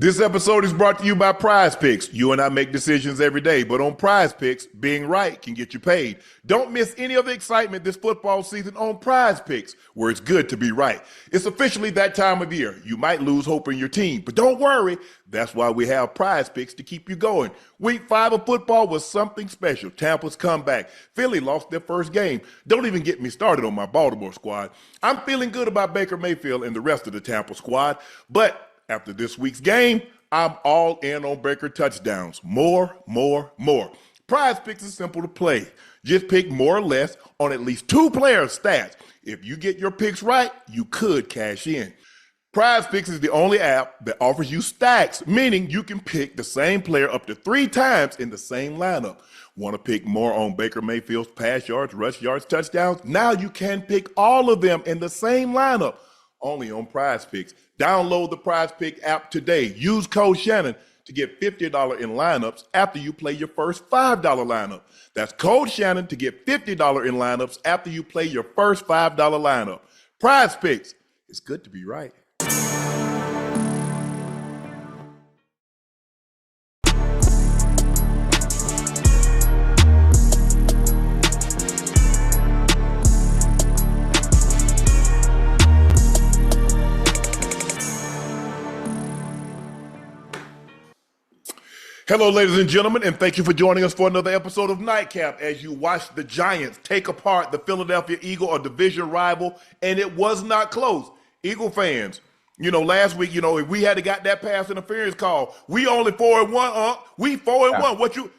This episode is brought to you by Prize Picks. You and I make decisions every day, but on Prize Picks, being right can get you paid. Don't miss any of the excitement this football season on Prize Picks, where it's good to be right. It's officially that time of year. You might lose hope in your team, but don't worry. That's why we have Prize Picks to keep you going. Week 5 of football was something special. Tampa's comeback. Philly lost their first game. Don't even get me started on my Baltimore squad. I'm feeling good about Baker Mayfield and the rest of the Tampa squad, but after this week's game, I'm all in on Baker touchdowns. More. Prize Picks is simple to play. Just pick more or less on at least 2 players' stats. If you get your picks right, you could cash in. Prize Picks is the only app that offers you stacks, meaning you can pick the same player up to 3 times in the same lineup. Want to pick more on Baker Mayfield's pass yards, rush yards, touchdowns? Now you can pick all of them in the same lineup, only on Prize Picks. Download the Prize Pick app today. Use code Shannon to get $50 in lineups after you play your first $5 lineup. That's code Shannon to get $50 in lineups after you play your first $5 lineup. Prize Picks. It's good to be right. Hello, ladies and gentlemen, and thank you for joining us for another episode of Nightcap as you watch the Giants take apart the Philadelphia Eagle, a division rival, and it was not close. Eagle fans, last week, if we had got that pass interference call, we only 4-1, Unc. We 4-1. What you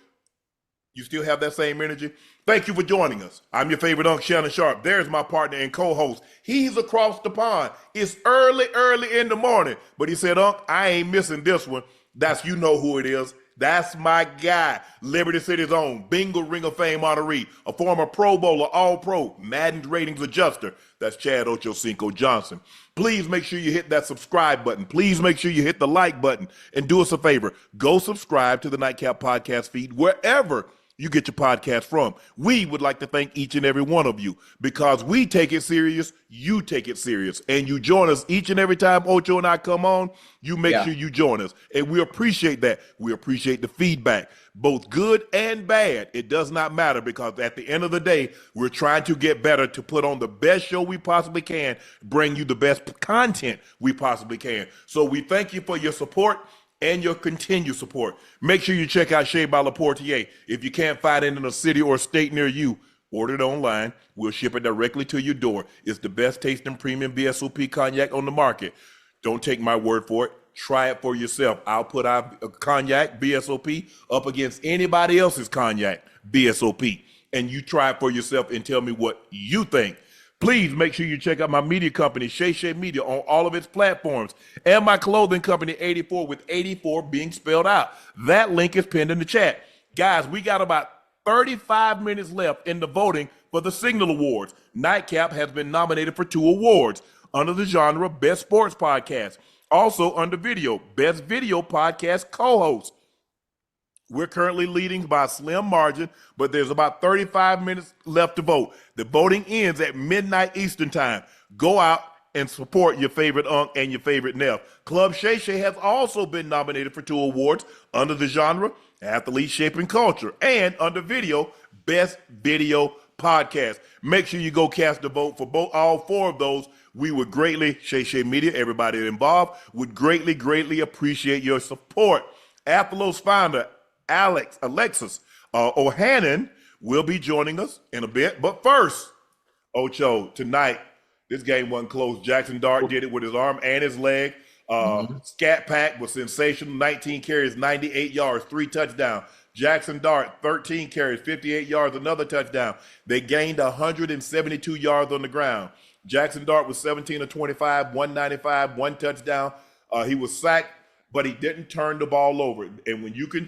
still have that same energy? Thank you for joining us. I'm your favorite Unc, Shannon Sharpe. There's my partner and co-host. He's across the pond. It's early in the morning, but he said, Unc, I ain't missing this one. That's, you know who it is. That's my guy, Liberty City's own Bengal Ring of Fame honoree, a former Pro Bowler, All-Pro, Madden ratings adjuster. That's Chad Ochocinco Johnson. Please make sure you hit that subscribe button. Please make sure you hit the like button. And do us a favor, go subscribe to the Nightcap podcast feed wherever you get your podcast from. We would like to thank each and every one of you because we take it serious, you take it serious, and you join us each and every time Ocho and I come on. You make sure you join us, and we appreciate that. We appreciate the feedback, both good and bad. It does not matter because at the end of the day, we're trying to get better to put on the best show we possibly can, bring you the best content we possibly can. So we thank you for your support and your continued support. Make sure you check out Shea by La Portier. If you can't find it in a city or a state near you, order it online. We'll ship it directly to your door. It's the best tasting premium BSOP cognac on the market. Don't take my word for it. Try it for yourself. I'll put our cognac, BSOP, up against anybody else's cognac, BSOP. And you try it for yourself and tell me what you think. Please make sure you check out my media company, Shay Media, on all of its platforms, and my clothing company, 84, with 84 being spelled out. That link is pinned in the chat. Guys, we got about 35 minutes left in the voting for the Signal Awards. Nightcap has been nominated for 2 awards under the genre Best Sports Podcast. Also under video, Best Video Podcast Co-Host. We're currently leading by a slim margin, but there's about 35 minutes left to vote. The voting ends at midnight Eastern time. Go out and support your favorite Unc and your favorite Neff. Club Shay has also been nominated for 2 awards under the genre Athlete Shaping Culture and under video, Best Video Podcast. Make sure you go cast a vote for all 4 of those. We would greatly, Shay Media, everybody involved, would greatly appreciate your support. Athlos founder, Alexis Ohanian will be joining us in a bit. But first, Ocho, tonight, this game wasn't close. Jaxon Dart did it with his arm and his leg. Scat Pack was sensational. 19 carries, 98 yards, 3 touchdowns. Jaxon Dart, 13 carries, 58 yards, another touchdown. They gained 172 yards on the ground. Jaxon Dart was 17 of 25, 195, 1 touchdown. He was sacked, but he didn't turn the ball over. And when you can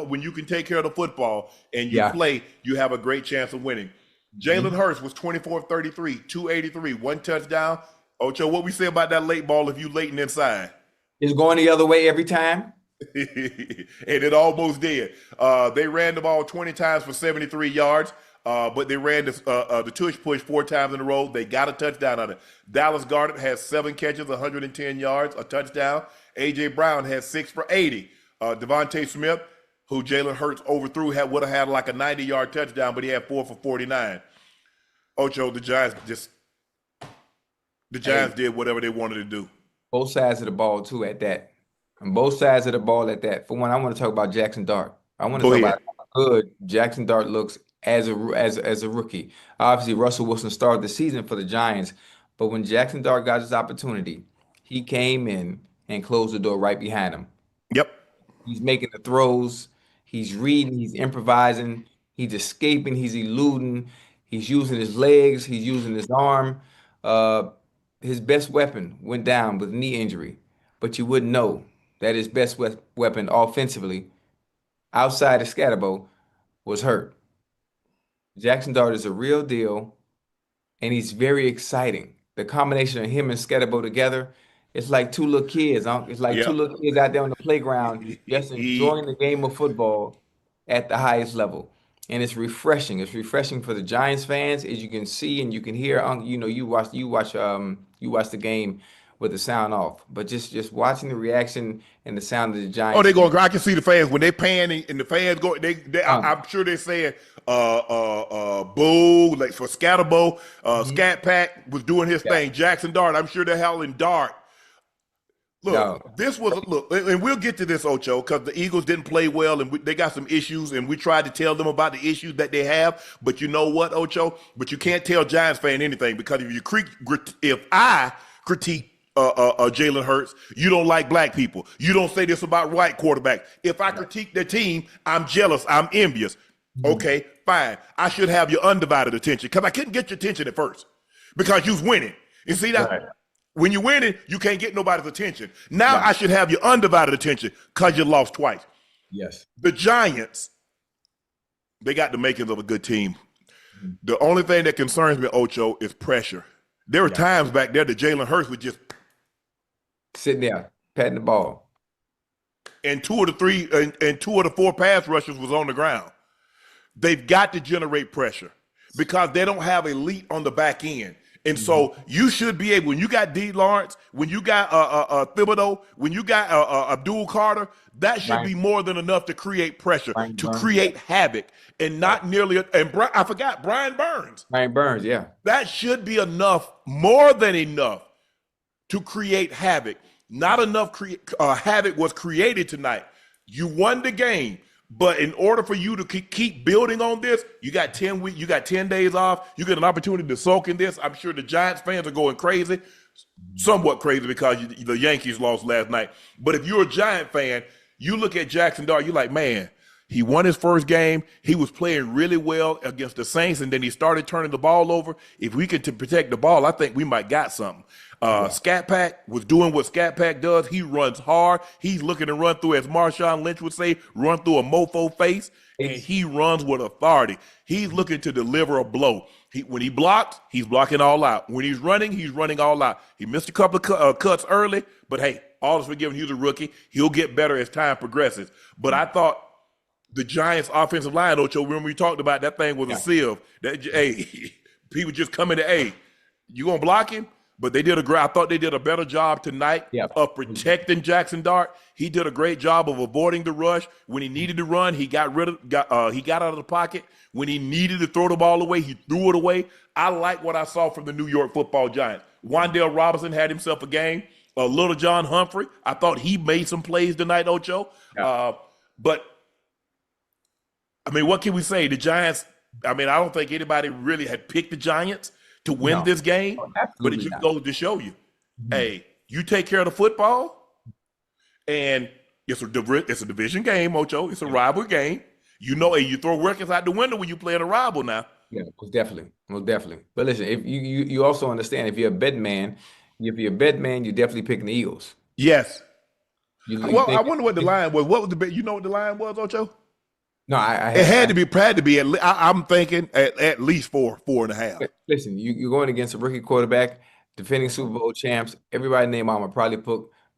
when you can take care of the football and you play, you have a great chance of winning. Jalen Hurts was 24 of 33, 283, 1 touchdown. Ocho, what we say about that late ball if you late and inside? It's going the other way every time. And it almost did. They ran the ball 20 times for 73 yards. but they ran the tush push 4 times in a row. They got a touchdown on it. Dallas Goedert has 7 catches, 110 yards, a touchdown. A.J. Brown has 6 for 80. Devontae Smith, who Jalen Hurts overthrew, would have had like a 90-yard touchdown, but he had 4 for 49. Ocho, the Giants did whatever they wanted to do. Both sides of the ball too at that. And both sides of the ball at that. For one, I want to talk about Jaxon Dart. I want to talk about how good Jaxon Dart looks as a rookie. Obviously, Russell Wilson started the season for the Giants, but when Jaxon Dart got his opportunity, he came in and closed the door right behind him. Yep. He's making the throws, he's reading, he's improvising, he's escaping, he's eluding, he's using his legs, he's using his arm. His best weapon went down with knee injury, but you wouldn't know that his best weapon offensively, outside of Scatterbo, was hurt. Jaxon Dart is a real deal, and he's very exciting. The combination of him and Scatterbo together, it's like 2 little kids. It's like 2 little kids out there on the playground just enjoying the game of football at the highest level. And it's refreshing. It's refreshing for the Giants fans, as you can see and you can hear. You watch the game with the sound off, but just watching the reaction and the sound of the Giants. Oh, they going. I can see the fans when they pan and the fans go. I'm sure they're saying, "Boo!" Like for Scatterbo, Scat Pack was doing his thing. Jaxon Dart, I'm sure they're howling Dart. Look, this was and we'll get to this, Ocho, because the Eagles didn't play well and they got some issues, and we tried to tell them about the issues that they have. But you know what, Ocho? But you can't tell Giants fan anything, because if I critique Jalen Hurts, you don't like black people. You don't say this about white quarterbacks. If I critique their team, I'm jealous. I'm envious. Okay, fine. I should have your undivided attention, because I couldn't get your attention at first because you was winning. You see that? Right. When you're winning, you can't get nobody's attention. Now I should have your undivided attention because you lost twice. Yes. The Giants, they got the makings of a good team. The only thing that concerns me, Ocho, is pressure. There were times back there that Jalen Hurts would just sitting there, patting the ball. And 2 of the 4 pass rushers was on the ground. They've got to generate pressure because they don't have elite on the back end. And so you should be able, when you got D. Lawrence, when you got Thibodeau, when you got Abdul Carter, that should be more than enough to create pressure, create havoc, and not nearly. And I forgot Brian Burns. Brian Burns, yeah. That should be enough, more than enough, to create havoc. Not enough havoc was created tonight. You won the game. But in order for you to keep building on this, you got 10 weeks, you got 10 days off. You get an opportunity to soak in this. I'm sure the Giants fans are going crazy, somewhat crazy, because the Yankees lost last night. But if you're a Giant fan, you look at Jaxon Dart, you're like, man, he won his first game. He was playing really well against the Saints, and then he started turning the ball over. If we could protect the ball, I think we might got something. Scat Pack was doing what Scat Pack does. He runs hard. He's looking to run through, as Marshawn Lynch would say, run through a mofo face, and he runs with authority. He's looking to deliver a blow. When he blocks, he's blocking all out. When he's running all out. He missed a couple of cuts early, but hey, all is forgiven. He's a rookie. He'll get better as time progresses. But I thought the Giants' offensive line, Ocho, remember we talked about that thing was a sieve. People just come in you gonna block him? But I thought they did a better job tonight of protecting Jaxon Dart. He did a great job of avoiding the rush. When he needed to run, he got out of the pocket. When he needed to throw the ball away, he threw it away. I like what I saw from the New York Football Giants. Wan'Dale Robinson had himself a game. Little John Humphrey, I thought he made some plays tonight, Ocho. But I mean, what can we say? The Giants, I mean, I don't think anybody really had picked the Giants to win this game, but it just goes to show you, hey, you take care of the football, and it's a division game, Ocho. It's a rival game. You know, you throw records out the window when you play in a rival now. Yeah, most definitely. But listen, if you also understand, if you're a bet man, you're definitely picking the Eagles. Yes. I wonder what the line was. What was the bet? You know what the line was, Ocho? No, it had to be. I'm thinking at least 4.5. Listen, you're going against a rookie quarterback, defending Super Bowl champs. Everybody named Mama probably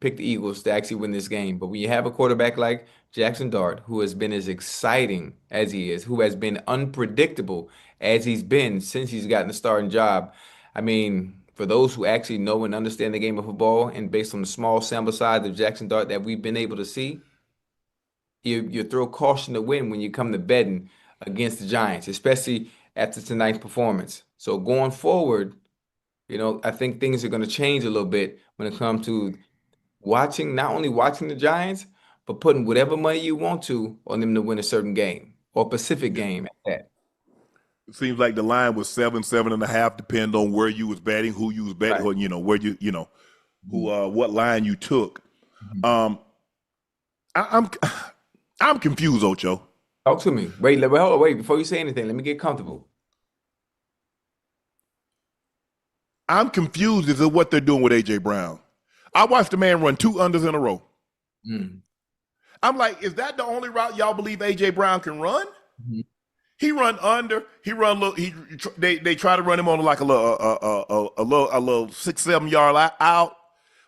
picked the Eagles to actually win this game. But when you have a quarterback like Jaxson Dart, who has been as exciting as he is, who has been unpredictable as he's been since he's gotten the starting job, I mean, for those who actually know and understand the game of football, and based on the small sample size of Jaxson Dart that we've been able to see, you throw caution to win when you come to betting against the Giants, especially after tonight's performance. So going forward, I think things are going to change a little bit when it comes to not only watching the Giants, but putting whatever money you want to on them to win a certain game or Pacific game at that. It seems like the line was 7.5, depending on where you was betting, who you was betting, Right. or where who what line you took. Mhm. Um, I'm confused, Ocho. Talk to me. Hold on, wait. Before you say anything, let me get comfortable. I'm confused as to what they're doing with AJ Brown. I watched the man run 2 unders in a row. Mm. I'm like, is that the only route y'all believe AJ Brown can run? Mhm. He run under. He run little. They try to run him on like a little 6-7 yard out.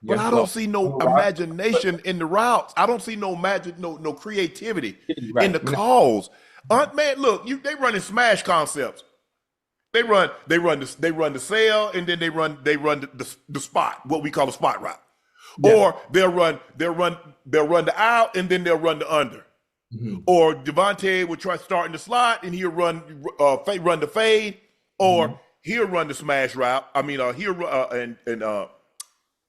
But Yeah. I don't Well, see no imagination in the routes. I don't see no magic, no creativity in right. the calls. Man, look, they running smash concepts. They run the sail, and then they run the spot, what we call a spot route. Yeah. Or they'll run the out, and then they'll run the under. Mhm. Or Devontae would try starting the slot, and he'll run the fade, or Mhm. he'll run the smash route. I mean, and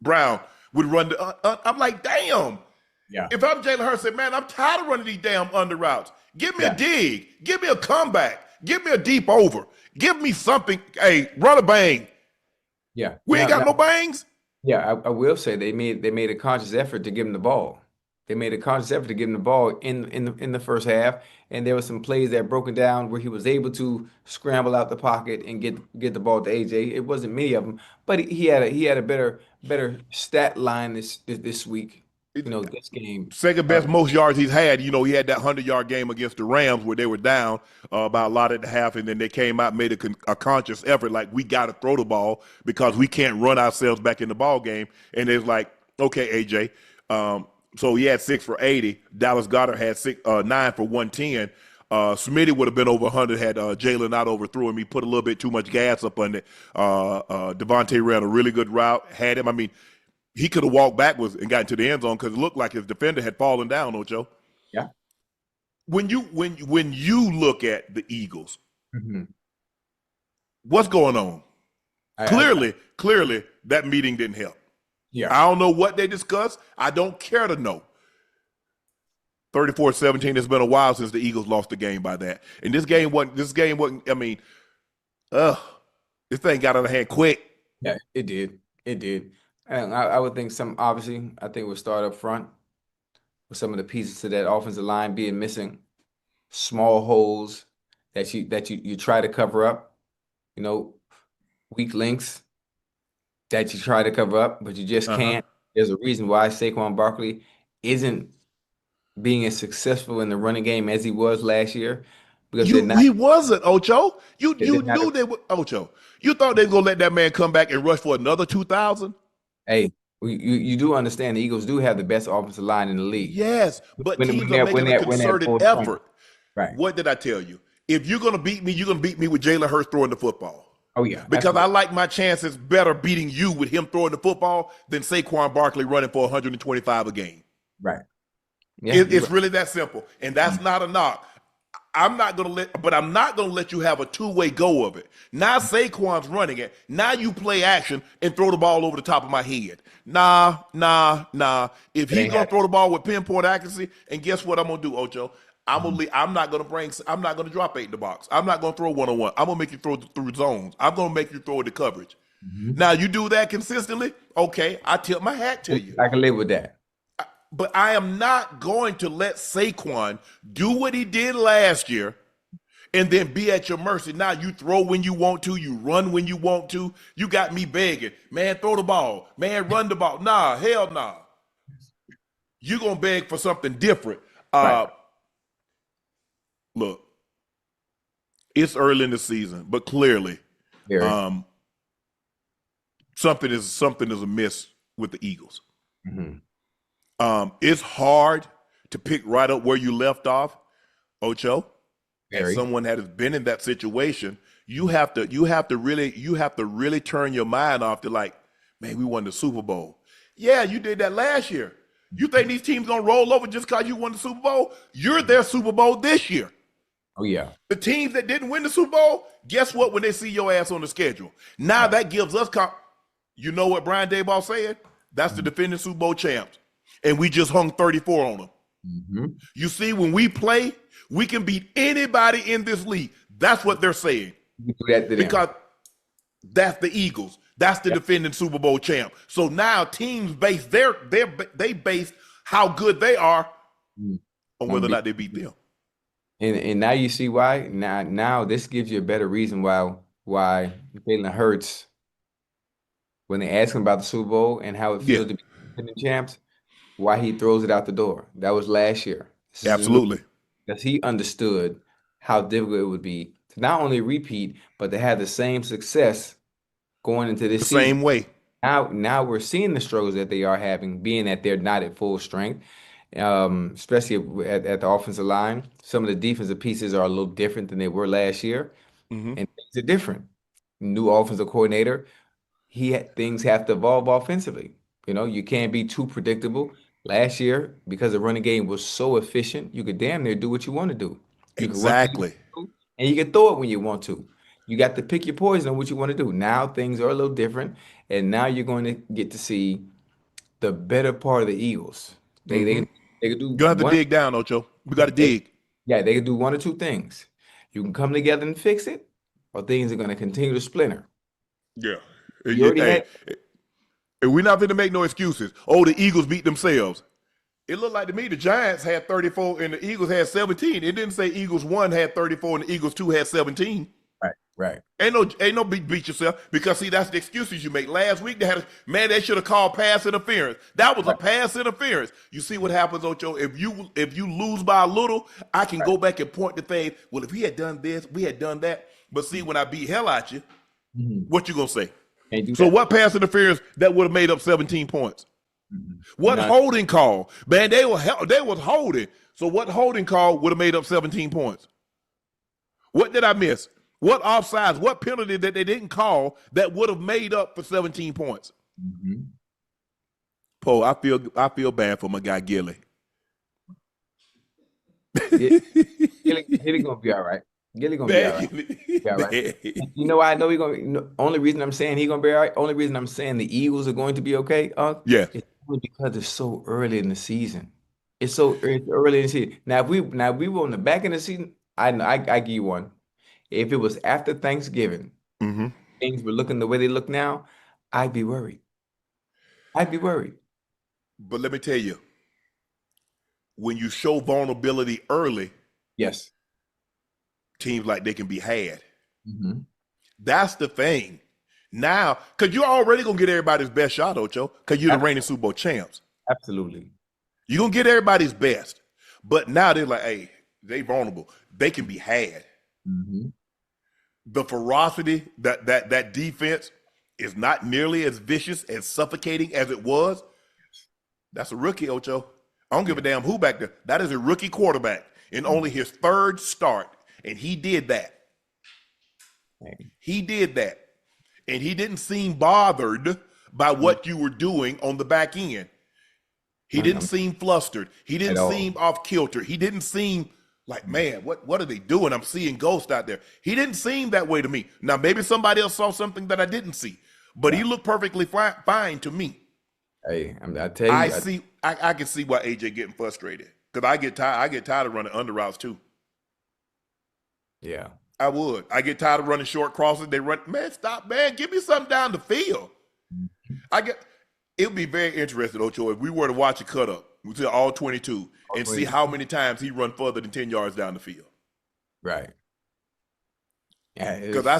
Brown would run the. I'm like, damn. Yeah. If I'm Jalen Hurts, man, I'm tired of running these damn under routes. Give me a Yeah. dig. Give me a comeback. Give me a deep over. Give me something. Hey, run a bang. Yeah. We ain't got no bangs. Yeah, I will say they made a conscious effort to give him the ball. They made a conscious effort to give him the ball in the first half, and there were some plays that broken down where he was able to scramble out the pocket and get the ball to AJ. It wasn't many of them, but he had a better stat line this week. This game. Second Uh, best most yards he's had. He had that 100-yard game against the Rams where they were down by a lot at the half, and then they came out and made a conscious effort, like we got to throw the ball because we can't run ourselves back in the ball game. And it's like, okay, AJ. So he had 6 for 80. Dallas Goedert had 9 for 110. Smitty would have been over 100 had Jalen not overthrew him. He put a little bit too much gas up on it. Devontae ran a really good route, had him. I mean, he could have walked backwards and got into the end zone because it looked like his defender had fallen down, Ocho. yeah. When you look at the Eagles, Mhm. what's going on? I Clearly, that meeting didn't help. yeah. I don't know what they discussed. I don't care to know. 34-17. It's been a while since the Eagles lost the game by that. And this game wasn't, I mean, this thing got out of hand quick. Yeah, it did. It did. And I would think obviously, I think we'll start up front with some of the pieces to that offensive line being missing, small holes that you try to cover up, you know, weak links that you try to cover up, but you just Uh huh. can't. There's a reason why Saquon Barkley isn't being as successful in the running game as he was last year because they're not He wasn't, Ocho. You they're you not knew they were, Ocho. You thought they were gonna let that man come back and rush for another 2,000? hey, you do understand the Eagles do have the best offensive line in the league. Yes, but When teams when are they're when making a they're when they're concerted full strength. effort. Right. What did I tell you? If you're gonna beat me, you're gonna beat me with Jalen Hurts throwing the football. Oh yeah, Because I absolutely. like my chances better beating you with him throwing the football than Saquon Barkley running for 125 a game. Right. Yeah, you're It's right. really that simple, and that's not a knock. I'm not gonna let you have a two-way go of it. Now Saquon's running it. Now you play action and throw the ball over the top of my head. Nah, nah, nah. If It he's ain't gonna throw happening. the ball with pinpoint accuracy, and guess what I'm gonna do, Ocho? Mhm. I'm not gonna drop 8 in the box. I'm not gonna throw one-on-one. I'm gonna make you throw through zones. I'm gonna make you throw into coverage. Mhm. Now you do that consistently, okay? I tip my hat to you. I can live with that. But I am not going to let Saquon do what he did last year and then be at your mercy. Now you throw when you want to, you run when you want to. You got me begging, man, throw the ball, man, run the ball. Nah, hell nah. You're gonna beg for something different. Right. Look, it's early in the season, but clearly, Very. um, something is amiss with the Eagles. Mhm. It's hard to pick right up where you left off, Ocho. As Very. someone that has been in that situation, you have to really turn your mind off to like, man, we won the Super Bowl. Yeah, you did that last year. You think these teams gonna roll over just because you won the Super Bowl? You're their Super Bowl this year. Oh yeah. The teams that didn't win the Super Bowl, guess what? When they see your ass on the schedule, now Right. that gives us. You know what Brian Daboll said? That's the defending Super Bowl champs, and we just hung 34 on them. Mm-hmm. You see, when we play, we can beat anybody in this league. That's what they're saying. You do that to them. Because that's the Eagles. That's the Yep. defending Super Bowl champ. So now teams base they base how good they are on whether or not they beat them. And now you see why. Now this gives you a better reason why Jalen Hurts, when they ask him about the Super Bowl and how it Yeah, feels to be defending champs, why he throws it out the door. That was last year. This is a new, absolutely. because he understood how difficult it would be to not only repeat, but to have the same success going into The this season. same way. Now we're seeing the struggles that they are having, being that they're not at full strength, especially at the offensive line. Some of the defensive pieces are a little different than they were last year, Hmm. and things are different. New offensive coordinator, things have to evolve offensively. You can't be too predictable. Last year, because the running game was so efficient, you could damn near do what you want to do. You could run when you Exactly. want to, and you can throw it when you want to. You got to pick your poison on what you want to do. Now things are a little different, and now you're going to get to see the better part of the Eagles. They Hmm. they they could do You'll have to one. dig down, Ocho. We got Yeah, to dig. they could do one or two things. You can come together and fix it, or things are going to continue to splinter. Yeah. You already Hey, had. we're not going to make no excuses. Oh, the Eagles beat themselves. It looked like to me the Giants had 34 and the Eagles had 17. It didn't say Eagles 1 had 34 and the Eagles 2 had 17. Right. Ain't no beat yourself because see that's the excuses you make. Last week they should have called pass interference. That was a Right. pass interference. You see what happens, Ocho? If you lose by a little, I can go back and point to things. Well, if we had done this, we had done that. But see, when I beat hell out you, Mhm. what you gonna say? Can't do So that. what pass interference that would have made up 17 points? What None. holding call? Man, they was holding. So what holding call would have made up 17 points? What did I miss? What offsides? What penalty that they didn't call that would have made up for 17 points? Mhm. Poe, I feel bad for my guy Gilly. Gilly gonna be all right. Gilly gonna be all Bad right. Gilly. Be all right. Bad. You know why I know he gonna. Only reason I'm saying he gonna be all right. Only reason I'm saying the Eagles are going to be okay, Yeah. it's only because it's so early in the season. It's early in the season. Now if we were on the back end of the season, I give you one. If it was after Thanksgiving, Hmm. things were looking the way they look now, I'd be worried. I'd be worried. But let me tell you, when you show vulnerability early, Yes. teams like they can be had. Hmm. That's the thing. Now, because you're already going to get everybody's best shot, Ocho, because you're the reigning Super Bowl champs. Absolutely. You're going to get everybody's best. But now they're like, hey, they vulnerable. They can be had. Hmm. The ferocity, that defense is not nearly as vicious and suffocating as it was. That's a rookie, Ocho. I don't give a damn who back there. That is a rookie quarterback in only his third start. And he did that. He did that. And he didn't seem bothered by what you were doing on the back end. He didn't seem flustered. He didn't At all. seem off kilter. He didn't seem like, man, what are they doing? I'm seeing ghosts out there. He didn't seem that way to me. Now, maybe somebody else saw something that I didn't see, but he looked perfectly fine to me. Hey, I tell you, I can see why AJ getting frustrated because I get tired of running under routes too. yeah. I would. I get tired of running short crosses. They run, man, stop, man. Give me something down the field. It would be very interesting, Ocho, if we were to watch a cut up, we see all 22, and see how many times he run further than 10 yards down the field. Right. Yeah. Because I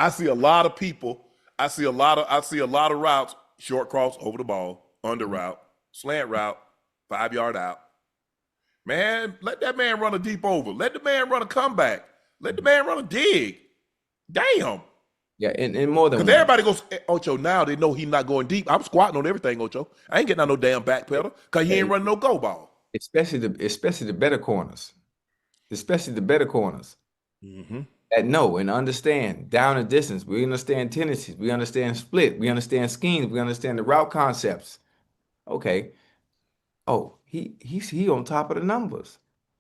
see a lot of people. I see a lot of routes, short cross over the ball, under route, slant route, 5-yard out. Man, let that man run a deep over. Let the man run a comeback. Let the man run a dig. Damn. Yeah, and more than Because one. everybody goes, Ocho, now they know he's not going deep. I'm squatting on everything, Ocho. I ain't getting on no damn back pedal because he ain't Yeah, running no go ball. especially the better corners, especially the better corners Mm-hmm. that know and understand down and distance. We understand tendencies. We understand split. We understand schemes. We understand the route concepts. Okay. Oh, he on top of the numbers.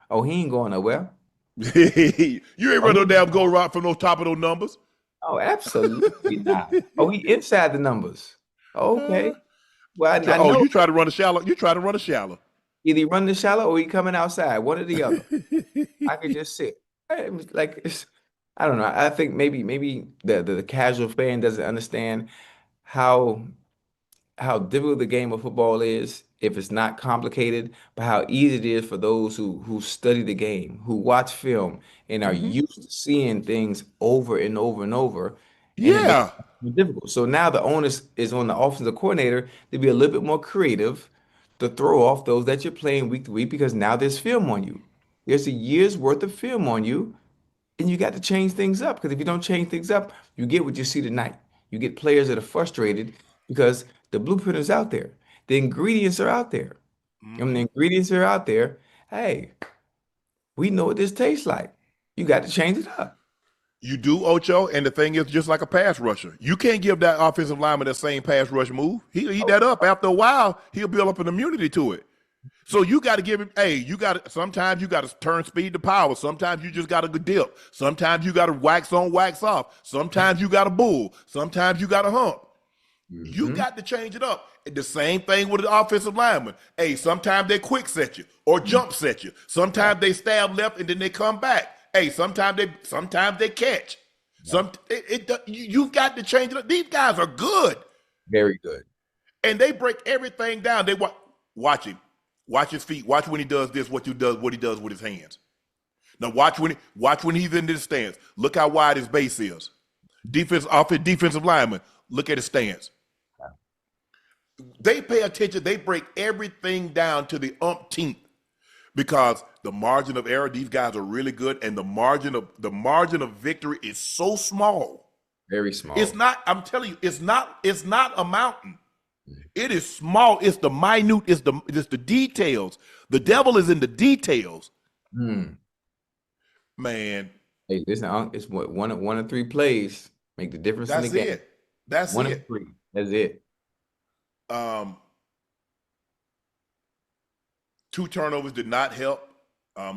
Oh, he ain't going nowhere. You ain't Oh, run he no ain't damn go going. route from no top of those numbers. Oh, absolutely not. Oh, he inside the numbers. Okay. Well, I Oh, know you try to run a shallow. You try to run a shallow. either he running the shallow or he coming outside. One or the other. I could just sit. Like it's, I don't know. I think maybe the casual fan doesn't understand how difficult the game of football is if it's not complicated, but how easy it is for those who study the game, who watch film and are Mm-hmm. used to seeing things over and over and over, and it makes Yeah. it difficult. So now the onus is on the offensive coordinator to be a little bit more creative, to throw off those that you're playing week to week because now there's film on you. There's a year's worth of film on you, and you got to change things up because if you don't change things up, you get what you see tonight. You get players that are frustrated because the blueprint is out there. The ingredients are out there. And when the Mm-hmm. ingredients are out there, hey, we know what this tastes like. You got to change it up. You do, Ocho, and the thing is, just like a pass rusher, you can't give that offensive lineman that same pass rush move. He'll eat Oh, that up. After a while, he'll build up an immunity to it. So you got to give him, hey, you got to, sometimes you got to turn speed to power. Sometimes you just got to dip. Sometimes you got to wax on, wax off. Sometimes you got to bull. Sometimes you got to hump. You hmm got to change it up. The same thing with the offensive lineman. Hey, sometimes they quick set you or jump set you. Right. Sometimes they stab left and then they come back. Hey, sometimes they catch. Yeah. You've got to change it up. These guys are good, Very good. and they break everything down. Watch him, watch his feet, watch when he does this, what he does with his hands. Now watch when he's in this stance. Look how wide his base is. Defensive lineman. Look at his stance. They pay attention. They break everything down to the umpteenth because the margin of error. These guys are really good, and the margin of victory is so small. Very It's small. not. I'm telling you, it's not. It's not a mountain. It is small. It's the minute. It's the details. The devil is in the details, Mm. man. Hey, listen, Unc, it's what one of three plays make the difference in the That's game. it. That's One of it. three. That's it. Um, Two turnovers did not help.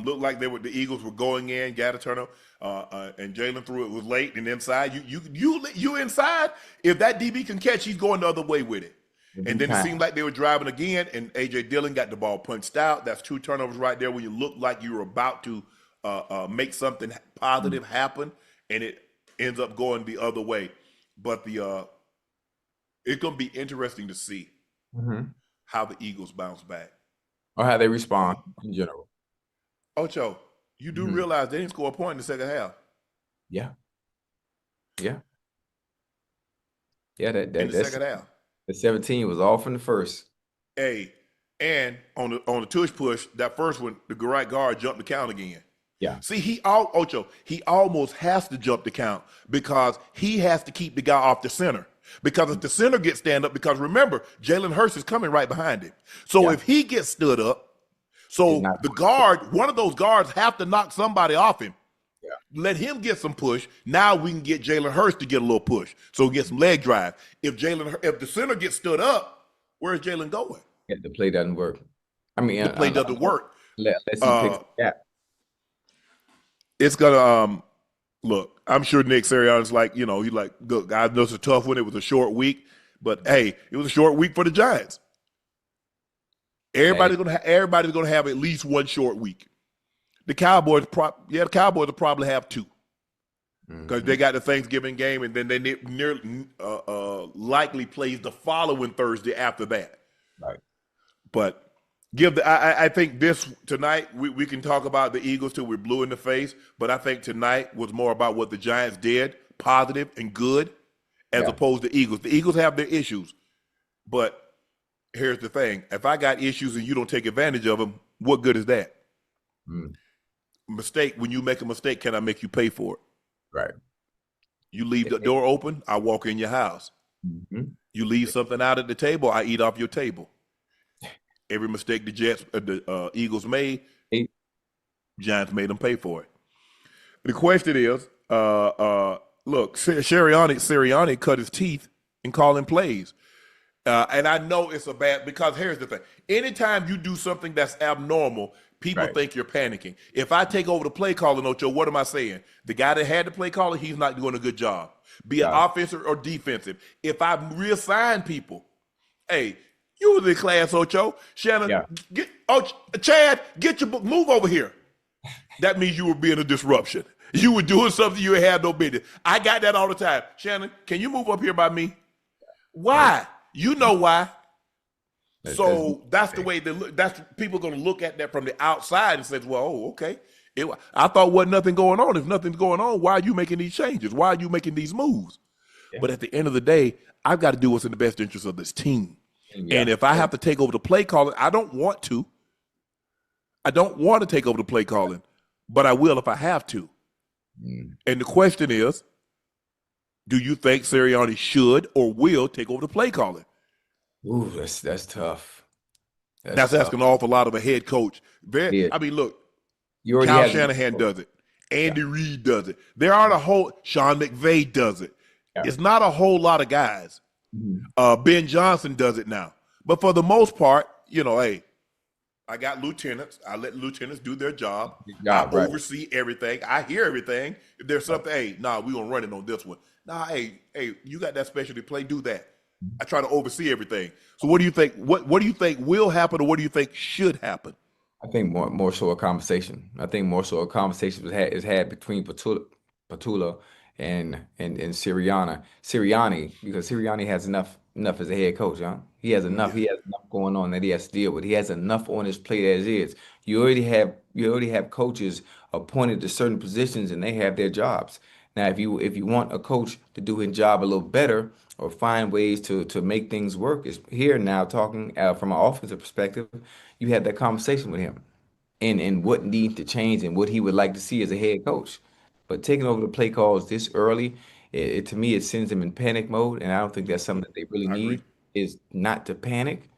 Looked like the Eagles were going in, got a turnover, and Jalen threw it was late and inside. You inside. If that DB can catch, he's going the other way with it. It'll And be then it time. seemed like they were driving again, and AJ Dillon got the ball punched out. That's two turnovers right there when you look like you were about to make something positive happen, and it ends up going the other way. But it's going to be interesting to see Mhm. how the Eagles bounce back. Or how they Uh, respond in general. Ocho, you do Mhm. realize they didn't score a point in the second half. Yeah, yeah, yeah. In the second half. The 17 was off in the first. Hey, and on the tush push, that first one, the right guard jumped the count again. Yeah, See, Ocho, he almost has to jump the count because he has to keep the guy off the center. Because if the center gets stand up, because remember, Jalen Hurts is coming right behind him. So yeah. if he gets stood up, He's so not. the guard, one of those guards have to knock somebody off him. Yeah, Let him get some push. Now we can get Jalen Hurts to get a little push. So get some leg drive. If the center gets stood up, where's Jalen going? yeah. The play doesn't work. I mean, The play doesn't work. unless he picks Uh, the gap. it's gonna look. I'm sure Nick Sirianni's like, he's like, look, I know it's a tough one. It was a short week, but hey, it was a short week for the Giants. Hey, Everybody's gonna have at least one short week. The Cowboys, the Cowboys will probably have two because hmm they got the Thanksgiving game, and then they likely plays the following Thursday after that. right. But I think this tonight we can talk about the Eagles till we're blue in the face, but I think tonight was more about what the Giants did, positive and good, as Yeah. opposed to Eagles. The Eagles have their issues, but here's the thing: if I got issues and you don't take advantage of them, what good is that? Mm, Mistake. When you make a mistake, can I make you pay for it? right. You leave the door open, I walk in your house. You leave something out at the table, I eat off your table. Every mistake the Eagles made, Giants made them pay for it. The question is, look, Sirianni cut his teeth in calling plays. And I know it's a bad, because here's the thing. Anytime you do something that's abnormal, people think you're panicking. If I take over the play calling, Ocho, what am I saying? The guy that had the play calling, he's not doing a good job. Be it offensive or defensive. If I reassign people, hey, you was in class, Ocho. Shannon, Chad, get your book, move over here. That means you were being a disruption. You were doing something you had no business. I got that all the time. Shannon, can you move up here by me? Why? You know why. So that's the way they look. That's people going to look at that from the outside and say, well, oh, okay. I thought wasn't nothing going on. If nothing's going on, why are you making these changes? Why are you making these moves? Yeah. But at the end of the day, I've got to do what's in the best interest of this team. Yeah. And if I have to take over the play calling, I don't want to. I don't want to take over the play calling, but I will if I have to. And the question is, do you think Sirianni should or will take over the play calling? Ooh, that's tough. That's asking an awful lot of a head coach. I mean, look, Kyle Shanahan does it. Andy Reid does it. There aren't Sean McVay does it. Yeah. It's not a whole lot of guys. Ben Johnson does it now. But for the most part, hey, I got lieutenants. I let lieutenants do their job. I oversee everything. I hear everything. If there's something, we're going to run it on this one. Hey, you got that specialty play, do that. I try to oversee everything. So what do you think? What do you think will happen, or what do you think should happen? I think more so a conversation. I think more so a conversation is had between Patullo and Sirianni, because Sirianni has enough as a head coach, huh? He has enough. Yeah. He has enough going on that he has to deal with. He has enough on his plate as is. You already have coaches appointed to certain positions, and they have their jobs. Now, if you want a coach to do his job a little better or find ways to make things work, is here now talking from an offensive perspective, you had that conversation with him and what needs to change and what he would like to see as a head coach. But taking over the play calls this early, to me, it sends them in panic mode, and I don't think that's something that they really need, is not to panic,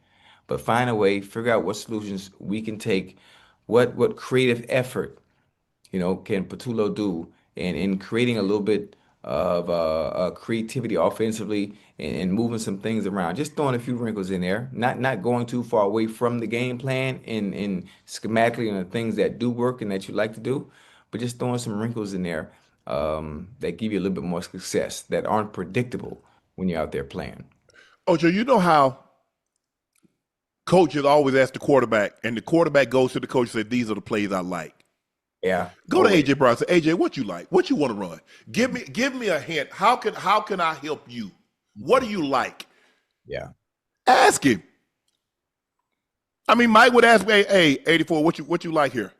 but find a way, figure out what solutions we can take, what creative effort, can Patullo do in creating a little bit of creativity offensively and moving some things around, just throwing a few wrinkles in there, not going too far away from the game plan and schematically and the things that do work and that you like to do, but just throwing some wrinkles in there that give you a little bit more success, that aren't predictable when you're out there playing. Ocho, you know how coaches always ask the quarterback, and the quarterback goes to the coach and says, these are the plays I like. Yeah. Go to AJ Brown. Say, AJ, what you like? What you want to run? Give me a hint. How can I help you? What do you like? Yeah. Ask him. I mean, Mike would ask me, hey, 84, what you like here?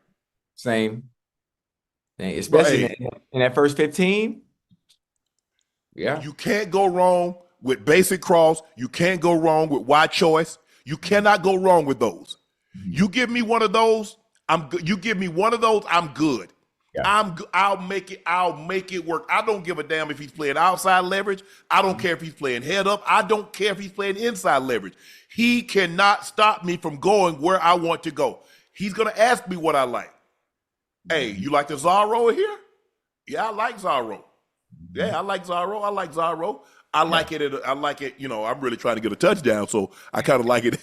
Same. Especially in that first 15. Yeah. You can't go wrong with basic cross. You can't go wrong with wide choice. You cannot go wrong with those. You give me one of those, I'm good. You give me one of those, I'm good. Yeah. I'll make it work. I don't give a damn if he's playing outside leverage. I don't care if he's playing head up. I don't care if he's playing inside leverage. He cannot stop me from going where I want to go. He's gonna ask me what I like. Hey, you like the Zorro here? Yeah, I like Zorro. Yeah, I like Zorro. I like Zorro. I like it. I like it. I'm really trying to get a touchdown, so I kind of like it.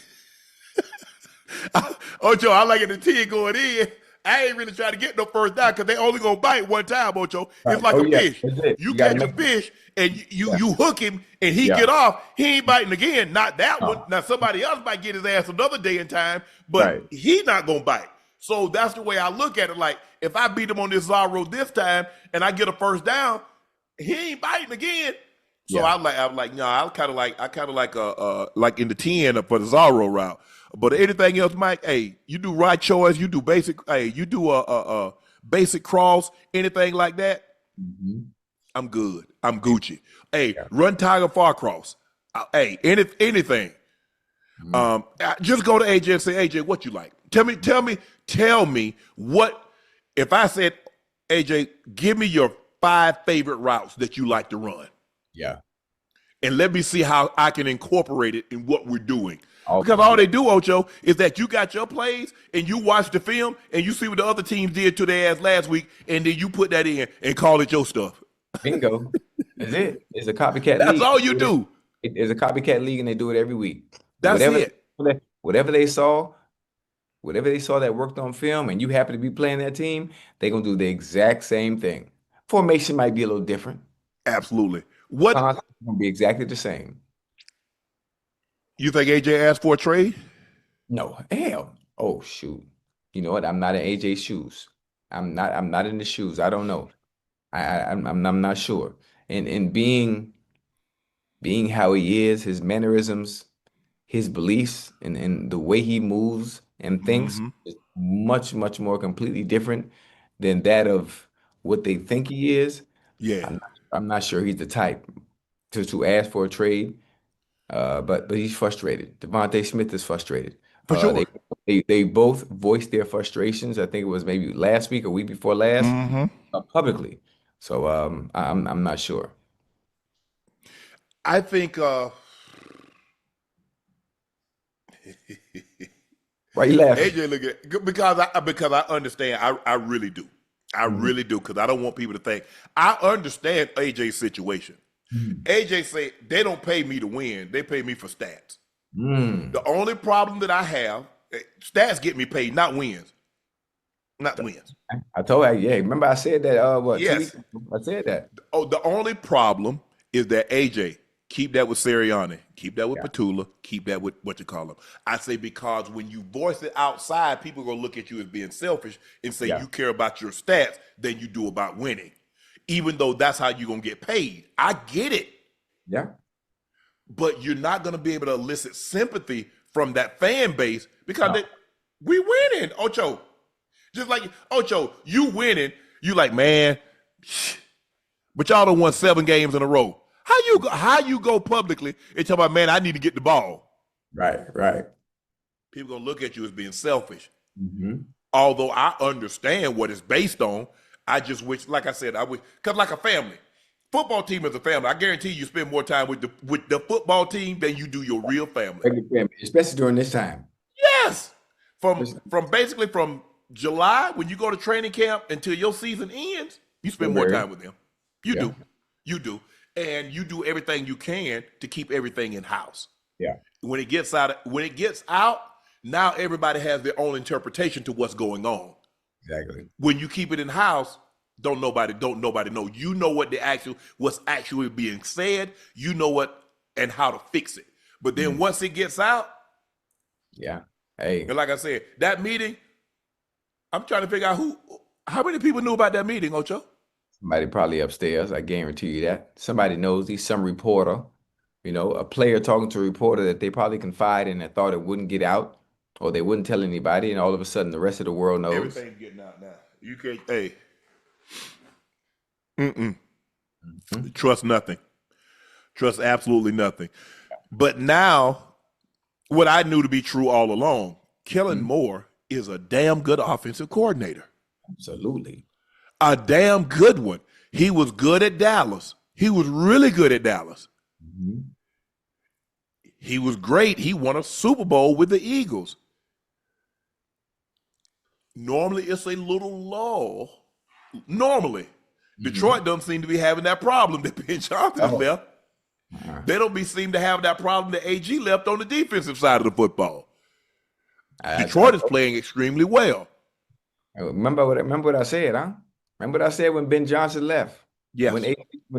Ocho, I like it. The 10 going in. I ain't really trying to get no first down because they only gonna bite one time, Ocho. It's like a fish. You catch a fish and you hook him and he get off. He ain't biting again. Not that one. Now somebody else might get his ass another day in time, but he not gonna bite. So that's the way I look at it. Like if I beat him on this Zorro this time and I get a first down, he ain't biting again. So I'm like, no, I kind of like in the 10 for the Zorro route. But anything else, Mike, hey, you do right choice, you do basic, you do a basic cross, anything like that, I'm good. I'm Gucci. Hey, run Tiger far cross. Hey, anything. Just go to AJ and say, AJ, what you like? Tell me what, if I said, AJ, give me your 5 favorite routes that you like to run. Yeah. And let me see how I can incorporate it in what we're doing. Because Offense. all Yeah. they do, Ocho, is that you got your plays and you watch the film and you see what the other teams did to their ass last week, and then you put that in and call it your stuff. Bingo. That's it. It's a copycat That's league. all you do. It's a copycat league, and they do it every week. That's Whatever, it. whatever they saw, whatever they saw that worked on film, and you happen to be playing that team, they're gonna do the exact same thing. Formation might be a little different. Absolutely. What Concept's gonna be exactly the same. you think AJ asked for a trade? No, hell. Oh shoot. You know what? I'm not in AJ's shoes. I'm not in the shoes. I don't know. I'm not sure. And being how he is, his mannerisms, his beliefs, and the way he moves and thinks Mm-hmm. is much, much more completely different than that of what they think he is. Yeah, I'm not sure he's the type to ask for a trade. But he's frustrated. Devontae Smith is frustrated. for Uh, sure. they they both voiced their frustrations. I think it was maybe last week or week before last, Mm-hmm. publicly. So I'm not sure. I think Why you laughing? AJ look at because I understand. I really do. I Mhm. really do because I don't want people to think I understand AJ's situation. Mhm. AJ say they don't pay me to win; they pay me for stats. Mm. The only problem that I have, stats get me paid, not wins, not wins. I told you, yeah. Remember I said that what 2 weeks Yes. ago? I said that. Oh, the only problem is that AJ keep that with Sirianni, keep that with Yeah. Petula, keep that with what you call them. I say because when you voice it outside, people are gonna look at you as being selfish and say Yeah. you care about your stats than you do about winning. Even though that's how you're gonna get paid. I get it, Yeah. but you're not gonna be able to elicit sympathy from that fan base because No. we winning, Ocho. Just like Ocho, you winning, you like, man, but y'all done won 7 games in a row. How you go publicly and tell about, man, I need to get the ball? Right. Right. People gonna look at you as being selfish. Hmm. Although I understand what it's based on, I just wish, like I said, I wish, cause like a family, football team is a family. I guarantee you spend more time with the football team than you do your real family. Especially during this time. Yes, from basically from July when you go to training camp until your season ends, you spend more February. time with them. You Yeah. do, you do, and you do everything you can to keep everything in house. Yeah. When it gets out, now everybody has their own interpretation to what's going on. Exactly. When you keep it in house, don't nobody know. You know what's actually being said. You know what and how to fix it. But then Mhm. once it gets out, Yeah. Hey. and like I said, that meeting, I'm trying to figure out how many people knew about that meeting, Ocho? Somebody probably upstairs, I guarantee you that. Somebody knows he's some reporter, a player talking to a reporter that they probably confide in and thought it wouldn't get out or they wouldn't tell anybody, and all of a sudden the rest of the world knows. Everything's getting out now. You can't. Hey, mm-mm. Mhm. Trust nothing. Trust absolutely nothing. But now, what I knew to be true all along, Kellen Mhm. Moore is a damn good offensive coordinator. Absolutely. A damn good one. He was good at Dallas. He was really good at Dallas. Mhm. He was great. He won a Super Bowl with the Eagles. Normally, it's a little lull. Normally, Mhm. Detroit doesn't seem to be having that problem that Ben Johnson has Oh, left. uh, They don't seem to have that problem that AG left on the defensive side of the football. I Detroit is playing extremely well. remember what I said, huh? Remember what I said when Ben Johnson left, when Yes.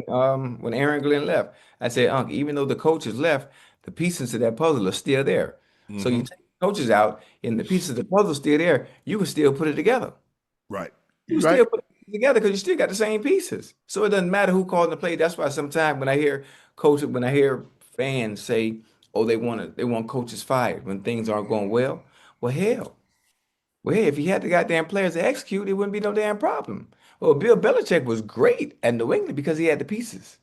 A, when Aaron Glenn left. I said, Unc, even though the coaches left, the pieces to that puzzle are still there. So you Mm-hmm. take the coaches out, and the pieces of the puzzle still there. You can still put it together. Right. You You can right. still put it together because you still got the same pieces. So it doesn't matter who called the play. That's why sometimes when I hear fans say, "Oh, they want coaches fired when things aren't going well." Well, hell. Well, hey, if he had the goddamn players to execute, it wouldn't be no damn problem. Well, Bill Belichick was great at New England because he had the pieces,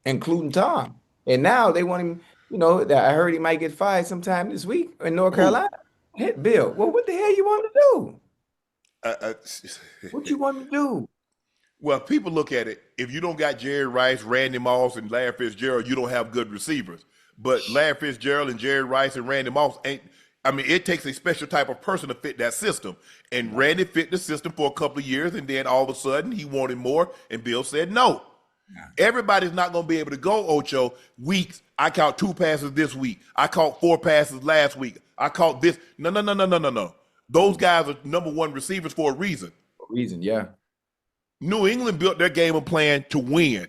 including Tom. And now they want him, that I heard he might get fired sometime this week in North Who? Carolina. Hit Bill. Well, what the hell you want to do? Uh, uh, What you want to do? Well, people look at it. If you don't got Jerry Rice, Randy Moss, and Larry Fitzgerald, you don't have good receivers. But Larry Fitzgerald and Jerry Rice and Randy Moss ain't. I mean, it takes a special type of person to fit that system. And Randy fit the system for a couple of years, and then all of a sudden he wanted more, and Bill said no. Everybody's not going to be able to go, Ocho, weeks. I caught 2 passes this week. I caught 4 passes last week. I caught this. No, no, no, no, no, no, no. Those guys are number one receivers for a reason. Yeah. New England built their game plan to win.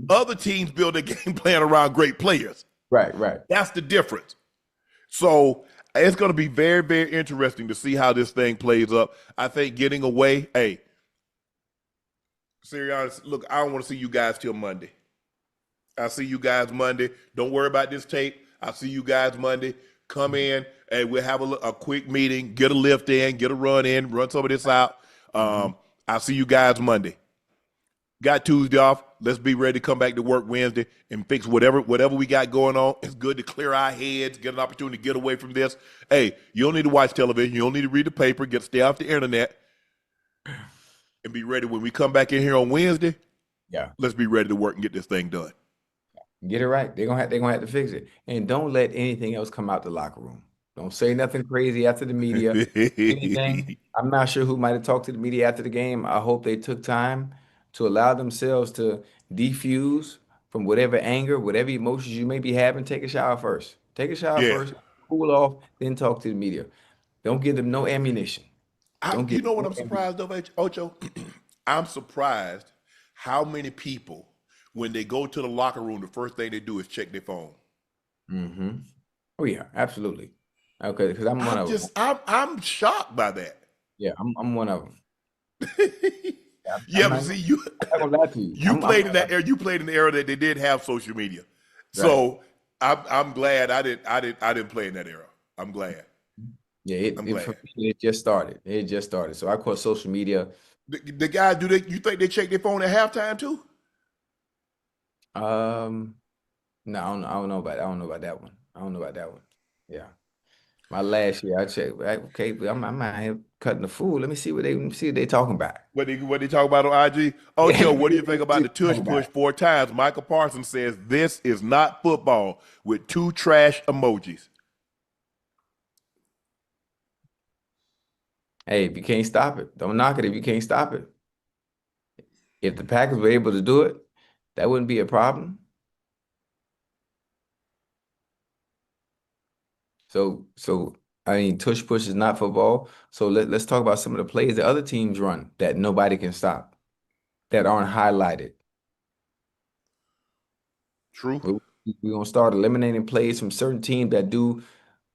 Other teams build their game plan around great players. Right. That's the difference. So it's going to be very, very interesting to see how this thing plays up. I think getting away, hey, Sirianni, look, I don't want to see you guys till Monday. I'll see you guys Monday. Don't worry about this tape. I'll see you guys Monday. Come in, and we'll have a quick meeting, get a lift in, get a run in, run some of this out. I'll see you guys Monday. Got Tuesday off. Let's be ready to come back to work Wednesday and fix whatever we got going on. It's good to clear our heads, get an opportunity to get away from this. Hey, you don't need to watch television. You don't need to read the paper. Stay off the internet and be ready when we come back in here on Wednesday. Yeah. Let's be ready to work and get this thing done. Get it right. They're gonna have to fix it. And don't let anything else come out the locker room. Don't say nothing crazy after the media. Anything. I'm not sure who might have talked to the media after the game. I hope they took time to allow themselves to defuse from whatever anger, whatever emotions you may be having. Take a shower first. First, cool off, then talk to the media. Don't give them no ammunition. You know what I'm surprised of, Ocho? I'm surprised how many people, when they go to the locker room, the first thing they do is check their phone. Mm-hmm. Oh yeah, absolutely. Okay, because I'm one of them. I'm shocked by that. Yeah, I'm one of them. But see, you played in that era. You played in the era that they did have social media. Right. So I'm glad I didn't play in that era. I'm glad. Yeah, it just started. It just started. So I call social media. The guys, you think they check their phone at halftime too? No, I don't know about that one. Yeah. My last year, I checked. Okay, I'm out here cutting the fool. Let me see what they talking about. What they talking about on IG? Ocho, what do you think about the tush push 4 times? Michael Parsons says this is not football with 2 trash emojis. Hey, if you can't stop it, don't knock it if you can't stop it. If the Packers were able to do it, that wouldn't be a problem. So I mean, tush push is not football. So let's talk about some of the plays that other teams run that nobody can stop, that aren't highlighted. True. We're gonna start eliminating plays from certain teams that do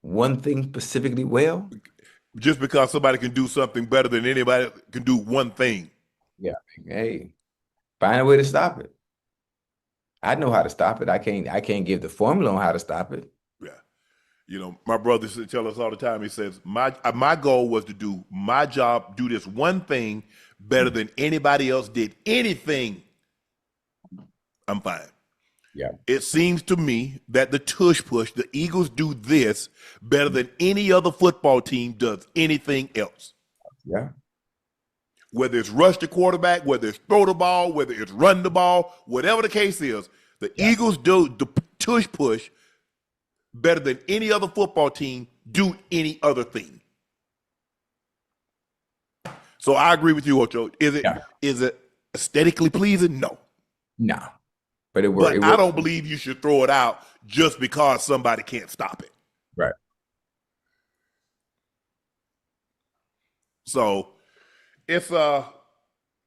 one thing specifically well. Just because somebody can do something better than anybody can do one thing. Yeah. Hey, find a way to stop it. I know how to stop it. I can't give the formula on how to stop it. Yeah. You know, my brother used to tell us all the time, he says, my goal was to do my job, do this one thing better than anybody else did anything. I'm fine. Yeah. It seems to me that the tush push, the Eagles do this better than any other football team does anything else. Yeah. Whether it's rush the quarterback, whether it's throw the ball, whether it's run the ball, whatever the case is, the Eagles do the tush push better than any other football team do any other thing. So I agree with you, Ocho. Is it aesthetically pleasing? No. No. But it worked. But I don't believe you should throw it out just because somebody can't stop it. Right. So if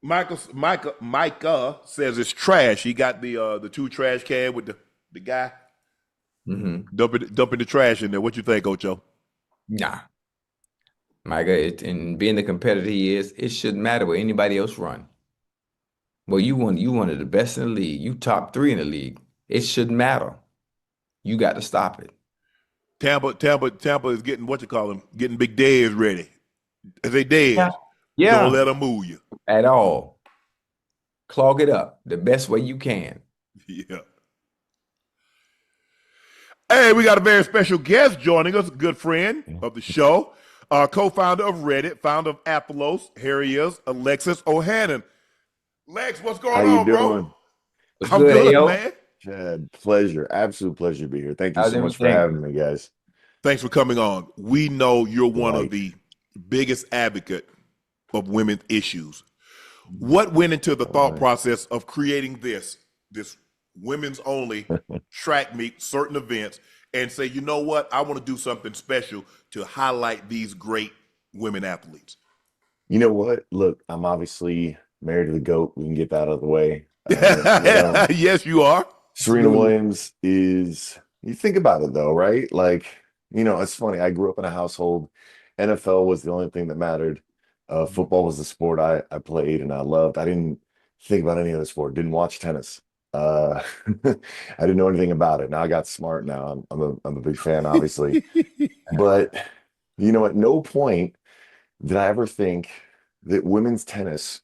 Micah says it's trash, he got the 2 trash can with the guy dumping the trash in there. What you think, Ocho? Nah. Micah, and being the competitor he is, it shouldn't matter what anybody else run. Well, you one of the best in the league. You top 3 in the league. It shouldn't matter. You got to stop it. Tampa is getting getting Big Dez ready. As they Dez, yeah. Don't let them move you at all. Clog it up the best way you can. Yeah. Hey, we got a very special guest joining us, a good friend of the show, co-founder of Reddit, founder of Apollos. Here he is, Alexis Ohanian. Lex, what's How going you on, bro? doing? What's I'm good, good, AO? man. Chad, pleasure. Absolute pleasure to be here. Thank you How's so much for everything? having me, guys. Thanks for coming on. We know you're one of Delight. the biggest advocate of women's issues. What went into the All thought right. process of creating this women's only track meet, certain events, and say, you know what, I want to do something special to highlight these great women athletes? You know what? Look, I'm obviously married to the GOAT. We can get that out of the way. You know, Yes, you are. Serena Absolutely. Williams is, you think about it though, right? Like, it's funny. I grew up in a household. NFL was the only thing that mattered. Football was the sport I played and I loved. I didn't think about any other sport. Didn't watch tennis. I didn't know anything about it. Now I got smart now. I'm a big fan, obviously. But at no point did I ever think that women's tennis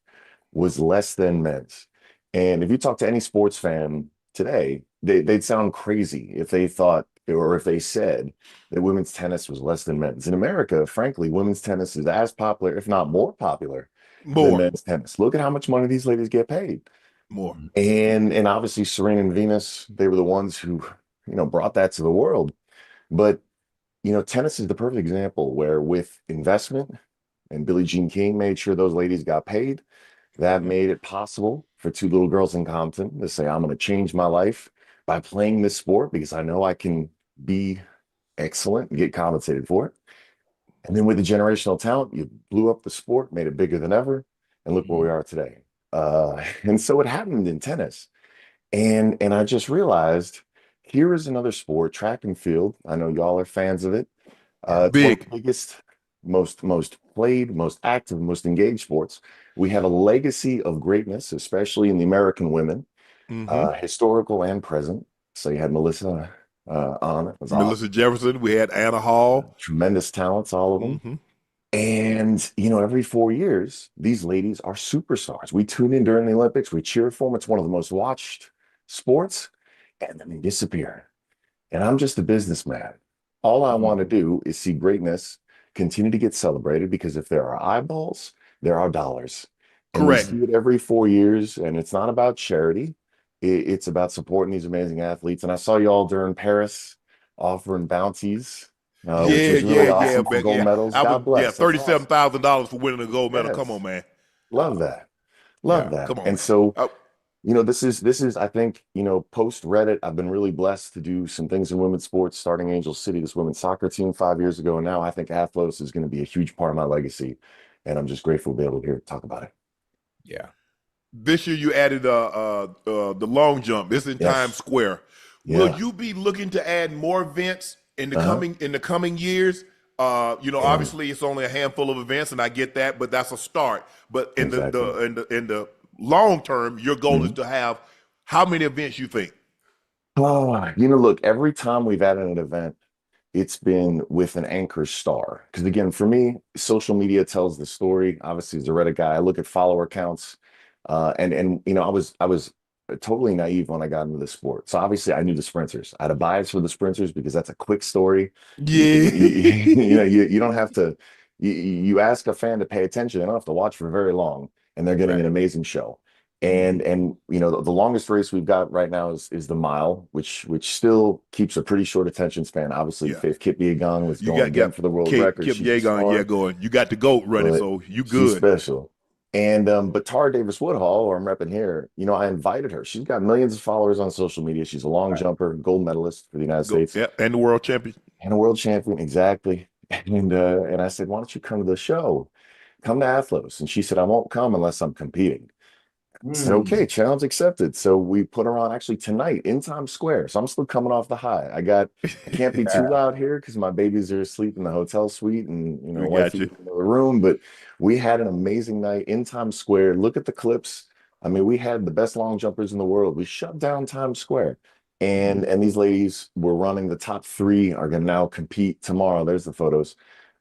was less than men's. And if you talk to any sports fan today, they'd sound crazy if they thought or if they said that women's tennis was less than men's. In America, frankly, women's tennis is as popular, if not more popular, than More, men's tennis. Look at how much money these ladies get paid. more. And obviously Serena and Venus, they were the ones who, brought that to the world. But, tennis is the perfect example where with investment, and Billie Jean King made sure those ladies got paid. That Mhm. made it possible for two little girls in Compton to say, I'm going to change my life by playing this sport because I know I can be excellent and get compensated for it. And then with the generational talent, you blew up the sport, made it bigger than ever, and look where we Mhm. are today. And so it happened in tennis. And I just realized here is another sport, track and field. I know y'all are fans of it. Yeah. It's one of Big. the biggest, most played, most active, most engaged sports. We have a legacy of greatness, especially in the American women, Hmm. historical and present. So you had Melissa on it. It was Melissa awesome. Jefferson. We had Anna Hall. Tremendous talents, all of them. Hmm. And, every 4 years, these ladies are superstars. We tune in during the Olympics, we cheer for them. It's one of the most watched sports, and then they disappear. And I'm just a businessman. All I want to do is see greatness continue to get celebrated because if there are eyeballs, there are dollars. And we Correct. see it every 4 years. And it's not about charity, it's about supporting these amazing athletes. And I saw y'all during Paris offering bounties, which Yeah, was really yeah, yeah, awesome for but gold yeah, medals. I was God yeah bless. That's awesome. $37,000 for winning a gold medal. Come on, Yes. man. Love that. Love Yeah, that. come on, And man. so this is I think, post Reddit, I've been really blessed to do some things in women's sports, starting Angel City, this women's soccer team 5 years ago. And now I think Athlos is going to be a huge part of my legacy. And I'm just grateful to be able to hear talk about it. Yeah. This year you added the long jump. It's in Times Yes. Square. Will Yeah. you be looking to add more events in the Uh-huh. coming years? Yeah. Obviously it's only a handful of events, and I get that, but that's a start. But in Exactly. the long term, your goal is Mhm. to have how many events you think? Oh, look, every time we've added an event, it's been with an anchor star. Because again, for me, social media tells the story. Obviously, as a Reddit guy, I look at follower counts, and I was totally naive when I got into the sport. So obviously, I knew the sprinters. I had a bias for the sprinters because that's a quick story. You Yeah. can you don't have to you ask a fan to pay attention. They don't have to watch for very long, and they're getting Right. an amazing show. Hmm. And the longest race we've got right now is the mile, which still keeps a pretty short attention span. Obviously, Yeah. Faith Kip Yegang was You going got again for the world record. Kip She's a Yegon, yeah, star, going. You got the GOAT running, but so you she's good. special. And but Tara Davis Woodhall, or I'm repping here, I invited her. She's got millions of followers on social media. She's a long Right. jumper, gold medalist for the United Go, States, yeah, and the world champion. and a world champion, exactly. And I said, why don't you come to the show? Come to Athlos. And she said, I won't come unless I'm competing. Said, okay, Mm. challenge accepted. So we put her on actually tonight in Times Square. So I'm still coming off the high. I can't be too Yeah. loud here because my babies are asleep in the hotel suite and, We got wifey you. in another room. But we had an amazing night in Times Square. Look at the clips. I mean, we had the best long jumpers in the world. We shut down Times Square. And these ladies were running. The top three are going to now compete tomorrow. There's the photos.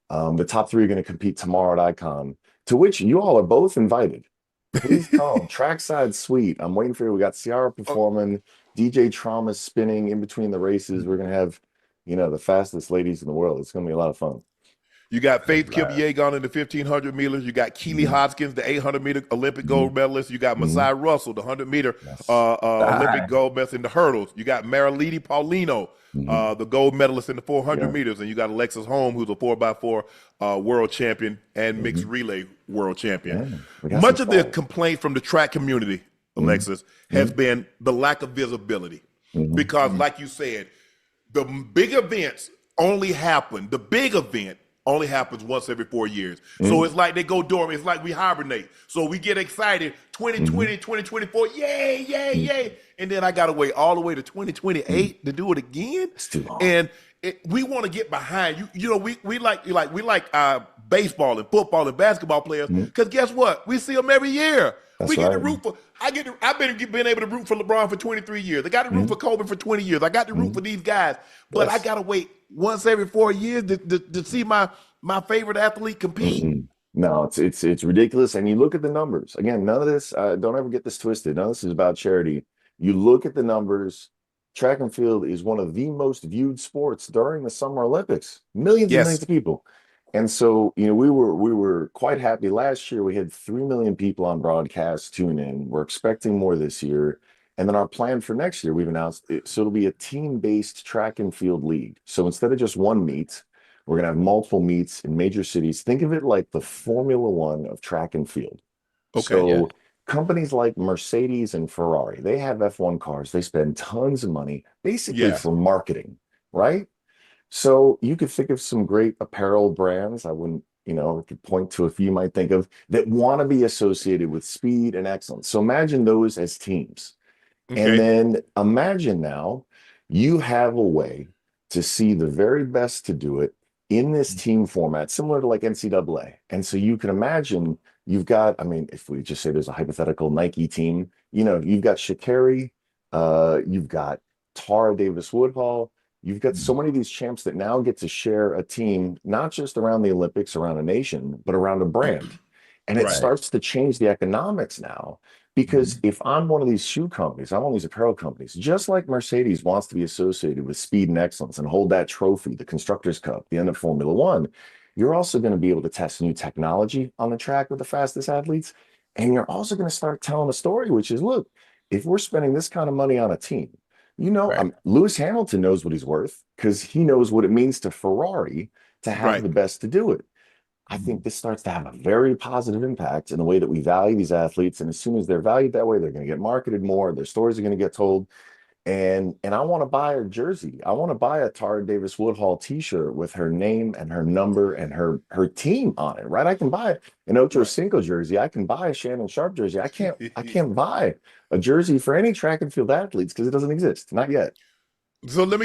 The top three are going to compete tomorrow at Icon, to which you all are both invited. Please come. Trackside Suite. I'm waiting for you. We got Ciara Oh, performing, DJ Trauma spinning in between the races. We're gonna have, the fastest ladies in the world. It's gonna be a lot of fun. You got That's Faith bad. Kipyegon in the 1500 meters. You got Keely Hoskins, the 800-meter Olympic gold medalist. You got Masai Russell, the 100-meter Yes. Olympic gold medalist in the hurdles. You got Marilady Paulino, the gold medalist in the 400 Yeah. meters. And you got Alexis Holmes, who's a 4x4 world champion and mixed relay world champion. Yeah. We got some Much of the fun. complaint from the track community, Alexis, has been the lack of visibility. Because, like you said, the big events only happen, the big event only happens once every 4 years. So it's like they go dormant. It's like we hibernate. So we get excited, 2020, 2024, yay, yay, yay. And then I got to wait all the way to 2028 to do it again. It's too long. And we want to get behind you. You know, we like baseball and football and basketball players because guess what? We see them every year. That's we get to right. root for. I've been able to root for LeBron for 23 years. I got to root for Kobe for 20 years. I got to root for these guys, but Yes. I got to wait once every 4 years to see my favorite athlete compete. No, it's ridiculous. And you look at the numbers. Again, none of this, don't ever get this twisted. None of this is about charity. You look at the numbers. Track and field is one of the most viewed sports during the Summer Olympics. Millions and millions of people. And so, we were quite happy. Last year, we had 3 million people on broadcast tune in. We're expecting more this year. And then our plan for next year, we've announced it. So it'll be a team-based track and field league. So instead of just one meet, we're going to have multiple meets in major cities. Think of it like the Formula One of track and field. Okay. So companies like Mercedes and Ferrari, they have F1 cars. They spend tons of money basically for marketing, right? So you could think of some great apparel brands. I wouldn't, I could point to a few you might think of that want to be associated with speed and excellence. So imagine those as teams. Okay. And then imagine now you have a way to see the very best to do it in this team format, similar to like NCAA. And so you can imagine you've got, if we just say there's a hypothetical Nike team, you've got Sha'Carri, you've got Tara Davis Woodhall, you've got so many of these champs that now get to share a team, not just around the Olympics, around a nation, but around a brand. And it starts to change the economics now. Because if I'm one of these shoe companies, I'm one of these apparel companies, just like Mercedes wants to be associated with speed and excellence and hold that trophy, the Constructors' Cup, the end of Formula One, you're also going to be able to test new technology on the track with the fastest athletes. And you're also going to start telling a story, which is, look, if we're spending this kind of money on a team, Lewis Hamilton knows what he's worth because he knows what it means to Ferrari to have the best to do it. I think this starts to have a very positive impact in the way that we value these athletes. And as soon as they're valued that way, they're going to get marketed more. Their stories are going to get told. And I want to buy a jersey. I want to buy a Tara Davis Woodhall t-shirt with her name and her number and her team on it, right? I can buy an Ochocinco jersey. I can buy a Shannon Sharpe jersey. I can't buy a jersey for any track and field athletes because it doesn't exist. Not yet. So let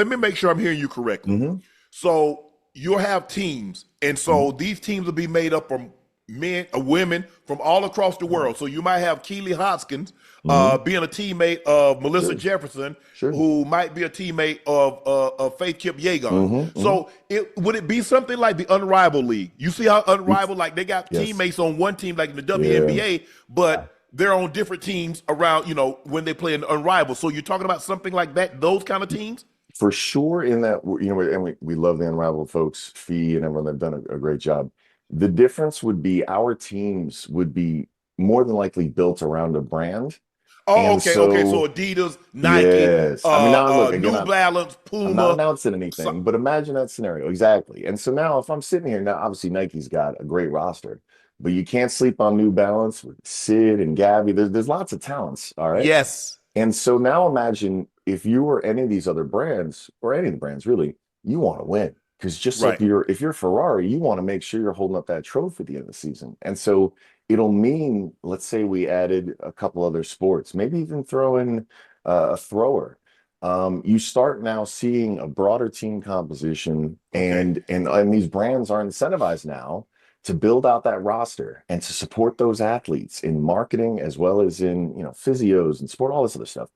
me make sure I'm hearing you correctly. So you'll have teams, and so these teams will be made up from men or women from all across the world. So you might have Keely Hoskins being a teammate of Melissa Jefferson, who might be a teammate of Faith Kipyegon. So would it be something like the Unrivaled League? You see how Unrivaled, like they got teammates on one team like in the WNBA, but they're on different teams around, when they play in Unrivaled. So you're talking about something like that, those kind of teams? For sure, in that, and we love the Unrivaled folks, Fee and everyone. They've done a great job. The difference would be our teams would be more than likely built around a brand. Oh, okay. So Adidas, Nike, New Balance, Puma. I'm not announcing anything, but imagine that scenario. Exactly. And so now if I'm sitting here, now obviously Nike's got a great roster, but you can't sleep on New Balance with Sid and Gabby. There's lots of talents, all right? Yes. And so now imagine if you were any of these other brands, or any of the brands really, you want to win. Because just like if you're Ferrari, you want to make sure you're holding up that trophy at the end of the season. And so it'll mean, let's say we added a couple other sports, maybe even throw in a thrower. You start now seeing a broader team composition, and these brands are incentivized now to build out that roster and to support those athletes in marketing as well as in physios and sport, all this other stuff.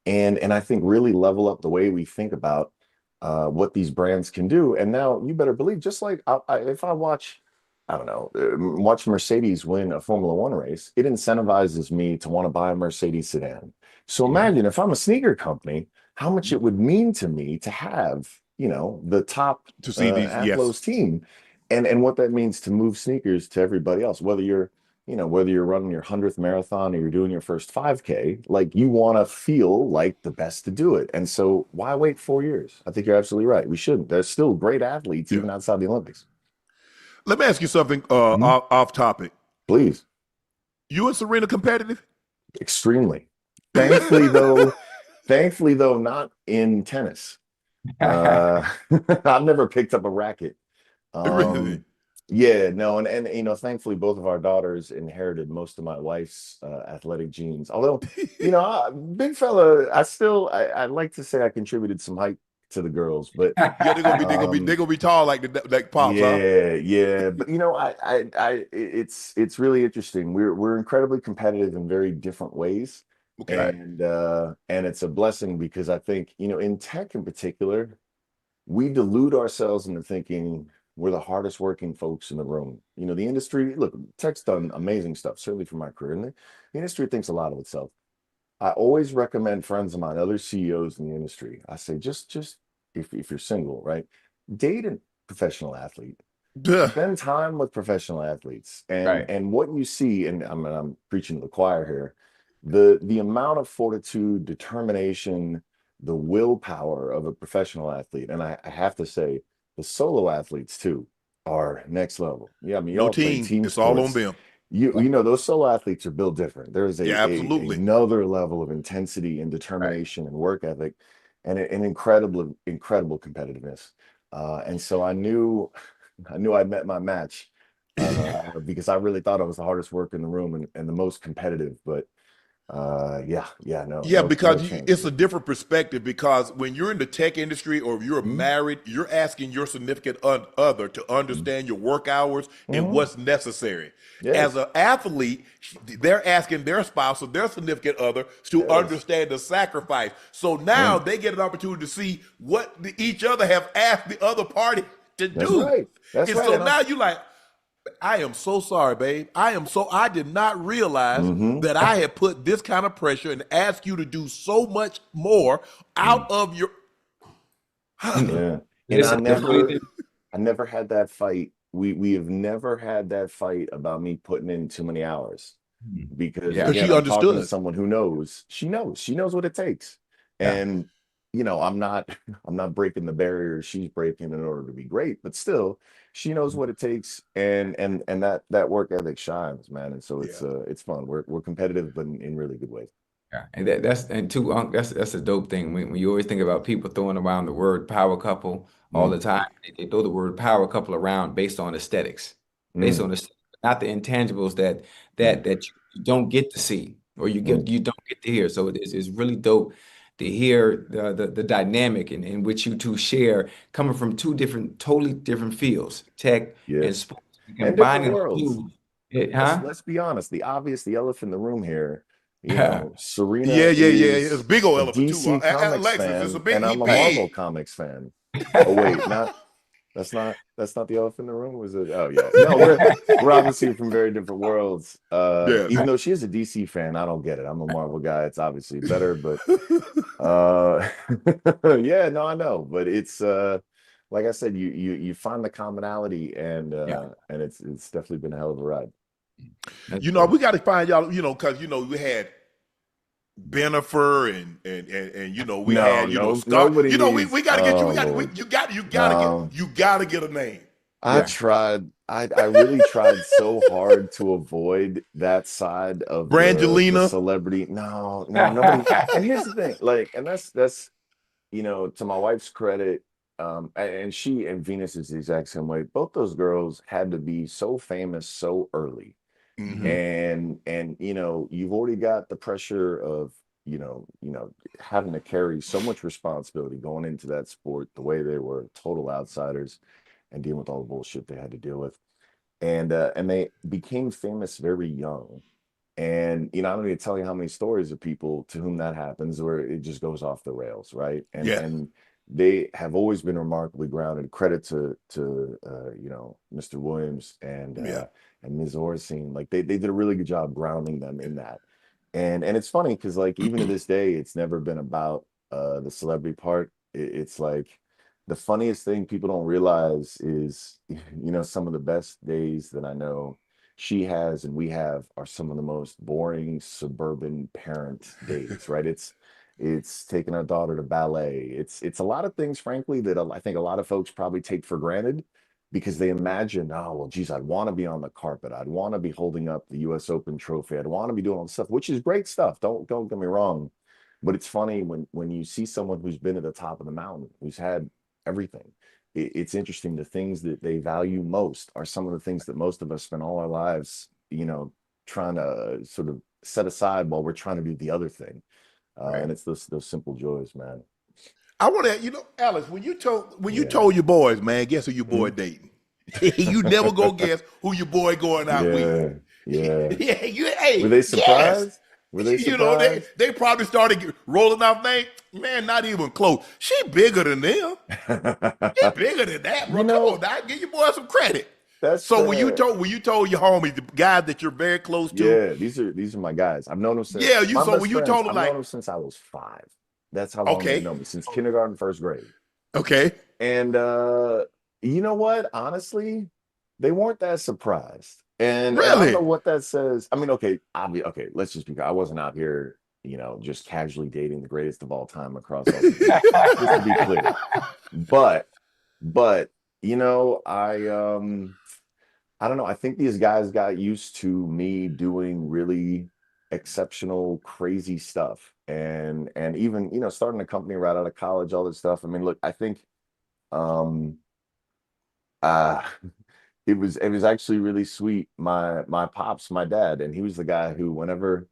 And I think really level up the way we think about what these brands can do. And now you better believe, just like if I watch, I don't know, watch Mercedes win a Formula One race, it incentivizes me to want to buy a Mercedes sedan. So imagine if I'm a sneaker company, how much it would mean to me to have the top To see these, yes. Athlos team, and what that means to move sneakers to everybody else, whether you're running your 100th marathon or you're doing your first 5K, like you want to feel like the best to do it. And so why wait 4 years? I think you're absolutely right. We shouldn't. There's still great athletes Yeah. even outside the Olympics. Let me ask you something off topic. Please. You and Serena competitive? Extremely. Thankfully though, not in tennis. I've never picked up a racket. Really? Yeah, no, and thankfully both of our daughters inherited most of my wife's athletic genes. Although, big fella, I like to say I contributed some height to the girls, but Yeah, they're gonna be tall like pops, huh? yeah. But it's really interesting. We're incredibly competitive in very different ways. Okay. And it's a blessing because I think, in tech in particular, we delude ourselves into thinking we're the hardest working folks in the room. The industry, look, tech's done amazing stuff, certainly for my career. And the industry thinks a lot of itself. I always recommend friends of mine, other CEOs in the industry. I say, just if you're single, right? Date a professional athlete. Duh. Spend time with professional athletes, and Right. and what you see, and I'm preaching to the choir here, the amount of fortitude, determination, the willpower of a professional athlete, and I have to say, the solo athletes too are next level. Yeah, I mean, No y'all play team. team It's all on sports. them. Those solo athletes are built different. There's Yeah, absolutely. another level of intensity and Right. determination and work ethic, and an incredible competitiveness. And so I knew I'd met my match because I really thought I was the hardest worker in the room and the most competitive. But yeah, Yeah, no because chance. it's a different perspective. Because when you're in the tech industry or you're Mhm. married, you're asking your significant other to understand your work hours and Mhm. what's necessary. As Yes, an athlete, they're asking their spouse or their significant other to yes, understand the sacrifice. So now man. they get an opportunity to see what each other have asked the other party to That's do. right. That's And right. so And I'm. now you like, I am so sorry, babe. I did not realize Mhm. that I had put this kind of pressure and asked you to do so much more out of your. And Yeah. And I listen, the funny never thing, I never had that fight. We have never had that fight about me putting in too many hours. Because yeah, Because again, she I'm talking to understood. someone who knows. She knows what it takes. yeah. And I'm not I'm not breaking the barriers she's breaking in order to be great, but still she knows what it takes, and that work ethic shines, man. And so Yeah. it's fun. We're competitive, but in really good ways. Yeah, and that's too Unc, that's a dope thing. When you always think about people throwing around the word power couple all the Mm, time, they throw the word power couple around based on aesthetics, based mm, on the not the intangibles that mm. you don't get to see or Mm. you don't get to hear. So it's really dope to hear the dynamic in which you two share coming from two totally different fields, tech and Yes. sports, and And different combining the worlds. two, let's huh? let's be honest. The elephant in the room here, Serena Yeah, yeah, yeah. It's a is big old a elephant too. DC Comics Alexis, it's a fan, and I'm a Right. Marvel big. Comics fan. Oh wait, not that's not the elephant in the room, was it? Oh yeah. No, we're obviously from very different worlds. Yes. Even though she is a DC fan, I don't get it. I'm a Marvel guy. It's obviously better, but uh yeah, no, I know. But it's like I said, you find the commonality, Yeah, and it's definitely been a hell of a ride. that's We dope. got to find y'all. Because we had Benifer and we No, had no, Star. nobody We needs. got to get you. Oh Lord, no. You got to get a name. I Yeah. tried. I really tried so hard to avoid that side of the Brangelina. celebrity. No, no, nobody. And here's the thing, like, and that's to my wife's credit, and she and Venus is the exact same way. Both those girls had to be so famous so early, Hmm. and you've already got the pressure of having to carry so much responsibility going into that sport, the way they were total outsiders and dealing with all the bullshit they had to deal with, and they became famous very young. And I don't need to tell you how many stories of people to whom that happens, where it just goes off the rails, right? and Yeah. and they have always been remarkably grounded. Credit to Mr. Williams Yeah. and Ms. Orsine. Like they did a really good job grounding them in that. And it's funny because, like, even to this day, it's never been about the celebrity part. It's like the funniest thing people don't realize is, some of the best days that I know she has and we have are some of the most boring suburban parent days, right? It's taking our daughter to ballet. It's a lot of things, frankly, that I think a lot of folks probably take for granted because they imagine, oh, well, geez, I'd want to be on the carpet. I'd want to be holding up the US Open trophy. I'd want to be doing all this stuff, which is great stuff. Don't get me wrong. But it's funny when you see someone who's been at the top of the mountain, who's had everything. It's interesting. The things that they value most are some of the things that most of us spend all our lives, trying to sort of set aside while we're trying to do the other thing. Right. And it's those simple joys, man. I want to, Alex, when you told your boys, man, guess who your boy dating? You never go guess who your boy going out with. Yeah. Hey, Were they guess. surprised? Were they surprised? They probably started rolling off names. Man, not even close. She bigger than them. She bigger than that, bro. Come on, now, give your boy some credit. That's so when you told your homies, the guys that you're very close to. Yeah, these are my guys. I've known them since. Yeah, when you told them, I've known them since I was 5. That's how long they know me, since kindergarten, first grade. Okay. And you know what? Honestly, they weren't that surprised. And really? I don't know what that says. I mean, okay, let's just be. I wasn't out here, just casually dating the greatest of all time across all the just to be clear. But I don't know. I think these guys got used to me doing really exceptional, crazy stuff. And even, starting a company right out of college, all this stuff. I mean, look, I think uh it was actually really sweet. My pops, my dad, and he was the guy who whenever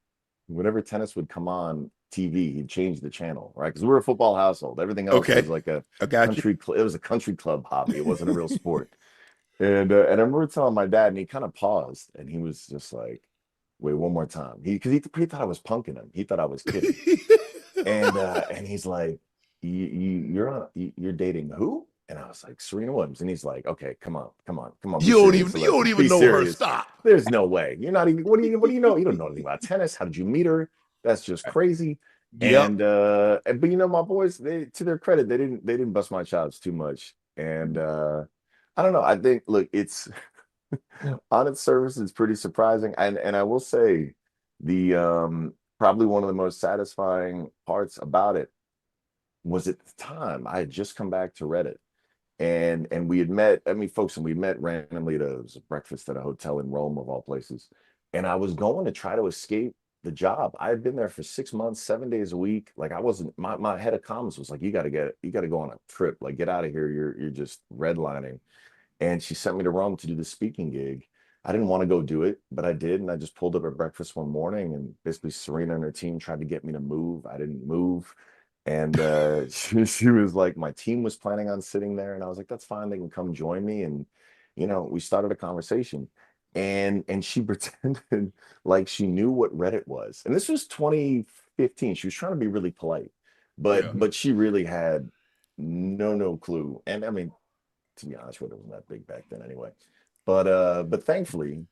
tennis would come on TV, he'd change the channel, right? Because we're a football household. Everything else was like a country. It was a country club hobby. It wasn't a real sport. And I remember telling my dad, and he kind of paused, and he was just like, "Wait, one more time." Because he thought I was punking him. He thought I was kidding. And he's like, "You're dating who?" And I was like, "Serena Williams." And he's like, "Okay, come on. You don't even know her. Stop. There's no way. You're not even. What do you know? You don't know anything about tennis. How did you meet her? That's just crazy." Yep. But my boys, to their credit, they didn't bust my chops too much. And I don't know. I think, look, it's on its surface, it's pretty surprising. And I will say the probably one of the most satisfying parts about it was at the time I had just come back to Reddit. And we had met, folks, and we met randomly at a breakfast at a hotel in Rome, of all places. And I was going to try to escape the job. I had been there for 6 months, 7 days a week. Like, I wasn't, my head of comms was like, you got to go on a trip. Like, get out of here. You're just redlining. And she sent me to Rome to do the speaking gig. I didn't want to go do it, but I did. And I just pulled up at breakfast one morning, and basically Serena and her team tried to get me to move. I didn't move. And she was like, my team was planning on sitting there. And I was like, that's fine. They can come join me. And, we started a conversation. And she pretended like she knew what Reddit was. And this was 2015. She was trying to be really polite, but she really had no clue. And I mean, to be honest, Reddit wasn't that big back then anyway. But thankfully,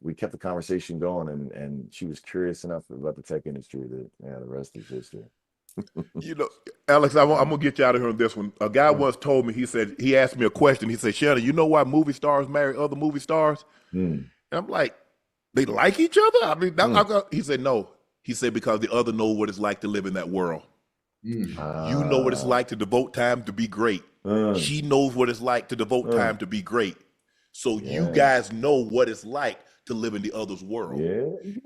we kept the conversation going, and she was curious enough about the tech industry that the rest is history. Alex, I'm gonna get you out of here on this one. A guy once told me, he asked me a question. He said, Shannon, you know why movie stars marry other movie stars? And I'm like, they like each other? I mean, he said, no. He said, because the other know what it's like to live in that world. You know what it's like to devote time to be great. She knows what it's like to devote time to be great. So you guys know what it's like to live in the other's world.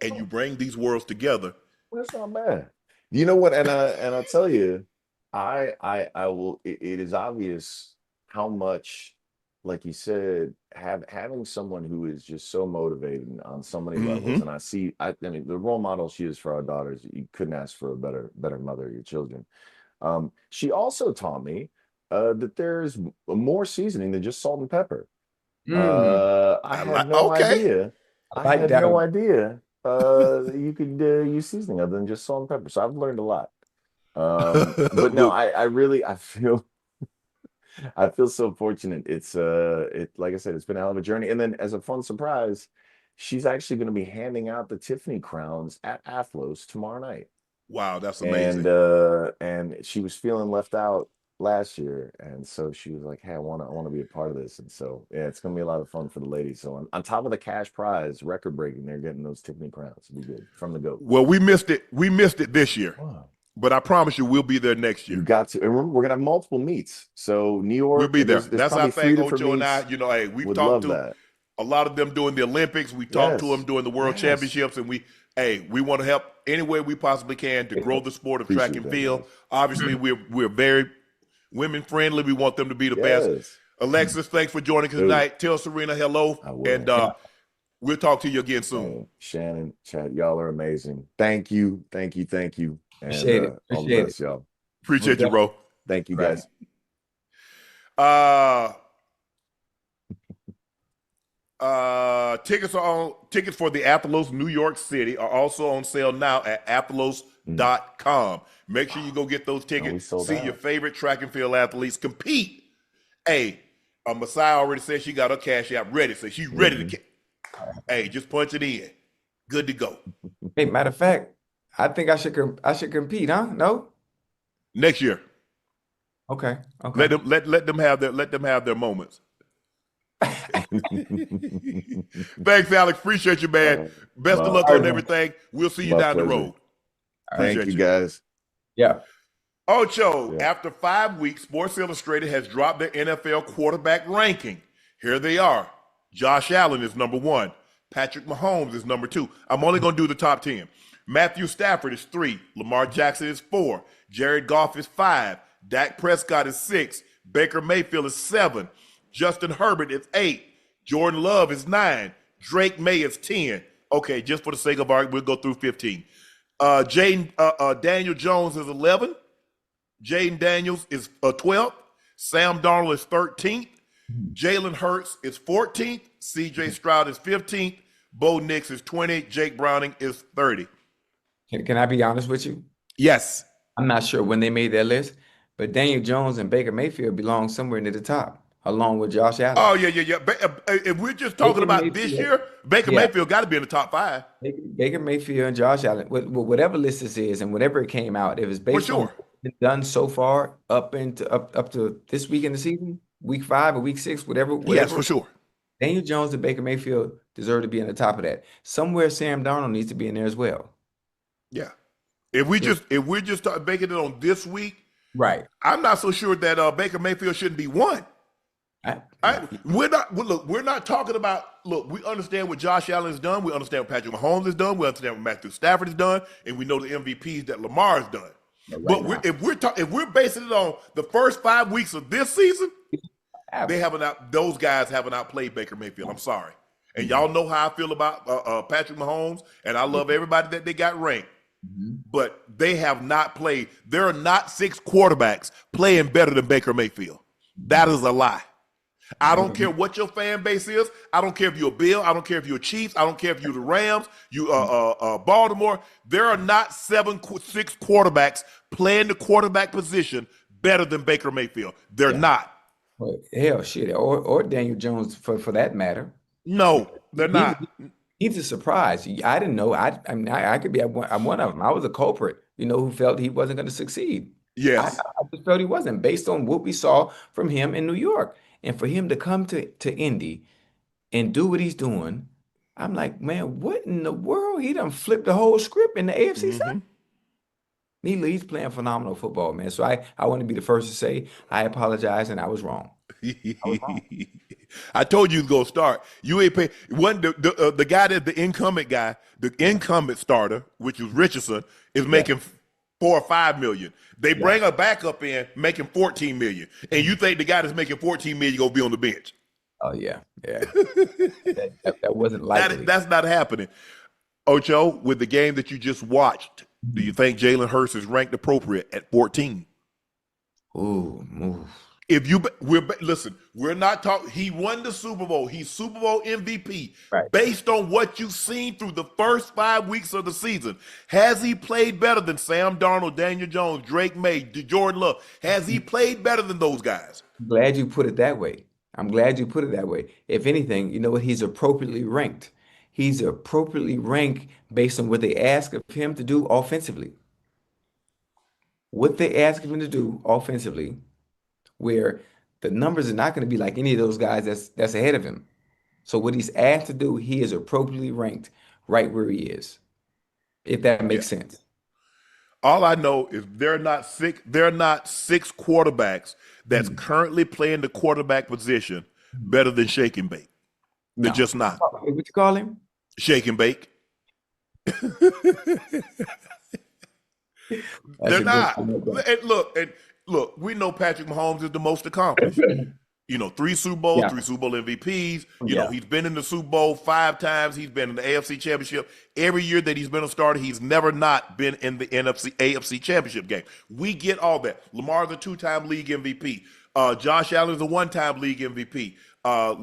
And you bring these worlds together. Well, that's not bad. You know what? And I'll tell you, I will. It is obvious how much, like you said, having someone who is just so motivated on so many levels. And I mean, the role model she is for our daughters. You couldn't ask for a better mother of your children. She also taught me that there's more seasoning than just salt and pepper. I had no idea. I had no idea you could use seasoning other than just salt and pepper. So I've learned a lot. But no, I feel so fortunate. It's like I said, it's been a hell of a journey. And then as a fun surprise, she's actually going to be handing out the Tiffany crowns at Athlos tomorrow night. Wow, that's amazing. And she was feeling left out last year, and so she was like, "Hey, I want to be a part of this." And so, yeah, it's gonna be a lot of fun for the ladies. So on top of the cash prize, record breaking, they're getting those Tiffany crowns. It'll be good from the goat. Well, we missed it. We missed it this year, Wow. but I promise you, we'll be there next You year. got to, and remember, we're gonna have multiple meets. So New We'll York, be there. there's That's our probably three thing, different Ocho and I. meets. Hey, we've Would talked love to that. a lot of them doing the Olympics. We talked to them Yes. doing the World Yes. Championships, and we want to help any way we possibly can to grow the sport of track Appreciate and that, field. guys. Obviously, we're very women friendly. We want them to be the best. Yes. Alexis, thanks for joining us Dude, tonight. Tell Serena hello, I and will. Yeah, we'll talk to you again soon. Man, Shannon, Chad, y'all are amazing. Thank you. Thank you. Thank you. And appreciate it. all the Appreciate it. best, y'all. Appreciate you, bro. Thank you, Right. guys. Tickets for the Athlos New York City are also on sale now at athlos.com. Make sure you go get those we tickets. sold See out. your favorite track and field athletes compete. Hey, Messiah already said she got her cash app ready, so she's ready to. Hey, just punch it in. Good to go. Hey, matter of fact, I think I should compete, huh? No? Next year, Okay. Okay. let them have their moments. Thanks, Alex. Appreciate you, man. Best of luck My on everything. We'll see you down the pleasure. road. Thank Appreciate you, guys. Yeah. Ocho, Yeah. after 5 weeks, Sports Illustrated has dropped their NFL quarterback ranking. Here they are. Josh Allen is number 1. Patrick Mahomes is number 2. I'm only going to do the top 10. Matthew Stafford is 3. Lamar Jackson is 4. Jared Goff is 5. Dak Prescott is 6. Baker Mayfield is 7. Justin Herbert is 8. Jordan Love is 9. Drake May is 10. Okay, just for the sake of argument, we'll go through 15. Daniel Jones is 11. Jaden Daniels is 12th. Sam Darnold is 13th. Jalen Hurts is 14th. CJ Stroud is 15th. Bo Nix is 20. Jake Browning is 30. Can I be honest with you? Yes. I'm not sure when they made their list, but Daniel Jones and Baker Mayfield belong somewhere near the top, along with Josh Allen. Oh, yeah. If we're just talking Baker about this Mayfield. year, Baker Yeah. Mayfield got to be in the top 5. Baker Mayfield and Josh Allen, whatever list this is, and whatever it came out, if it's based on sure. what's been done so far up to this week in the season, week 5 or week 6, whatever. Yes, for sure. Daniel Jones and Baker Mayfield deserve to be in the top of that. Somewhere Sam Darnold needs to be in there as well. Yeah. If we're just start making it on this week, Right. I'm not so sure that Baker Mayfield shouldn't be 1. We're not talking about. Look, we understand what Josh Allen has done. We understand what Patrick Mahomes has done. We understand what Matthew Stafford has done, and we know the MVPs that Lamar has done. But if we're basing it on the first 5 weeks of this season, those guys haven't outplayed Baker Mayfield. I'm sorry, and y'all know how I feel about Patrick Mahomes, and I love everybody that they got ranked. But they have not played. There are not 6 quarterbacks playing better than Baker Mayfield. That is a lie. I don't care what your fan base is. I don't care if you're a Bill. I don't care if you're a Chiefs. I don't care if you're the Rams. You Baltimore. There are not 6 quarterbacks playing the quarterback position better than Baker Mayfield. They're not. Well, hell, shit, or Daniel Jones for that matter. No, they're not. He's a surprise. I didn't know. I mean, I could be. I'm one of them. I was a culprit, who felt he wasn't going to succeed. Yes. I just felt he wasn't, based on what we saw from him in New York. And for him to come to Indy and do what he's doing, I'm like, man, what in the world? He done flipped the whole script in the AFC side. He's playing phenomenal football, man. So I want to be the first to say I apologize and I was wrong. I told you was gonna start. You ain't pay the guy that the incumbent starter, which was Richardson, is making 4 or 5 million. They bring a backup in making 14 million, and you think the guy that's making 14 million gonna be on the bench? Oh yeah. That wasn't likely. That's not happening. Ocho, with the game that you just watched, do you think Jalen Hurts is ranked appropriate at 14? Ooh. Listen, we're not talking. He won the Super Bowl. He's Super Bowl MVP. Right. Based on what you've seen through the first 5 weeks of the season, has he played better than Sam Darnold, Daniel Jones, Drake May, Jordan Love? Has he played better than those guys? I'm glad you put it that way. If anything, you know what? He's appropriately ranked. He's appropriately ranked based on what they ask of him to do offensively. What they ask him to do offensively, where the numbers are not going to be like any of those guys that's ahead of him. So what he's asked to do, he is appropriately ranked right where he is, if that makes sense. All I know is there are not six quarterbacks that's currently playing the quarterback position better than Shake and Bake. They're just not. What you call him? Shake and Bake. They're not. And look, we know Patrick Mahomes is the most accomplished. 3 Super Bowls, 3 Super Bowl MVPs. You know, he's been in the Super Bowl 5 times. He's been in the AFC Championship. Every year that he's been a starter, he's never not been in the AFC Championship game. We get all that. Lamar's a 2-time league MVP. Josh Allen is a 1-time league MVP.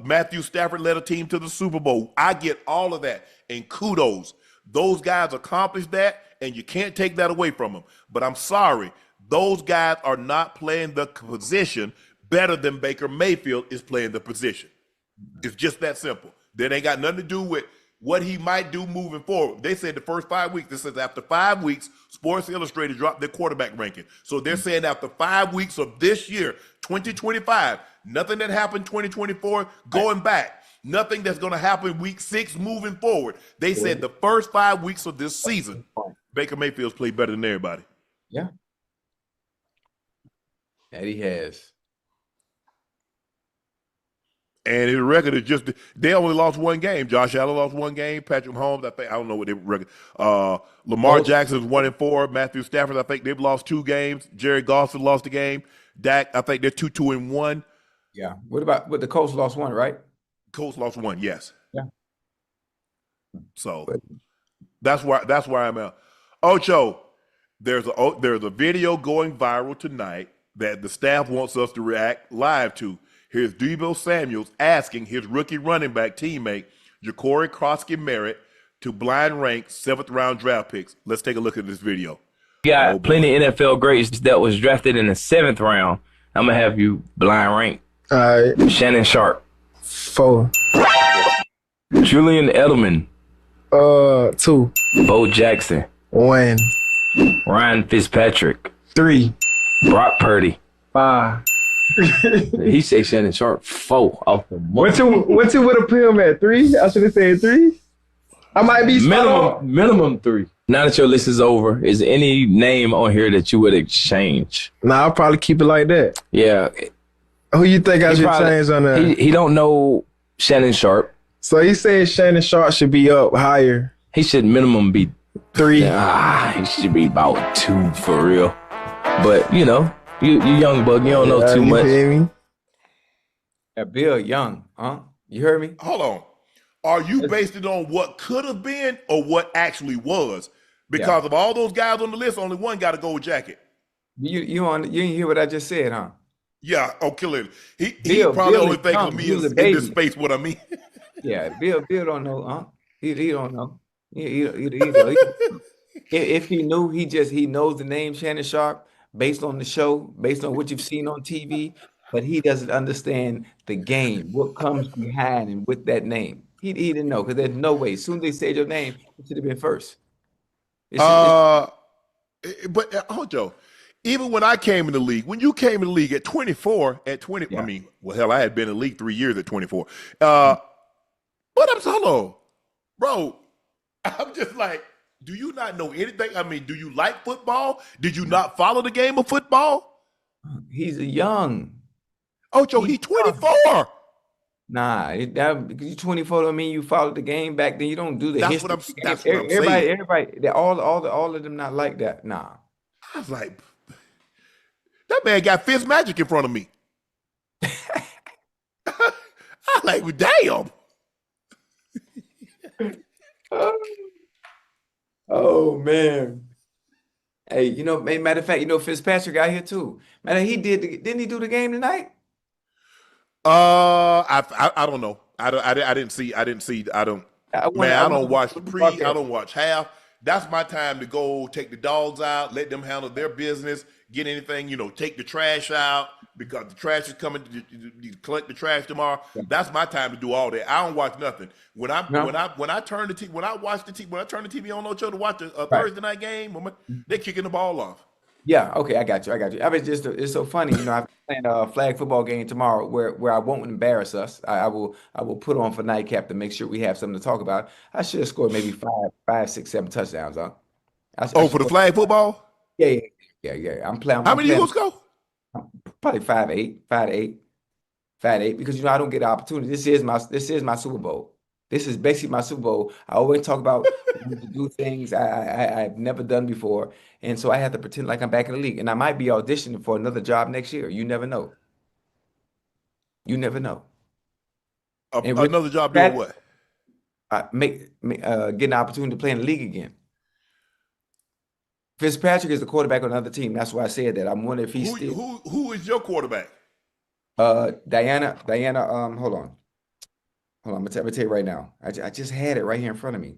Matthew Stafford led a team to the Super Bowl. I get all of that. And kudos. Those guys accomplished that, and you can't take that away from them. But I'm sorry, those guys are not playing the position better than Baker Mayfield is playing the position. It's just that simple. That ain't got nothing to do with what he might do moving forward. They said the first 5 weeks. This says after 5 weeks, Sports Illustrated dropped their quarterback ranking. So they're saying after 5 weeks of this year, 2025, nothing that happened 2024 going back, nothing that's going to happen week 6 moving forward. They said the first 5 weeks of this season, Baker Mayfield's played better than everybody. Yeah. That he has. And his record is just, they only lost 1 game. Josh Allen lost 1 game. Patrick Mahomes, I don't know what their record. Lamar Jackson is 1-4. Matthew Stafford, I think they've lost 2 games. Jerry Goff lost a game. Dak, I think they're 2-1. Yeah. What the Colts lost 1, right? Colts lost 1, yes. Yeah. So that's where I'm at. Ocho, there's a video going viral tonight that the staff wants us to react live to. Here's Deebo Samuels asking his rookie running back teammate, Ja'Cory Krosky-Merritt, to blind rank 7th-round draft picks. Let's take a look at this video. You got plenty of NFL greats that was drafted in the 7th round. I'm going to have you blind rank. All right. Shannon Sharpe. 4. Julian Edelman. 2. Bo Jackson. 1. Ryan Fitzpatrick. 3. Brock Purdy. 5. He say Shannon Sharpe 4 off the What you would have put him at 3? I should have said 3. I might be minimum 3. Now that your list is over, is any name on here that you would exchange? Nah, I'll probably keep it like that. Yeah. Who you think I should change on that? He don't know Shannon Sharpe. So he said Shannon Sharpe should be up higher. He should minimum be 3. He should be about 2 for real. But you young bug, you don't know too much. Me? Yeah, Bill Young, huh? You heard me? Hold on. Are you based it on what could have been or what actually was? Because of all those guys on the list, only one got a gold jacket. You didn't hear what I just said, huh? Yeah, clearly. He Bill only thinks of me in this space what I mean. Yeah, Bill don't know, huh? He don't know. If he knew, he knows the name Shannon Sharpe based on the show, based on what you've seen on TV, but he doesn't understand the game, what comes behind and with that name. He didn't know, because there's no way. As soon as they said your name, it should have been first. But Ocho, even when I came in the league, when you came in the league at 24, I mean, well, hell, I had been in the league 3 years at 24. But I'm solo, bro. I'm just like, do you not know anything? I mean, do you like football? Did you not follow the game of football? He's a young. Ocho, he's 24. Nah, because you 24 don't mean you followed the game back then. You don't do the That's history. what I'm saying. Everybody, all of them not like that. Nah. I was like, that man got Fizz Magic in front of me. I like, well, damn. Oh man. Hey, matter of fact, Fitzpatrick got here too. Man, didn't he do the game tonight? I don't know. I didn't see. I don't watch the pre. I don't watch half. That's my time to go take the dogs out, let them handle their business, get anything, take the trash out because the trash is coming to collect the trash tomorrow. Yeah. That's my time to do all that. I don't watch nothing. When I turn the TV on Ocho to watch a Thursday night game, they're kicking the ball off. Yeah, okay, I got you. I got you. I mean, just it's so funny, I'm playing a flag football game tomorrow where I won't embarrass us. I will put on for Nightcap to make sure we have something to talk about. I should have scored maybe five, 6, 7 touchdowns, huh? I Oh, should for the score. flag football? Yeah, yeah, yeah, yeah. I'm playing. How I'm many you playing gonna score? probably 5'8", 5'8", 5'8", because I don't get the opportunity. This is my Super Bowl. This is basically my Super Bowl. I always talk about wanting to do things I've never done before, and so I have to pretend like I'm back in the league. And I might be auditioning for another job next year. You never know. You never know. And with Another job doing that, what? get an opportunity to play in the league again. Fitzpatrick is the quarterback on another team. That's why I said that. I'm wondering if he's Who still. who is your quarterback? Diana. Hold on. I'm gonna tell you right now. I just had it right here in front of me.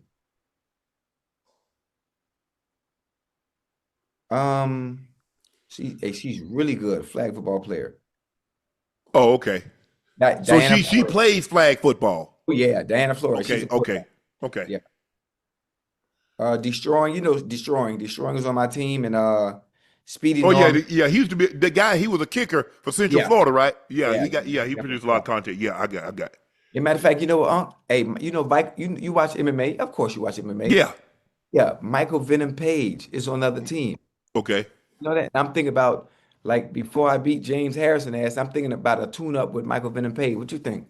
She's really good, flag football player. Oh, okay. So Diana she Flores. plays flag football. Oh, yeah, Diana Flores. She's Okay, a quarterback. okay. Yeah. Destroying, Destroying is on my team, and Speedy Oh yeah, Norman. yeah. He used to be the guy. He was a kicker for Central Yeah, Florida, right? Yeah, yeah, he yeah. produced a lot of content. Yeah, I got. It. As a matter of fact, Unc, hey, Mike, you watch MMA? Of course you watch MMA. Yeah. Yeah, Michael Venom Page is on another team. Okay. You know that? I'm thinking about, like, before I beat James Harrison ass, I'm thinking about a tune-up with Michael Venom Page. What you think?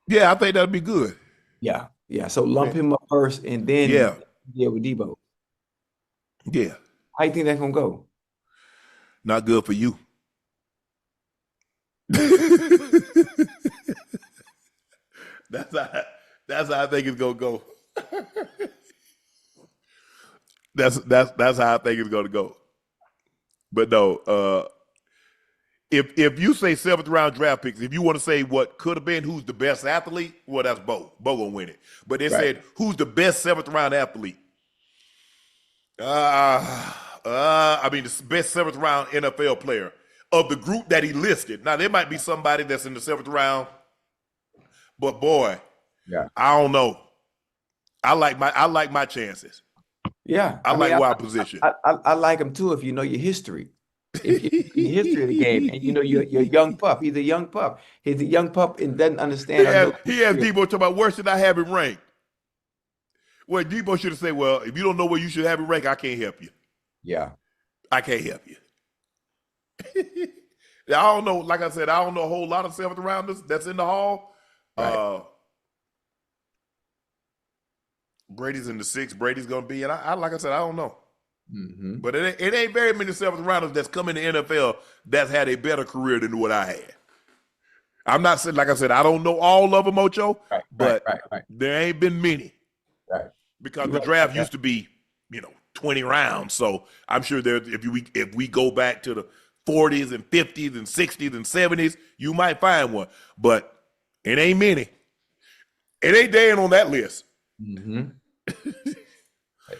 Yeah, I think that'd be good. Yeah, yeah. So lump Yeah. him up first and then Yeah. deal with Deebo. Yeah. How you think that's gonna go? Not good for you. That's how I think it's gonna go. That's how I think it's gonna go. But no, if you say 7th round draft picks, if you want to say what could have been, who's the best athlete, well, that's Bo. Bo gonna win it. But they Right. said who's the best 7th round athlete? The best 7th round NFL player of the group that he listed. Now there might be somebody that's in the 7th round, but boy, Yeah. I don't know. I like my chances. Yeah. I like mean, where I position. I like him too if you know your history. If you know the history of the game and you know you're young pup. He's a young pup. He's a young pup and doesn't understand. He has Deebo talking about where should I have him ranked? Well, Deebo should have said, well, if you don't know where you should have him ranked, I can't help you. Yeah. I can't help you. I don't know. Like I said, I don't know a whole lot of 7th rounders that's in the hall. Right. Brady's in the 6th. Brady's gonna be, and I like I said, I don't know. Mm-hmm. But it ain't very many 7th rounders that's come in the NFL that's had a better career than what I had. I'm not saying, like I said, I don't know all of them, Ocho, but Right. there ain't been many. Right. Because the draft used to be, 20 rounds. So I'm sure there, if we go back to the 40s and 50s and 60s and 70s, you might find one. But it ain't many. It ain't Dan on that list. Mm-hmm.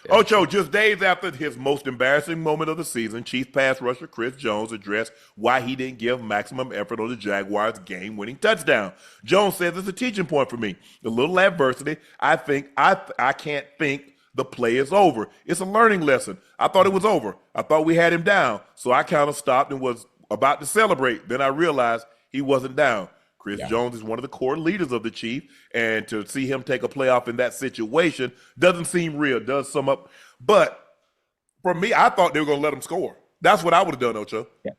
Ocho, just days after his most embarrassing moment of the season, Chief pass rusher Chris Jones addressed why he didn't give maximum effort on the Jaguars' game-winning touchdown. Jones says it's a teaching point for me. A little adversity, I can't think the play is over. It's a learning lesson. I thought it was over. I thought we had him down, so I kind of stopped and was about to celebrate. Then I realized he wasn't down. Chris Jones is one of the core leaders of the Chiefs, and to see him take a playoff in that situation doesn't seem real, does sum up. But for me, I thought they were going to let him score. That's what I would have done, Ocho. Yeah.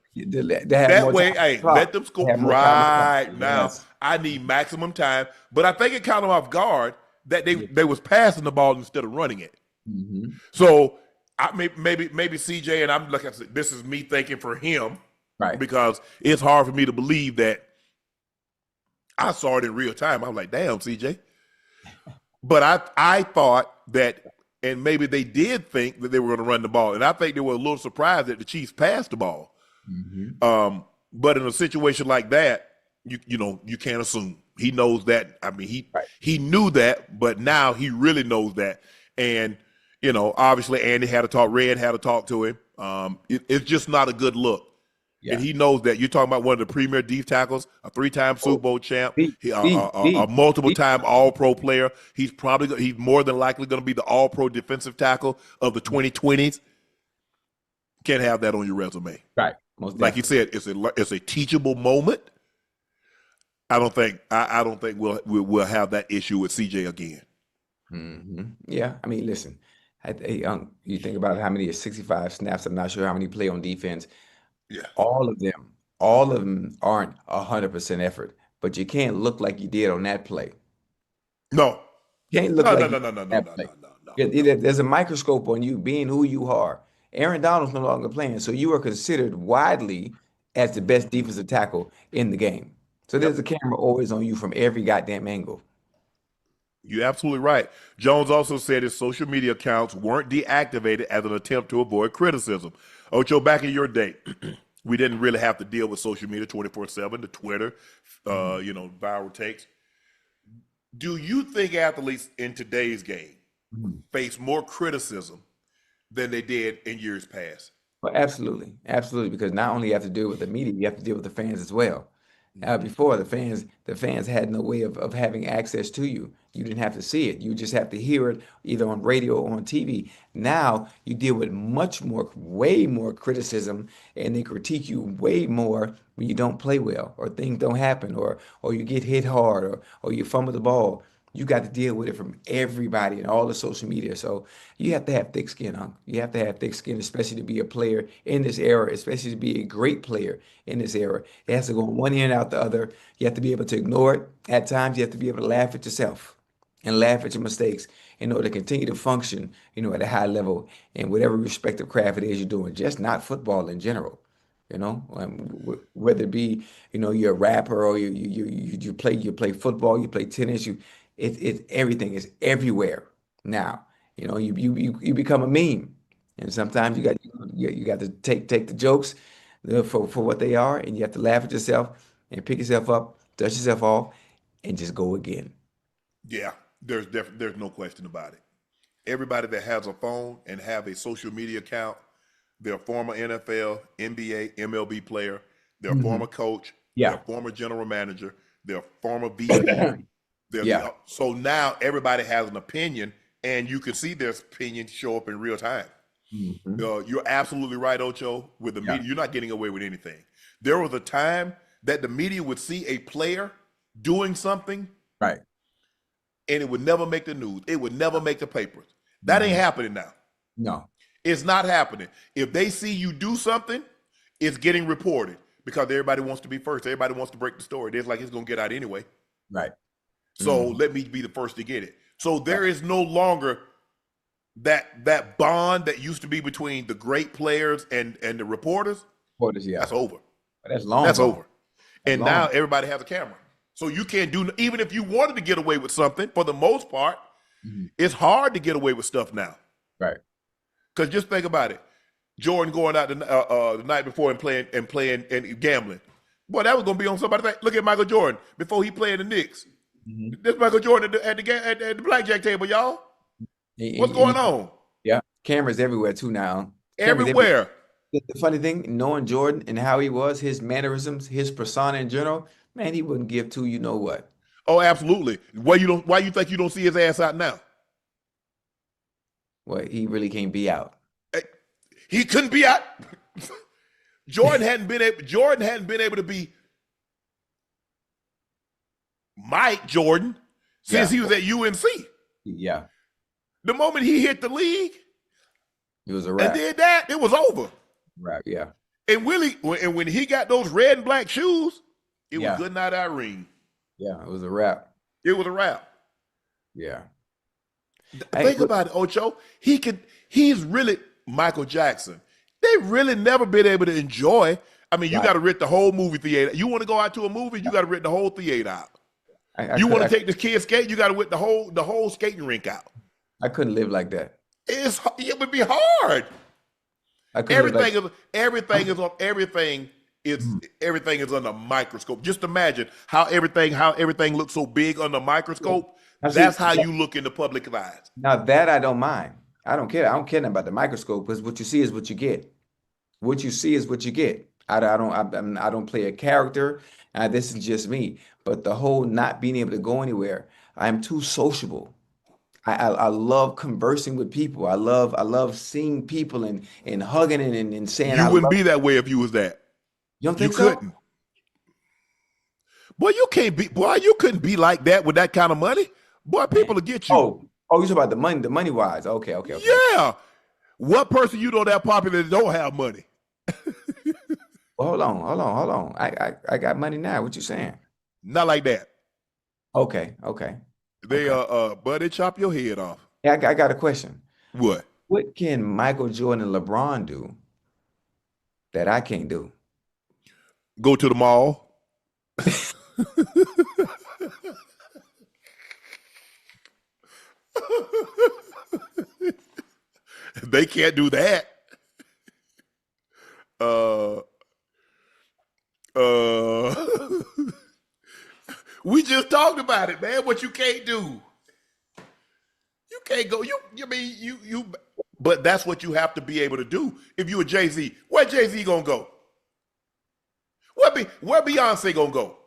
That way, hey, let them score. Right now, Yes. I need maximum time. But I think it caught them off guard that they was passing the ball instead of running it. Mm-hmm. So maybe CJ, and I'm like I said, this is me thinking for him, Right. because it's hard for me to believe that. I saw it in real time. I was like, damn, CJ. But I thought that, and maybe they did think that they were going to run the ball. And I think they were a little surprised that the Chiefs passed the ball. Mm-hmm. But in a situation like that, you can't assume. He knows that. I mean, he knew that, but now he really knows that. And, obviously Andy had to talk, Red had to talk to him. It's just not a good look. Yeah. And he knows that. You're talking about one of the premier deep tackles, a 3-time Super Bowl champ, a multiple-time All-Pro player. He's more than likely going to be the All-Pro defensive tackle of the 2020s. Can't have that on your resume. Right. Most Like you definitely. said, it's a teachable moment. I don't think we'll have that issue with CJ again. Yeah. I mean, listen, you think about how many 65 snaps. I'm not sure how many play on defense. Yeah. All of them aren't 100% effort, but you can't look like you did on that play. No. Can't look No, like no, you no, did no, on no, that no, play. no, no, no, no. There's a microscope on you being who you are. Aaron Donald's no longer playing, so you are considered widely as the best defensive tackle in the game. So Yep. there's a camera always on you from every goddamn angle. You're absolutely right. Jones also said his social media accounts weren't deactivated as an attempt to avoid criticism. Ocho, back in your day, we didn't really have to deal with social media 24/7, the Twitter, viral takes. Do you think athletes in today's game face more criticism than they did in years past? Well, absolutely, absolutely, because not only you have to deal with the media, you have to deal with the fans as well. Before the fans had no way of having access to you. You didn't have to see it. You just have to hear it either on radio or on TV. Now you deal with way more criticism, and they critique you way more when you don't play well, or things don't happen, or you get hit hard, or you fumble the ball. You got to deal with it from everybody and all the social media. So you have to have thick skin, Unc. You have to have thick skin, especially to be a player in this era, especially to be a great player in this era. It has to go on one end out the other. You have to be able to ignore it. At times, you have to be able to laugh at yourself and laugh at your mistakes in order to continue to function, at a high level in whatever respective craft it is you're doing, just not football in general. Whether it be, you're a rapper or you play football, you play tennis, everything is everywhere now. You become a meme, and sometimes you got to take the jokes for what they are, and you have to laugh at yourself and pick yourself up, dust yourself off, and just go again. Yeah, there's no question about it. Everybody that has a phone and have a social media account, they're a former NFL, NBA, MLB player, they're a former coach, they're Yeah. a former general manager, they're a former VP. Yeah. So now everybody has an opinion, and you can see their opinion show up in real time. You're absolutely right, Ocho. With the Yeah. media, you're not getting away with anything. There was a time that the media would see a player doing something, Right. and it would never make the news. It would never make the papers. That ain't happening now. No. It's not happening. If they see you do something, it's getting reported because everybody wants to be first. Everybody wants to break the story. It's like it's going to get out anyway. Right. So let me be the first to get it. So there is no longer that bond that used to be between the great players and the reporters. Reporters, yeah. That's over. That's long. That's gone. over. And long. now everybody has a camera. So you can't do, even if you wanted to get away with something, for the most part, it's hard to get away with stuff now. Right. Because just think about it. Jordan going out the night before and playing and gambling. Boy, that was going to be on somebody's back. Look at Michael Jordan before he played the Knicks. This Michael Jordan at the blackjack table, y'all. What's going on? Yeah. Cameras everywhere too now. Everywhere. The funny thing, knowing Jordan and how he was, his mannerisms, his persona in general, man, he wouldn't give two you know what. Oh, absolutely. Why you think you don't see his ass out now? Well, he really can't be out. He couldn't be out. Jordan hadn't been able to be Mike Jordan since he was at UNC. Yeah. The moment he hit the league He was a and rap. did that, it was over. Rap, yeah. And when he got those red and black shoes, it Yeah. was good night, Irene. Yeah, it was a rap. It was a wrap. Yeah. Think about it, Ocho. He's really Michael Jackson. They've really never been able to enjoy. I mean, you got to rent the whole movie theater. You want to go out to a movie, you got to rent the whole theater out. You want to take the kids skate, you got to rent the whole skating rink out. I couldn't live like that. It would be hard. Everything is under a microscope. Just imagine how everything looks so big under a microscope. That's how you look in the public eyes. Now that I don't mind. I don't care. I don't care nothing about the microscope because what you see is what you get. What you see is what you get. I don't play a character. This is just me. But the whole not being able to go anywhere, I'm too sociable. I love conversing with people. I love seeing people and hugging and saying You I wouldn't love. be that way if you was that. You don't You think so? couldn't. Boy, you can't be. Boy, you couldn't be like that with that kind of money. Boy, people will get you. Oh, you talking about the money wise. Okay. Yeah. What person you know that popular that don't have money? Well, hold on. I got money now. What you saying? Not like that. Okay. They but they chop your head off. Yeah, I got a question. What? What can Michael Jordan and LeBron do that I can't do? Go to the mall. They can't do that. Uh we just talked about it, man. What you can't do. You can't go. You mean you but that's what you have to be able to do. If you a Jay-Z, where Jay-Z gonna go? Where Beyonce gonna go?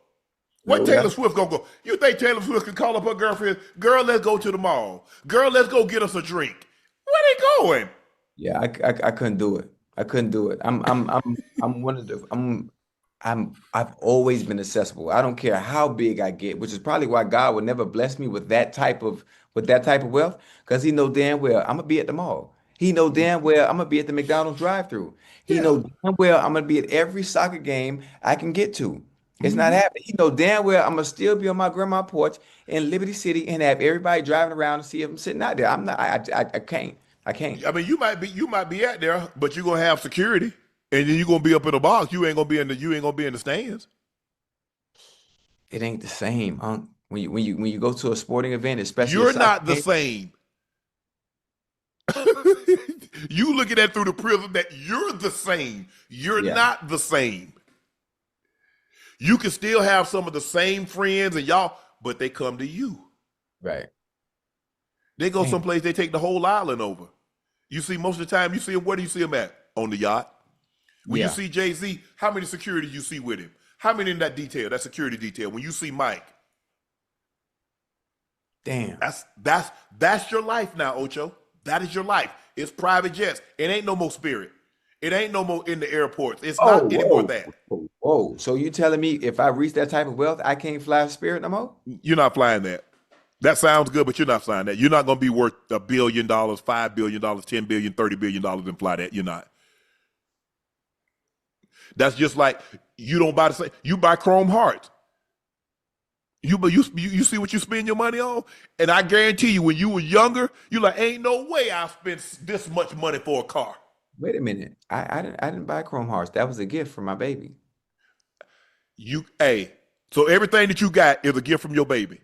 Where Taylor Swift gonna go? You think Taylor Swift can call up her girlfriend? Girl, let's go to the mall. Girl, let's go get us a drink. Where they going? Yeah, I couldn't do it. I couldn't do it. I'm one of the I've always been accessible. I don't care how big I get, which is probably why God would never bless me with that type of wealth, because he know damn well I'm gonna be at the mall. He know damn well I'm gonna be at the McDonald's drive-through. He know damn well I'm gonna be at every soccer game I can get to. It's not happening. He know damn well I'm gonna still be on my grandma porch in Liberty City and have everybody driving around and see if I'm sitting out there. I'm not. I can't. I can't. I mean, you might be out there, but you're gonna have security, and then you're gonna be up in the box. You ain't gonna be in the stands. It ain't the same, Unc. When you go to a sporting event, especially You're a soccer not the game, same. You look at that through the prism that you're the same. You're yeah, not the same. You can still have some of the same friends and y'all, but they come to you. right. They go Damn. someplace, they take the whole island over. You see, most of the time, you see him, where do you see him at? On the yacht. When you Yeah. see Jay-Z, how many security you see with him? How many in that detail, that security detail? When you see Mike, Damn. that's your life now, Ocho. That is your life. It's private jets. It ain't no more Spirit. It ain't no more in the airports. It's Oh, not anymore that. whoa. So you telling me if I reach that type of wealth, I can't fly Spirit no more? You're not flying that. That sounds good, but you're not flying that. You're not going to be worth $1 billion, $5 billion, $10 billion, $30 billion and fly that. You're not. That's just like you don't buy the same. You buy Chrome Hearts. You see what you spend your money on, and I guarantee you, when you were younger, you like, ain't no way I spent this much money for a car. Wait a minute. I didn't buy Chrome Hearts. That was a gift for my baby. So everything that you got is a gift from your baby.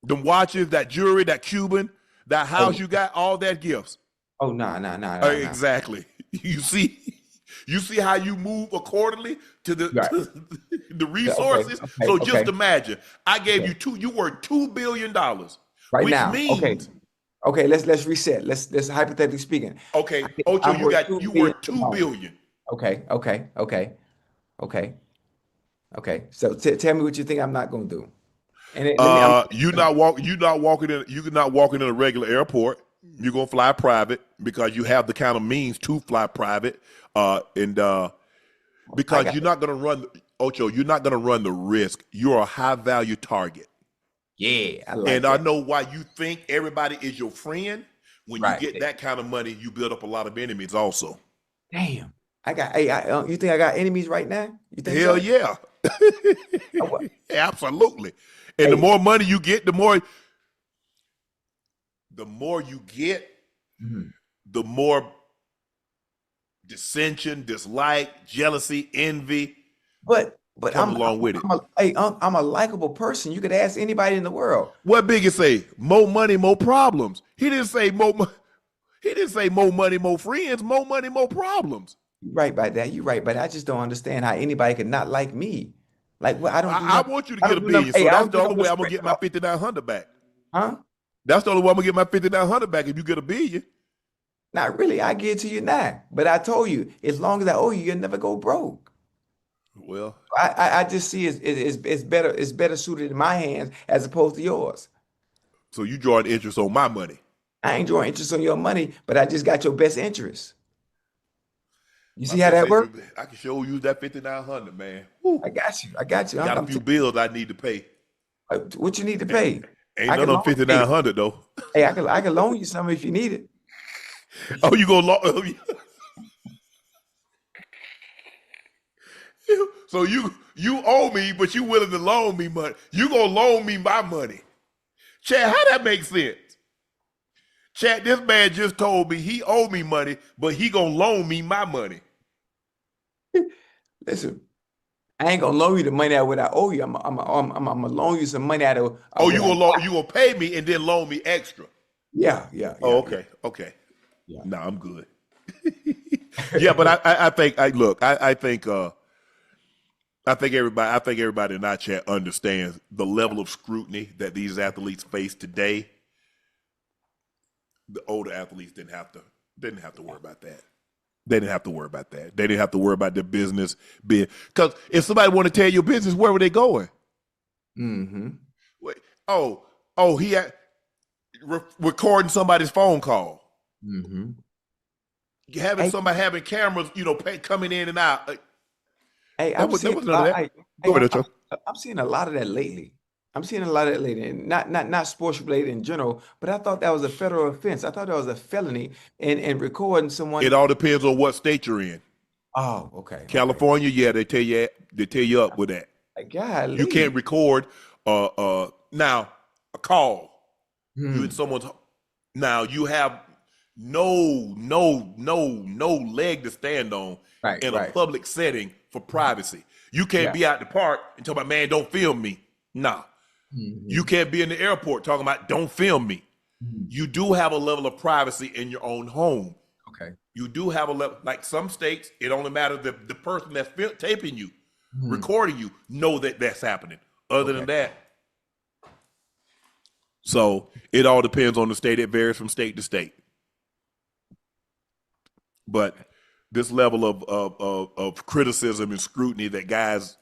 Them watches, that jewelry, that Cuban, that house you got, all that gifts. Oh, nah. Exactly. You see how you move accordingly to the Right. to the resources. Okay, So okay. just imagine, I gave you worth $2 billion Right which now. means Okay, let's reset. Let's hypothetically speaking. okay, I- Ocho, I'm worth $2 you billion worth $2 billion. Okay. So tell me what you think I'm not gonna do. And let me. You're not walking in a regular airport. You're gonna fly private because you have the kind of means to fly private. Because you're not gonna run Ocho, you're not gonna run the risk. You're a high value target. Yeah, I like And that. I know why you think everybody is your friend. When Right. you get that kind of money, you build up a lot of enemies also. Damn. You think I got enemies right now? You think Hell so? yeah. what- Absolutely. And Hey. the more money you get, the more you get, Mhm. the more dissension, dislike, jealousy, envy But comes along with it. I'm a likable person. You could ask anybody in the world. What Biggie say? More money, more problems. He didn't say more money, more friends. More money, more problems. You're right by that. You're right, but I just don't understand how anybody could not like me. Like, well, I don't do I nothing. want you to I get don't a do nothing. billion. So Hey, I that's don't the do only way nothing I'm gonna with get my 5,900 back. Huh? That's the only way I'm gonna get my 5,900 back if you get a billion. Not really. I give it to you now. But I told you, as long as I owe you, you'll never go broke. Well, I just see it's better suited in my hands as opposed to yours. So you drawing interest on my money. I ain't drawing interest on your money, but I just got your best interest. You My see how best that works? interest, I can show you that 5,900, man. Woo. I got you. I got you. Got a I'm few bills I need to pay. what you need to pay? Ain't I none can of them loan, hey, 5,900 though. hey, I can loan you some if you need it. Oh, you gonna loan? So you owe me, but you willing to loan me money. You gonna loan me my money. Chad, how that make sense? Chad, this man just told me he owe me money, but he gonna loan me my money. Listen, I ain't gonna loan you the money out of what I owe you. I'm gonna loan you some money out of Oh, what you gonna pay me and then loan me extra. Yeah. Oh, okay, okay. Yeah. No, I'm good. Yeah, but I think everybody in our chat understands the level of scrutiny that these athletes face today. The older athletes didn't have to worry about that. They didn't have to worry about that. They didn't have to worry about their business being, because if somebody want to tell your business, where were they going? Mm-hmm. Wait, he had recording somebody's phone call. Mm-hmm. Somebody having cameras, coming in and out. Hey, There was none of that. Go ahead, Ocho. I'm seeing a lot of that lately. And not sports related in general, but I thought that was a federal offense. I thought that was a felony and recording someone. It all depends on what state you're in. Oh, okay. California, yeah, they tell you up with that. Golly. You can't record now a call. You in someone's now you have no leg to stand on in a public setting for privacy. You can't be out the park and talk about, man, don't film me. Nah. Mm-hmm. You can't be in the airport talking about don't film me. Mm-hmm. You do have a level of privacy in your own home. Okay. You do have a level, like some states, it only matters the person that's taping you, recording you, know that that's happening. Other than that, so it all depends on the state. It varies from state to state. But this level of criticism and scrutiny that guys,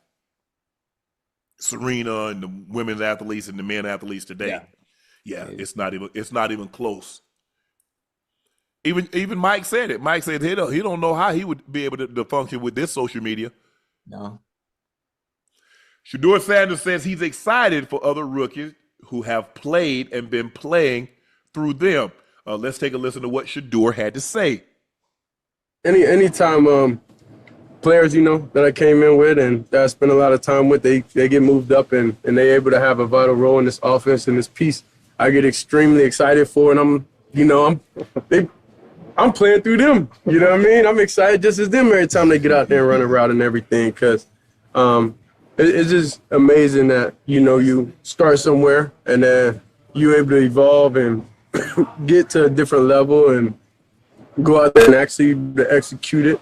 Serena and the women's athletes and the men athletes today, it's not even close. Even Mike said it. Mike said he don't know how he would be able to function with this social media. No. Shedeur Sanders says he's excited for other rookies who have played and been playing through them. Let's take a listen to what Shedeur had to say. Anytime players, that I came in with and that I spent a lot of time with, they get moved up and they're able to have a vital role in this offense and this piece, I get extremely excited for, and I'm playing through them. You know what I mean? I'm excited just as them every time they get out there and run a route and everything, because it's just amazing that, you start somewhere and then you're able to evolve and get to a different level and go out there and actually execute it.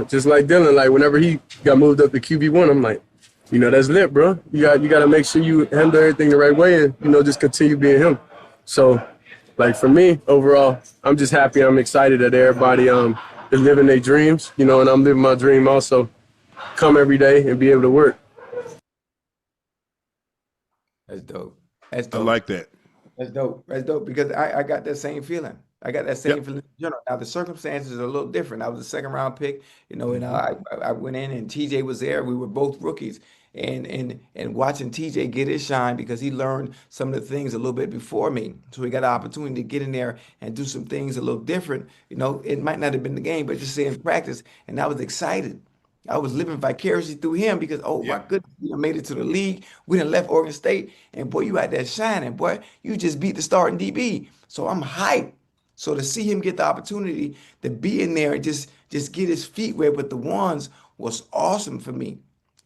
Just like Dylan, like whenever he got moved up to QB1, I'm like, that's lit, bro. You got to make sure you handle everything the right way and, just continue being him. So, like for me, overall, I'm just happy. I'm excited that everybody is living their dreams, and I'm living my dream also. Come every day and be able to work. That's dope. I like that. That's dope because I got that same feeling. I got that same feeling in general. Now, the circumstances are a little different. I was a second-round pick, and I went in and TJ was there. We were both rookies. And watching TJ get his shine because he learned some of the things a little bit before me. So he got an opportunity to get in there and do some things a little different. It might not have been the game, but just say in practice. And I was excited. I was living vicariously through him because, my goodness, we made it to the league. We done left Oregon State. And, boy, you out there shining. Boy, you just beat the starting DB. So I'm hyped. So to see him get the opportunity to be in there and just get his feet wet with the ones was awesome for me.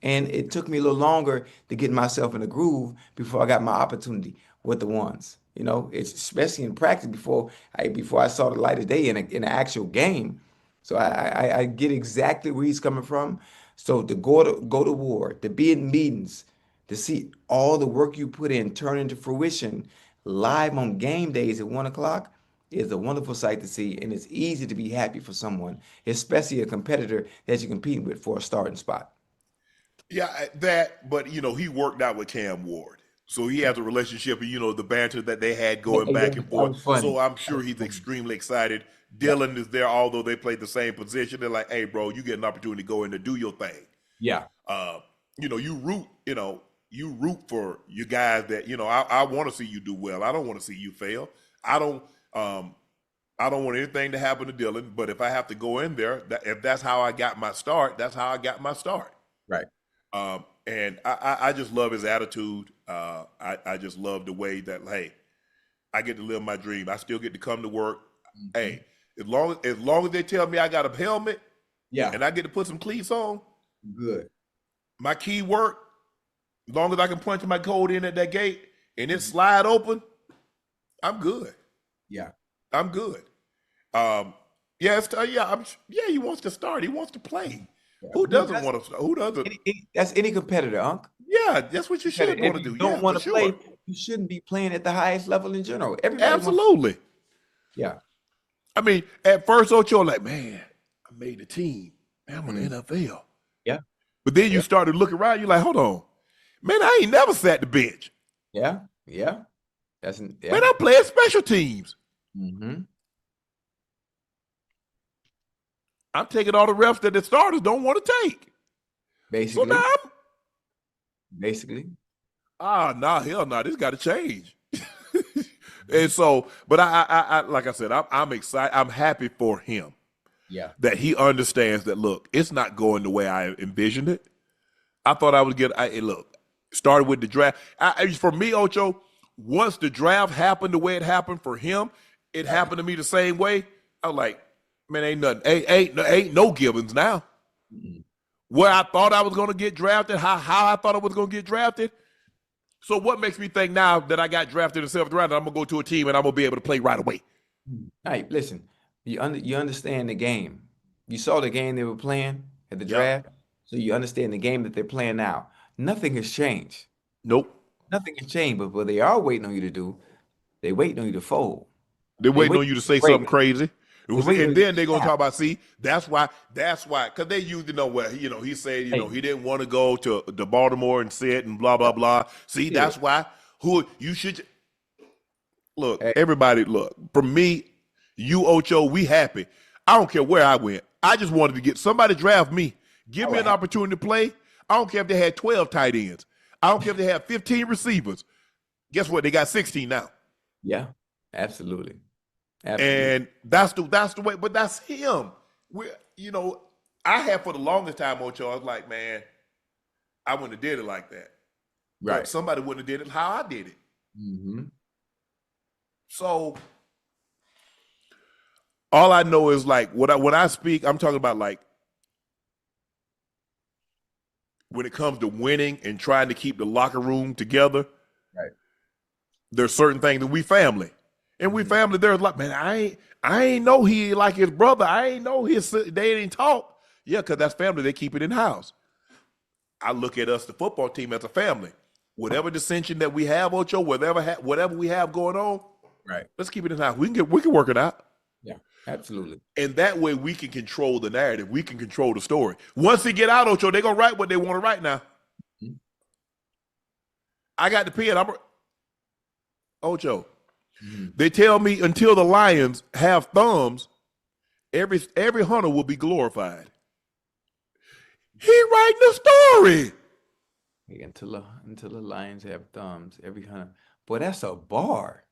And it took me a little longer to get myself in a groove before I got my opportunity with the ones. It's especially in practice before I saw the light of day in an actual game. So I get exactly where he's coming from. So to go to war, to be in meetings, to see all the work you put in turn into fruition live on game days at 1:00 is a wonderful sight to see. And it's easy to be happy for someone, especially a competitor that you're competing with for a starting spot. Yeah, but he worked out with Cam Ward. So he has a relationship, you know, the banter that they had going back and That forth. was funny. So I'm sure he's extremely excited. Dylan is there, although they played the same position. They're like, hey, bro, you get an opportunity to go in and do your thing. Yeah. You know, you root for your guys that, you know, I want to see you do well. I don't want to see you fail. I don't want anything to happen to Dylan, but if I have to go in there, if that's how I got my start, that's how I got my start. Right. And I just love his attitude. I just love the way that, hey, I get to live my dream. I still get to come to work. Hey, as long as they tell me I got a helmet, Yeah. and I get to put some cleats on, Good. my key work, as long as I can punch my code in at that gate and it slide open, I'm good. Yeah. I'm good. He wants to start. He wants to play. Who doesn't want to? Who doesn't? That's any competitor, Unc. Yeah, that's what you should If want to you do. don't Yeah, want for to play, sure. you shouldn't be playing at the highest level in general. Everybody Absolutely. Yeah. I mean, at first, Ocho, like, man, I made the team. Man, I'm in the NFL. Yeah. But then you started looking around. You're like, hold on, man, I ain't never sat the bench. Yeah. Yeah. Man, I'm playing special teams. Mm-hmm. I'm taking all the reps that the starters don't want to take. Basically. So now Basically. hell no, this got to change. And so, but I like I said, I'm excited. I'm happy for him. Yeah. That he understands that, look, it's not going the way I envisioned it. I thought I would get, look, started with the draft. For me, Ocho, once the draft happened the way it happened for him, it happened to me the same way. I was like, man, ain't nothing. Ain't no givens now. Mm-hmm. Where I thought I was going to get drafted, how I thought I was going to get drafted. So what makes me think now that I got drafted in the seventh round that I'm going to go to a team and I'm going to be able to play right away? Hey, listen, you understand the game. You saw the game they were playing at the draft, so you understand the game that they're playing now. Nothing has changed. Nope. Nothing has changed, but what they are waiting on you to do, they waiting on you to fold. They're waiting on you to say something crazy. And then they're gonna talk about, see, that's why, because they used to know what, he said, he didn't want to go to Baltimore and sit and blah, blah, blah. See, that's why you should look, everybody, look, for me, you, Ocho, we happy. I don't care where I went. I just wanted to get somebody draft me. Give me an opportunity to play. I don't care if they had 12 tight ends. I don't care if they had 15 receivers. Guess what? They got 16 now. Yeah, absolutely. And that's the way, but that's him. I had for the longest time, Ocho, I was like, man, I wouldn't have did it like that. Right. But somebody wouldn't have did it how I did it. Mm-hmm. So all I know is like when I speak, I'm talking about like when it comes to winning and trying to keep the locker room together. Right. There's certain things that we family. And we family, there's like, man, I ain't know he like his brother. I ain't know they ain't talk. Yeah, because that's family. They keep it in house. I look at us, the football team, as a family. Whatever dissension that we have, Ocho, whatever we have going on, right? Let's keep it in house. We can work it out. Yeah, absolutely. And that way we can control the narrative. We can control the story. Once they get out, Ocho, they're gonna write what they want to write now. Mm-hmm. I got the pen. Ocho. Mm-hmm. They tell me until the lions have thumbs, every hunter will be glorified. He writing the story. Hey, until the lions have thumbs, every hunter. Boy, that's a bar.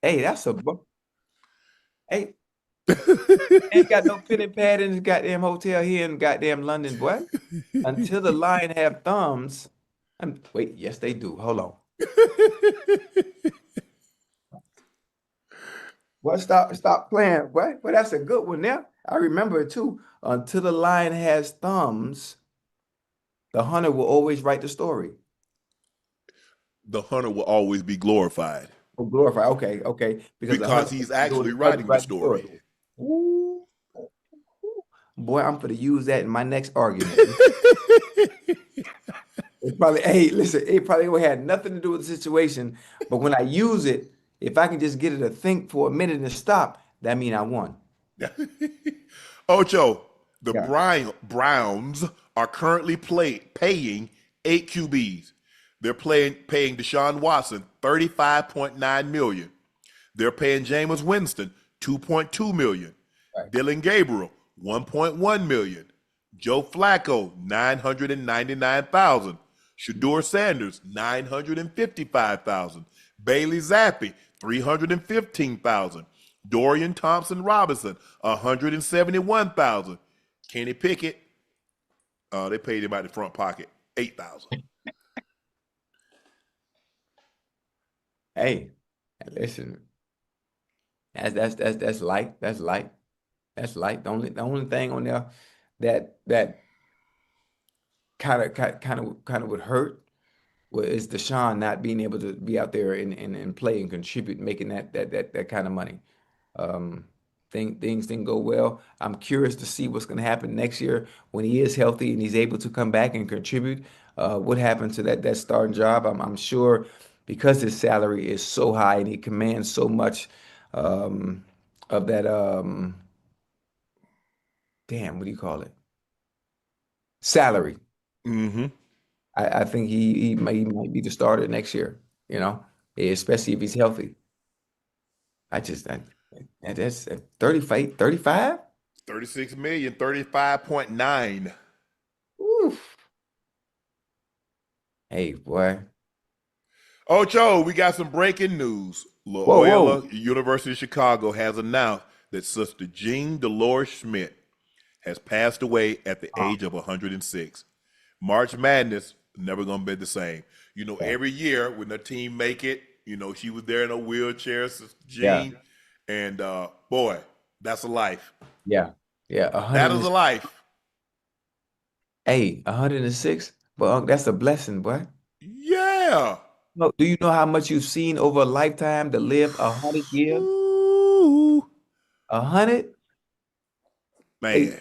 Hey, that's a bar. Hey, ain't got no pen and pad in the goddamn hotel here in goddamn London, boy. Until the lion have thumbs. Wait, yes, they do. Hold on. Well, stop playing, boy. Well, that's a good one there. I remember it too. Until the lion has thumbs, the hunter will always write the story. The hunter will always be glorified. Oh, glorified. Okay. Because he's actually writing the story. Ooh. Boy, I'm going to use that in my next argument. It probably would have nothing to do with the situation. But when I use it, if I can just get it to think for a minute and stop, that means I won. Ocho, the Browns are currently paying 8 QBs. They're paying Deshaun Watson $35.9 million. They're paying Jameis Winston $2.2 million. Right. Dylan Gabriel $1.1 million. Joe Flacco $999,000. Shedeur Sanders $955,000. Bailey Zappi $315,000. Dorian Thompson Robinson $171,000. Kenny Pickett, they paid him out the front pocket $8,000. Hey, listen, that's light. That's light. That's light. The only thing on there that kind of would hurt is Deshaun not being able to be out there and play and contribute, making that kind of money. Things didn't go well. I'm curious to see what's going to happen next year when he is healthy and he's able to come back and contribute. What happened to that starting job? I'm sure because his salary is so high and he commands so much of that damn, what do you call it? Salary. Mm-hmm. I think he might be the starter next year, especially if he's healthy. That's 35, 35? 36 million, 35.9. Oof. Hey, boy. Ocho, we got some breaking news. Loyola University of Chicago has announced that Sister Jean Dolores Schmidt has passed away at the age of 106. March Madness, never going to be the same. Every year when the team make it, she was there in a wheelchair, Sister Jean. Yeah. And boy, that's a life. Yeah. Yeah. That is a life. Hey, 106? Well, that's a blessing, boy. Yeah. No, do you know how much you've seen over a lifetime to live 100 years? Ooh. 100? Man. Hey,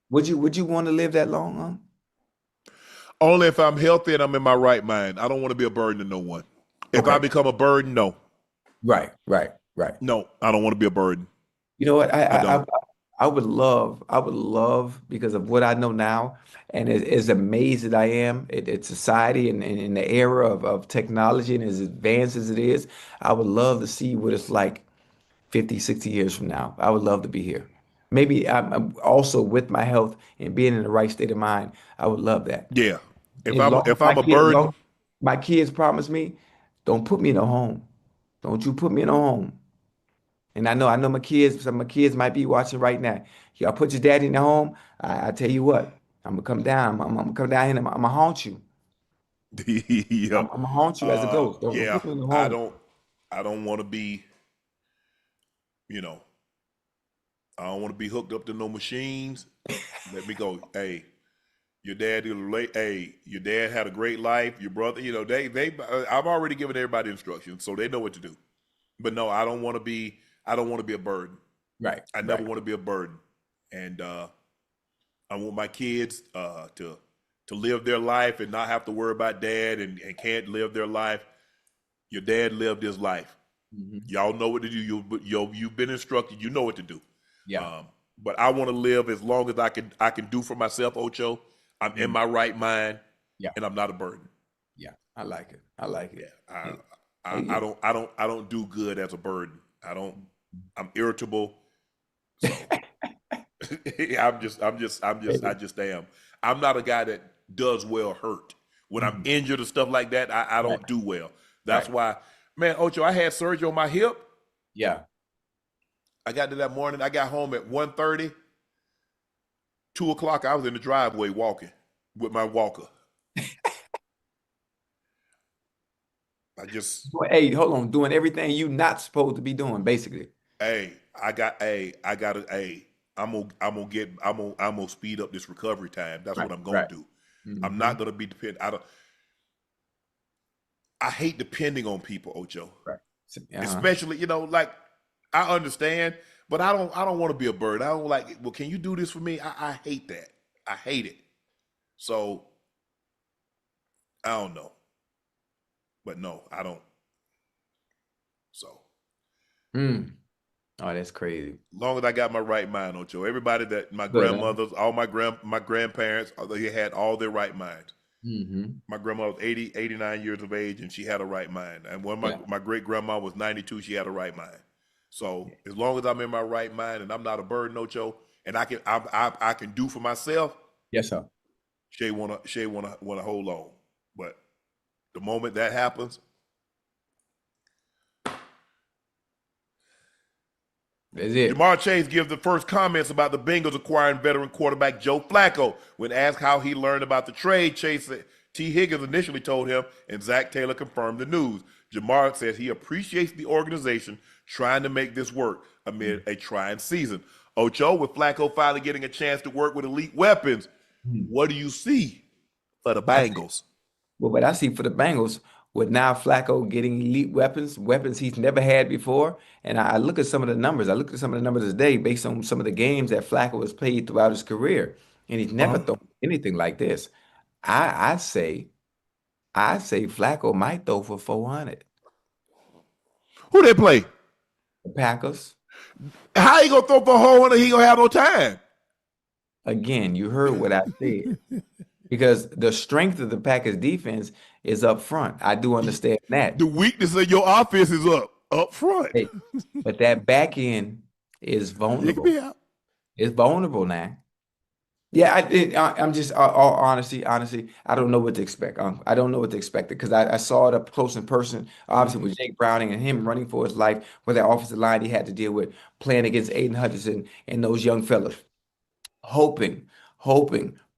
would you want to live that long, huh? Only if I'm healthy and I'm in my right mind. I don't want to be a burden to no one. If I become a burden, no. Right. No, I don't want to be a burden. You know what? I don't. I would love because of what I know now, and as amazed as I am at society and in the era of technology and as advanced as it is, I would love to see what it's like 50, 60 years from now. I would love to be here. Maybe I'm also with my health and being in the right state of mind. I would love that. Yeah. If As long as I'm a burden, long as my kids promise me, don't put me in a home. Don't you put me in a home. And I know my kids, some of my kids might be watching right now. Y'all put your daddy in the home. I tell you what, I'm gonna come down. I'm gonna come down here and I'm gonna haunt you. yeah. I'm gonna haunt you as a ghost. Don't Yeah. put me in the I home. don't want to be, I don't want to be hooked up to no machines. Let me go. Hey, your dad your dad had a great life. Your brother, I've already given everybody instructions, so they know what to do. But no, I don't want to be a burden. Right. I never want to be a burden. And I want my kids to live their life and not have to worry about dad and can't live their life. Your dad lived his life. Mm-hmm. Y'all know what to do. You've been instructed. You know what to do. Yeah. But I want to live as long as I can do for myself, Ocho. I'm in my right mind. Yeah. And I'm not a burden. Yeah. I like it. I like it. Yeah. I don't do good as a burden. I'm irritable. So I just am. I'm not a guy that does well hurt. When I'm injured or stuff like that, I don't do well. That's why, man, Ocho, I had surgery on my hip. Yeah. I got to that morning. I got home at 1:30. 2 o'clock, I was in the driveway walking with my walker. Hey, hold on, doing everything you not supposed to be doing, basically. I'm gonna speed up this recovery time. That's what I'm gonna do. Mm-hmm. I'm not gonna be dependent. I hate depending on people, Ocho. Right. Especially, like I understand, but I don't want to be a burden. I don't like, well, can you do this for me? I hate that. I hate it. So I don't know. But no, I don't. So. Oh, that's crazy. Long as I got my right mind, Ocho. Everybody that my grandmothers, all my grandparents, they had all their right minds. My grandma was 80, 89 years of age, and she had a right mind. And when my great-grandma was 92, she had a right mind. So as long as I'm in my right mind and I'm not a burden, Ocho, and I can do for myself. Yes, sir. Shay wanna hold on. But the moment that happens, that's it. Jamar Chase gives the first comments about the Bengals acquiring veteran quarterback Joe Flacco. When asked how he learned about the trade, Chase said T. Higgins initially told him, and Zach Taylor confirmed the news. Jamar says he appreciates the organization trying to make this work amid a trying season. Ocho, with Flacco finally getting a chance to work with elite weapons, what do you see for the Bengals? Well, what I see for the Bengals, with now Flacco getting elite weapons he's never had before, and I look at some of the numbers. I look at some of the numbers today based on some of the games that Flacco has played throughout his career, and he's never thrown anything like this. I say Flacco might throw for 400. Who they play? The Packers. How he gonna throw for 400? He gonna have no time. Again, you heard what I said. Because the strength of the Packers defense is up front. I do understand that. The weakness of your offense is up front. Hey, but that back end is vulnerable. It's vulnerable now. Yeah, I'm just all honestly, I don't know what to expect. I don't know what to expect because I saw it up close in person, obviously with Jake Browning and him running for his life with that offensive line he had to deal with, playing against Aiden Hutchinson and those young fellas. Hoping,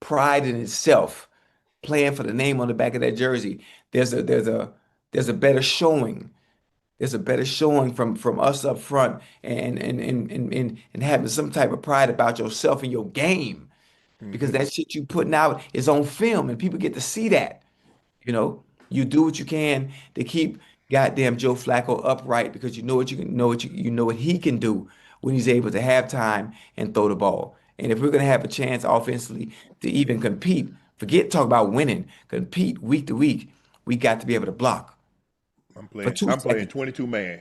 pride in itself, playing for the name on the back of that jersey. There's a better showing. There's a better showing from us up front and having some type of pride about yourself and your game. Because that shit you putting out is on film and people get to see that. You know, you do what you can to keep goddamn Joe Flacco upright because you know what he can do when he's able to have time and throw the ball. And if we're going to have a chance offensively to even compete, talk about winning, compete week to week, we got to be able to block. I'm playing 22 man.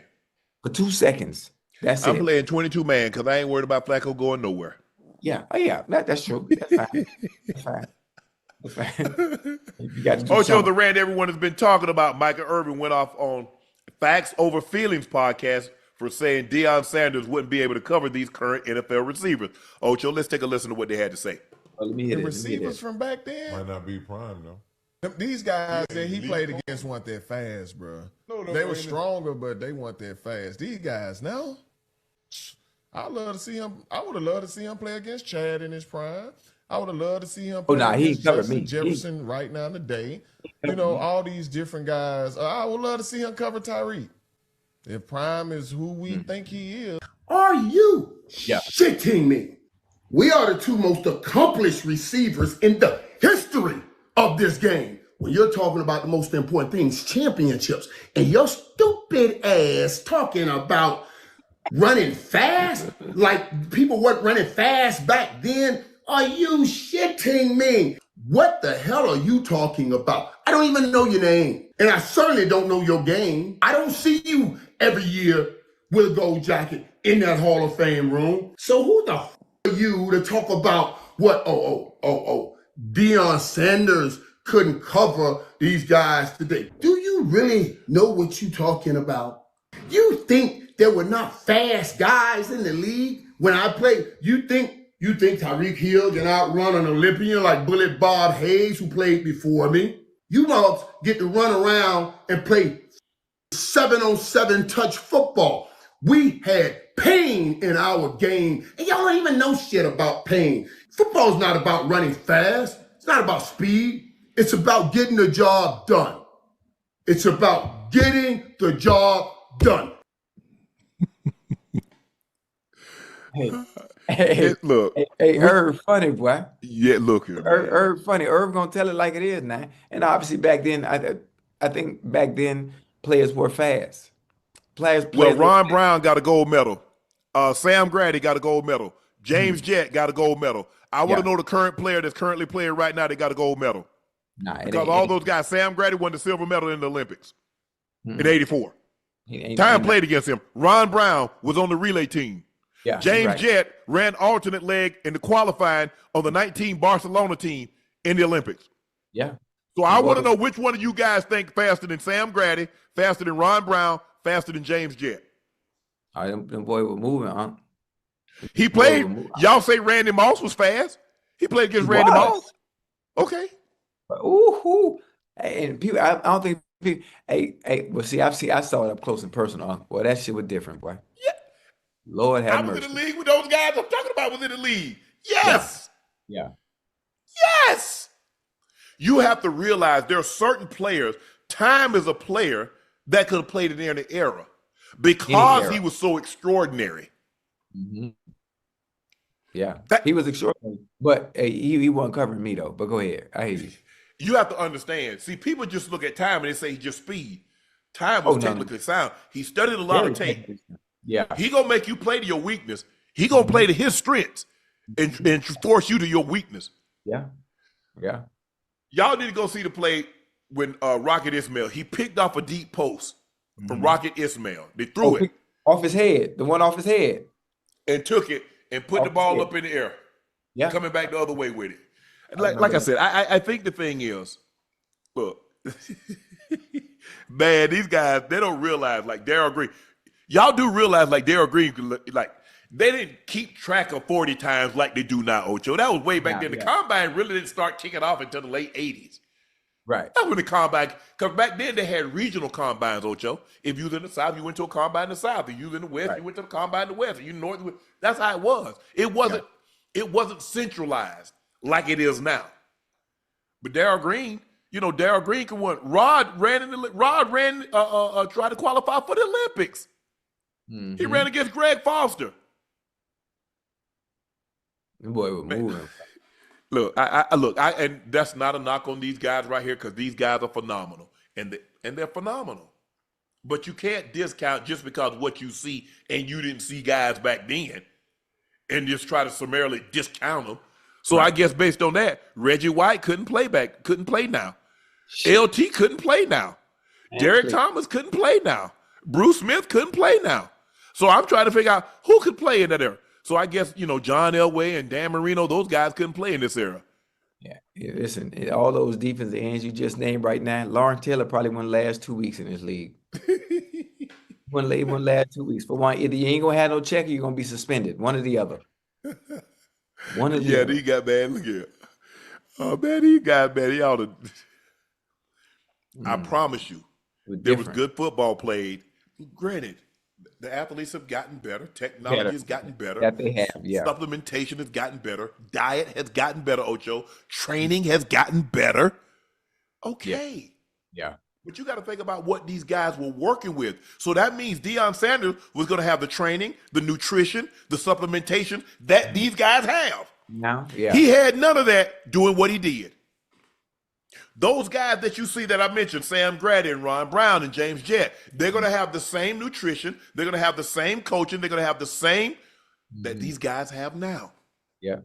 For 2 seconds. That's it. I'm playing 22 man because I ain't worried about Flacco going nowhere. Yeah. Oh, yeah. That's true. That's fine. That's fine. You got to do Ocho, something. the rant everyone has been talking about. Michael Irvin went off on Facts Over Feelings podcast for saying Deion Sanders wouldn't be able to cover these current NFL receivers. Ocho, let's take a listen to what they had to say. Let me hear The this, let me hear receivers this. from back then, Might not be prime though. these guys that he played against weren't that fast, bro. They were stronger, but they weren't that fast. These guys now, I love to see him. I would have loved to see him play against Chad in his prime. I would have loved to see him play he against covered Justin me. Jefferson right now today. You know, all these different guys. I would love to see him cover Tyreek. If Prime is who we think he is. Are you shitting me? We are the two most accomplished receivers in the history of this game. When you're talking about the most important things, championships, and your stupid ass talking about running fast, like people weren't running fast back then. Are you shitting me? What the hell are you talking about? I don't even know your name, and I certainly don't know your game. I don't see you every year with a gold jacket in that Hall of Fame room. So who the f are you to talk about what? Deion Sanders couldn't cover these guys today. Do you really know what you're talking about? You think there were not fast guys in the league when I played? You think Tyreek Hill can outrun an Olympian like Bullet Bob Hayes who played before me? You mobs get to run around and play 7-on-7 touch football. We had pain in our game, and y'all don't even know shit about pain. Football's not about running fast. It's not about speed. It's about getting the job done. It's about getting the job done. Hey, Look. Hey, Irv, funny, boy. Yeah, look here. Irv, funny. Irv gonna tell it like it is now. And obviously back then, I think back then players were fast. Well, Ron Brown got a gold medal. Sam Grady got a gold medal. James Jett got a gold medal. I want to know the current player that's currently playing right now that got a gold medal. Because all those guys, Sam Grady won the silver medal in the Olympics in '84. Time played against him. Ron Brown was on the relay team. Yeah, James Jett ran alternate leg in the qualifying on the 19 Barcelona team in the Olympics. Yeah. So I want to know which one of you guys think faster than Sam Grady, faster than Ron Brown, faster than James Jett. Them boy were moving, huh? He played. Y'all say Randy Moss was fast. He played against Randy Moss. Okay. Ooh, and people, I don't think people. Well, see, I saw it up close and personal. Well, that shit was different, boy. Yeah. Lord have mercy. I was in the league with those guys I'm talking about. Was in the league. Yes. Yeah. Yes. You have to realize there are certain players. Time is a player that could have played in any era because he was so extraordinary. Mm-hmm. Yeah, he was extraordinary, but he wasn't covering me though. But go ahead, I hear you. You have to understand. See, people just look at time and they say just speed. Time was technically sound. He studied a lot of tape. Yeah, he gonna make you play to your weakness. He gonna play to his strengths and force you to your weakness. Yeah. Y'all need to go see the play when Rocket Ismail. He picked off a deep post from Rocket Ismail. They threw it off his head, the one off his head, and took it and put the ball up in the air. Yeah, coming back the other way with it. Like I said, I think the thing is, look, man, these guys, they don't realize, like Darryl Green. Y'all do realize, like Darryl Green, like they didn't keep track of 40 times like they do now, Ocho. That was way back then. The combine really didn't start kicking off until the late 80s. Right. That's when the combine, because back then they had regional combines, Ocho. If you was in the South, you went to a combine in the South. If you was in the West, you went to the combine in the West. If you North, that's how it was. It wasn't centralized like it is now. But Darryl Green, Darryl Green can win. Rod ran tried to qualify for the Olympics. Mm-hmm. He ran against Greg Foster. The boy was moving. Look, and that's not a knock on these guys right here because these guys are phenomenal, and they're phenomenal. But you can't discount just because what you see and you didn't see guys back then, and just try to summarily discount them. So I guess based on that, Reggie White couldn't play now. LT couldn't play now. Derek Thomas couldn't play now. Bruce Smith couldn't play now. So I'm trying to figure out who could play in that era. So I guess, John Elway and Dan Marino, those guys couldn't play in this era. Yeah, listen, all those defensive ends you just named right now, Lawrence Taylor probably won the last 2 weeks in this league. Won last 2 weeks. But one, either you ain't going to have no check or you're going to be suspended. One or the other. One or the other. He got bad. Look here. Oh, man, he got bad. He ought to. I promise you, there was good football played. Granted, the athletes have gotten better. Technology has gotten better. That they have, yeah. Supplementation has gotten better. Diet has gotten better, Ocho. Training has gotten better. Okay. Yeah. But you got to think about what these guys were working with. So that means Deion Sanders was going to have the training, the nutrition, the supplementation that these guys have. No, yeah. He had none of that doing what he did. Those guys that you see that I mentioned, Sam Grady and Ron Brown and James Jett, they're going to have the same nutrition. They're going to have the same coaching. They're going to have the same that these guys have now. Yeah.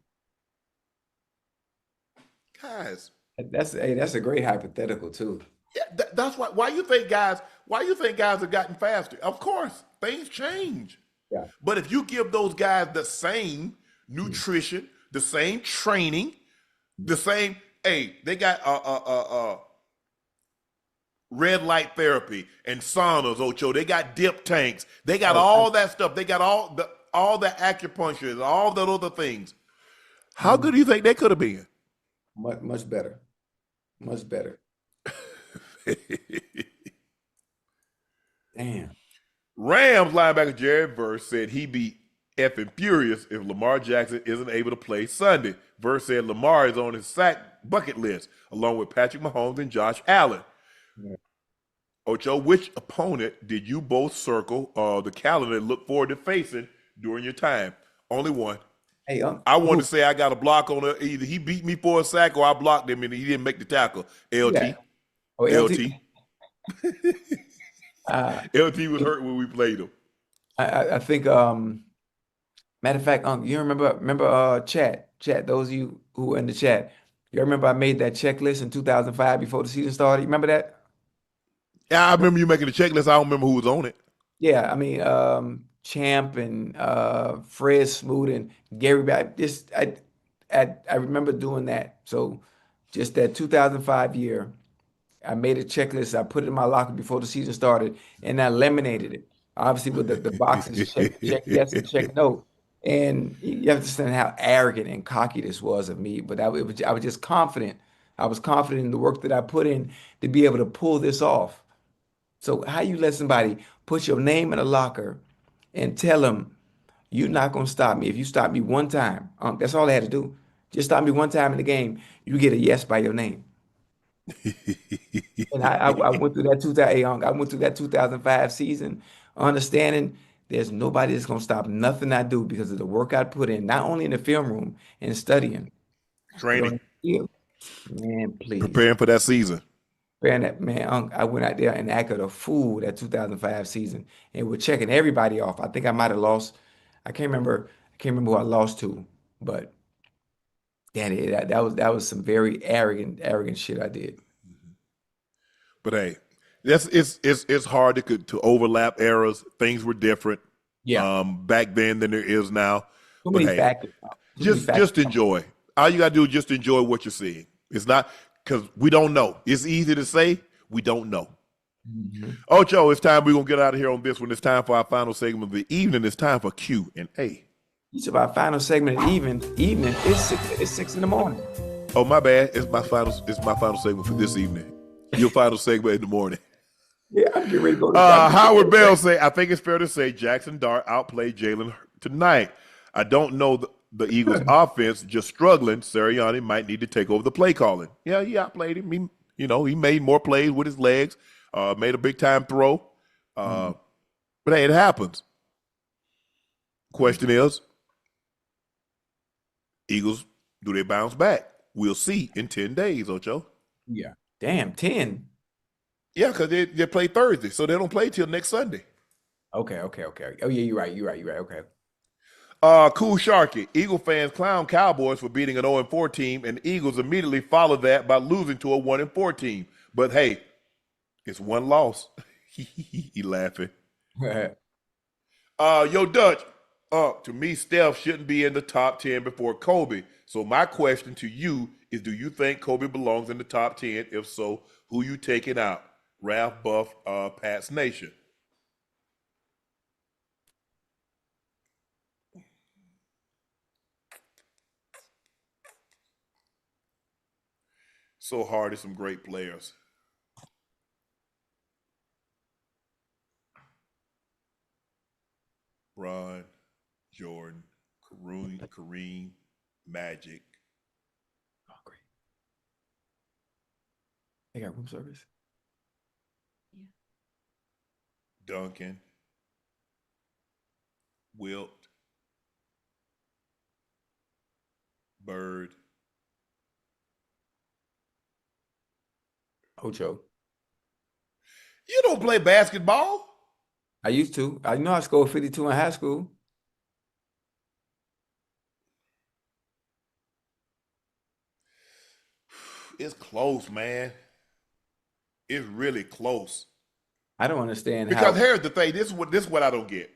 Guys. That's a great hypothetical too. Yeah, that's why you think guys have gotten faster. Of course, things change. Yeah. But if you give those guys the same nutrition, the same training, the same, they got red light therapy and saunas, Ocho. They got dip tanks. They got all that stuff. They got all the acupuncture and all the other things. How good do you think they could have been? Much better. Much better. Damn. Rams linebacker Jared Verse said he'd be effing furious if Lamar Jackson isn't able to play Sunday. Verse said Lamar is on his sack bucket list, along with Patrick Mahomes and Josh Allen. Yeah. Ocho, which opponent did you both circle the calendar and look forward to facing during your time? Only one. Hey, I want to say I got a block on it. Either he beat me for a sack or I blocked him and he didn't make the tackle. LT. Yeah. Oh, LT. LT was hurt when we played him. I think, matter of fact, you remember Chad, those of you who were in the chat, you remember I made that checklist in 2005 before the season started? You remember that? Yeah, I remember you making the checklist. I don't remember who was on it. Yeah, I mean, Champ and Fred Smoot and Gary. I remember doing that. So just that 2005 year, I made a checklist. I put it in my locker before the season started, and I laminated it. Obviously, with the boxes, check yes and check no. And you have to understand how arrogant and cocky this was of me. But I was just confident. I was confident in the work that I put in to be able to pull this off. So how you let somebody put your name in a locker and tell them you're not gonna stop me? If you stop me one time, that's all I had to do. Just stop me one time in the game, you get a yes by your name. And I went through that 2000. I went through that 2005 season, understanding there's nobody that's gonna stop nothing I do because of the work I put in, not only in the film room and studying, but Training, on the field. Man, please. preparing for that season. Man, I went out there and acted a fool that 2005 season, and we're checking everybody off. I think I might have lost. I can't remember. I can't remember who I lost to, but Danny, that was some very arrogant shit I did. But hey, it's hard to overlap eras. Things were different back then than there is now. Too But many hey, factors. just enjoy. All you gotta do is just enjoy what you're seeing. It's not because we don't know. It's easy to say we don't know. Ocho, it's time we're gonna get out of here on this one. It's time for our final segment of the evening. It's time for Q&A. It's our final segment of evening. It's 6 in the morning. Oh, my bad. It's my final segment for this evening. Your final segment in the morning. Yeah, I'm getting ready to go. Howard Bell say, I think it's fair to say Jaxson Dart outplayed Jalen tonight. I don't know the Eagles offense just struggling. Sirianni might need to take over the play calling. Yeah, he outplayed him. He made more plays with his legs, made a big time throw. But hey, it happens. Question is, Eagles, do they bounce back? We'll see in 10 days, Ocho. Yeah. Damn, 10. Yeah, because they play Thursday, so they don't play till next Sunday. Okay. Oh yeah, you're right. Okay. Cool Sharky. Eagle fans clown Cowboys for beating an 0-4 team, and Eagles immediately follow that by losing to a 1-4 team. But hey, it's one loss. He laughing. Yo, Dutch. To me, Steph shouldn't be in the top 10 before Kobe. So my question to you is, do you think Kobe belongs in the top 10? If so, who you taking out? Ralph Buff, Pat's Nation. So hard, some great players. Bron, Jordan, Kareem, Magic. Oh, great. They got room service? Yeah. Duncan, Wilt, Bird, Ocho. You don't play basketball? I used to. I know I scored 52 in high school. It's close, man. It's really close. I don't understand because here's the thing. This is what I don't get.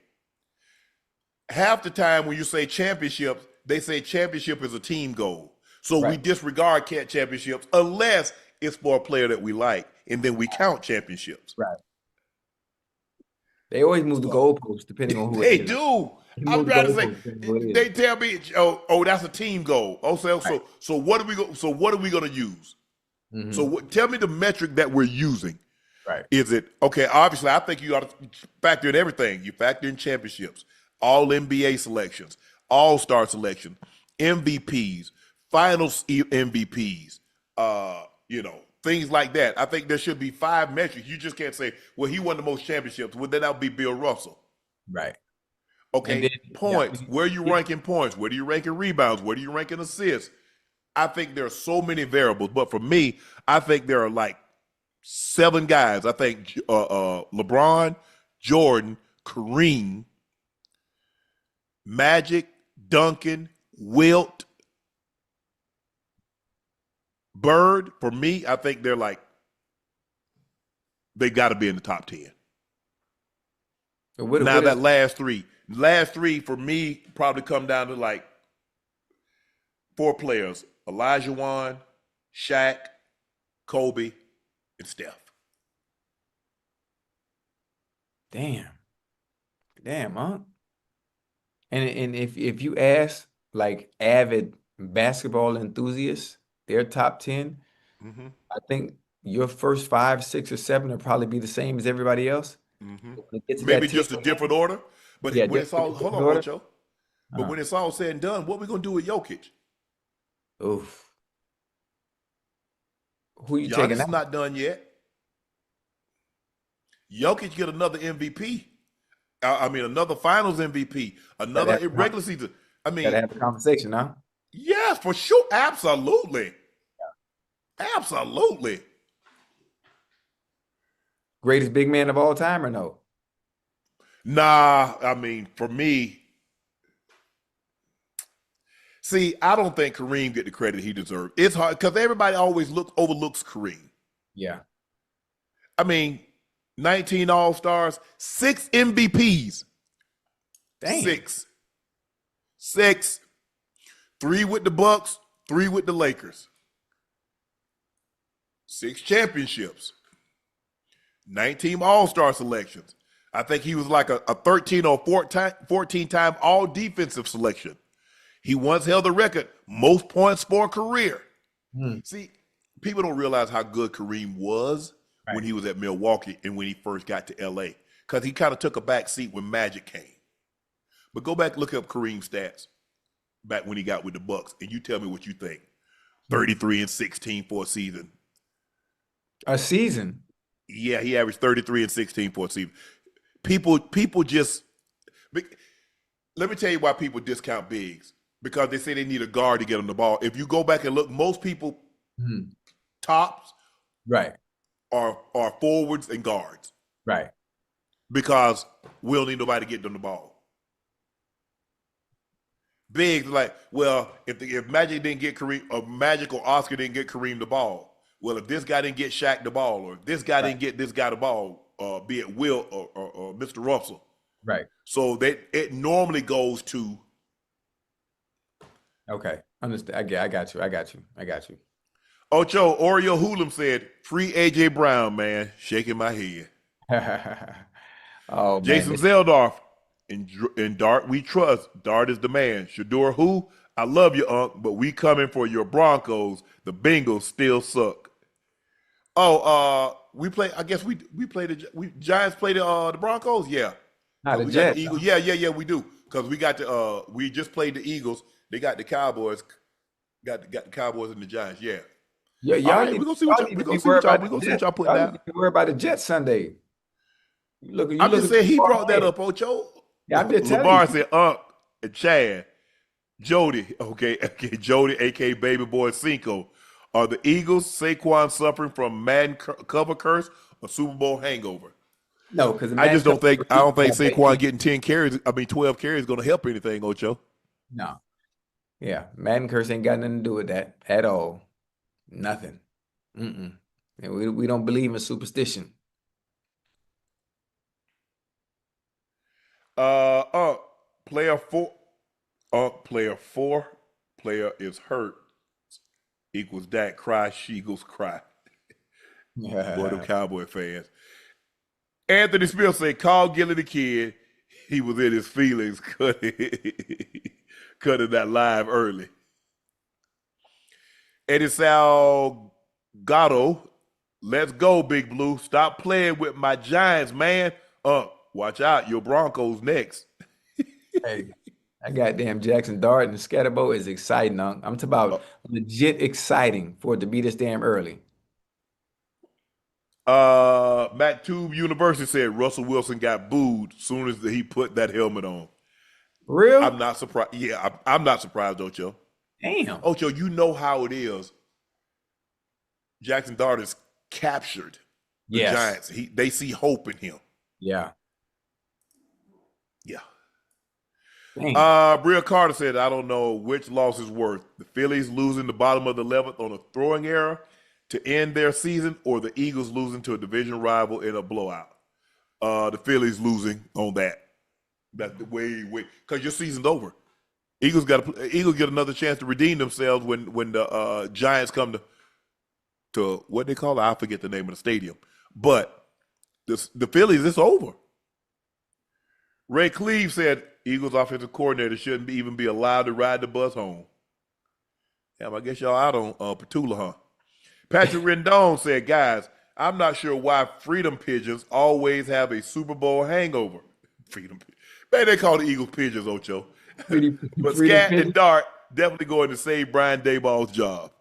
Half the time when you say championships, they say championship is a team goal. So we disregard championships unless it's for a player that we like, and then we count championships. Right. They always move the goalposts depending on who they it is. do. I'm trying to say. They tell me, oh, that's a team goal. Oh, so what are we going to use? Mm-hmm. So tell me the metric that we're using. Right. Is it okay? Obviously, I think you ought to factor in everything. You factor in championships, all NBA selections, all-star selections, MVPs, finals MVPs, things like that. I think there should be 5 metrics. You just can't say, well, he won the most championships. Well, then that would be Bill Russell. Right. Okay, then, points. Where are you ranking points? Where do you rank in rebounds? Where do you rank in assists? I think there are so many variables. But for me, I think there are like 7 guys. I think LeBron, Jordan, Kareem, Magic, Duncan, Wilt, Bird. For me, I think they got to be in the top 10. That last three for me probably come down to like 4 players: Elijah Wan, Shaq, Kobe, and Steph. Damn, huh? And if you ask like avid basketball enthusiasts, their top 10, Mm-hmm. I think your first 5, 6, or 7 will probably be the same as everybody else. Mm-hmm. When it gets to Maybe that just a 10 different order. But yeah, when it's all, hold on, order. Ocho. But when it's all said and done, what we gonna do with Jokic? Oof. Who you Giannis taking is out? not done yet. Jokic get another MVP. I mean, another Finals MVP, another regular season. I mean, Gotta have a conversation, huh? yes, for sure, absolutely, absolutely. Greatest big man of all time or no? Nah, I mean, for me, see, I don't think Kareem get the credit he deserves. It's hard because everybody always overlooks Kareem. Yeah. I mean, 19 All-Stars, 6 MVPs. Damn. 6. 3 with the Bucks, 3 with the Lakers. 6 championships. 19 All-Star selections. I think he was like a 13 or 14-time all-defensive selection. He once held the record, most points for a career. See, people don't realize how good Kareem was when he was at Milwaukee and when he first got to LA, because he kind of took a back seat when Magic came. But go back, look up Kareem's stats back when he got with the Bucks, and you tell me what you think. 33 and 16 for a season. A season? Yeah, he averaged 33 and 16 for a season. People just, let me tell you why people discount bigs. Because they say they need a guard to get on the ball. If you go back and look, most people tops are forwards and guards. Right. Because we don't need nobody to get them the ball. Bigs like, well, if Magic didn't get Kareem, or Magic or Oscar didn't get Kareem the ball, well, if this guy didn't get Shaq the ball, or if this guy didn't get this guy the ball, be it Will or Mr. Russell. Right. So it normally goes to. Okay, understand. I got you. Ocho, Oreo Hoolam said, free AJ Brown, man. Shaking my head. Oh, Jason man. Zeldorf, in Dart we trust. Dart is the man. Shedeur who? I love you, Unc, but we coming for your Broncos. The Bengals still suck. Oh, we play. I guess we played the Giants played the Broncos. Yeah, Not the we Jets. got the Eagles. Yeah, we do, because we got the we just played the Eagles. They got the Cowboys. Got the Cowboys and the Giants. Yeah. Yeah, y'all. All right, we're gonna see what y'all putting Y'all out. need to worry about the Jets Sunday. I'm just saying he brought that up, Ocho. Yeah, I'm just telling LeVar you. said Unc and Chad, Jody, okay, Jody, aka Baby Boy Cinco. Are the Eagles, Saquon suffering from Madden cover curse or Super Bowl hangover? No, because I don't think Saquon getting 10 carries, 12 carries is gonna help anything, Ocho. No. Yeah, Madden curse ain't got nothing to do with that at all. Nothing. And we don't believe in superstition. Player 4 is hurt equals Dak cry, Sheagles cry. Boy, them Cowboy fans. Anthony Smith said, call Gilly the kid. He was in his feelings cutting that live early. Eddie Salgado, let's go, Big Blue. Stop playing with my Giants, man. Watch out, your Broncos next. Hey, that goddamn Jaxon Dart and Scatterbo is exciting, Unc. I'm talking about legit exciting for it to be this damn early. Matt Tube University said Russell Wilson got booed as soon as he put that helmet on. Real? I'm not surprised. Yeah, I'm not surprised, Ocho. Damn. Ocho, you know how it is. Jaxson Dart is captured. The Giants. They see hope in him. Yeah. Yeah. Dang. Bria Carter said, I don't know which loss is worse. The Phillies losing the bottom of the 11th on a throwing error to end their season, or the Eagles losing to a division rival in a blowout. The Phillies losing on that. That's the way, because your season's over. Eagles get another chance to redeem themselves when the Giants come to what they call it. I forget the name of the stadium. But the Phillies, it's over. Ray Cleve said Eagles offensive coordinator shouldn't even be allowed to ride the bus home. Damn, I guess y'all out on Petula, huh? Patrick Rendon said, guys, I'm not sure why Freedom Pigeons always have a Super Bowl hangover. Freedom Pigeons. Man, they call the Eagles pigeons, Ocho. But Scat and Dart definitely going to save Brian Dayball's job.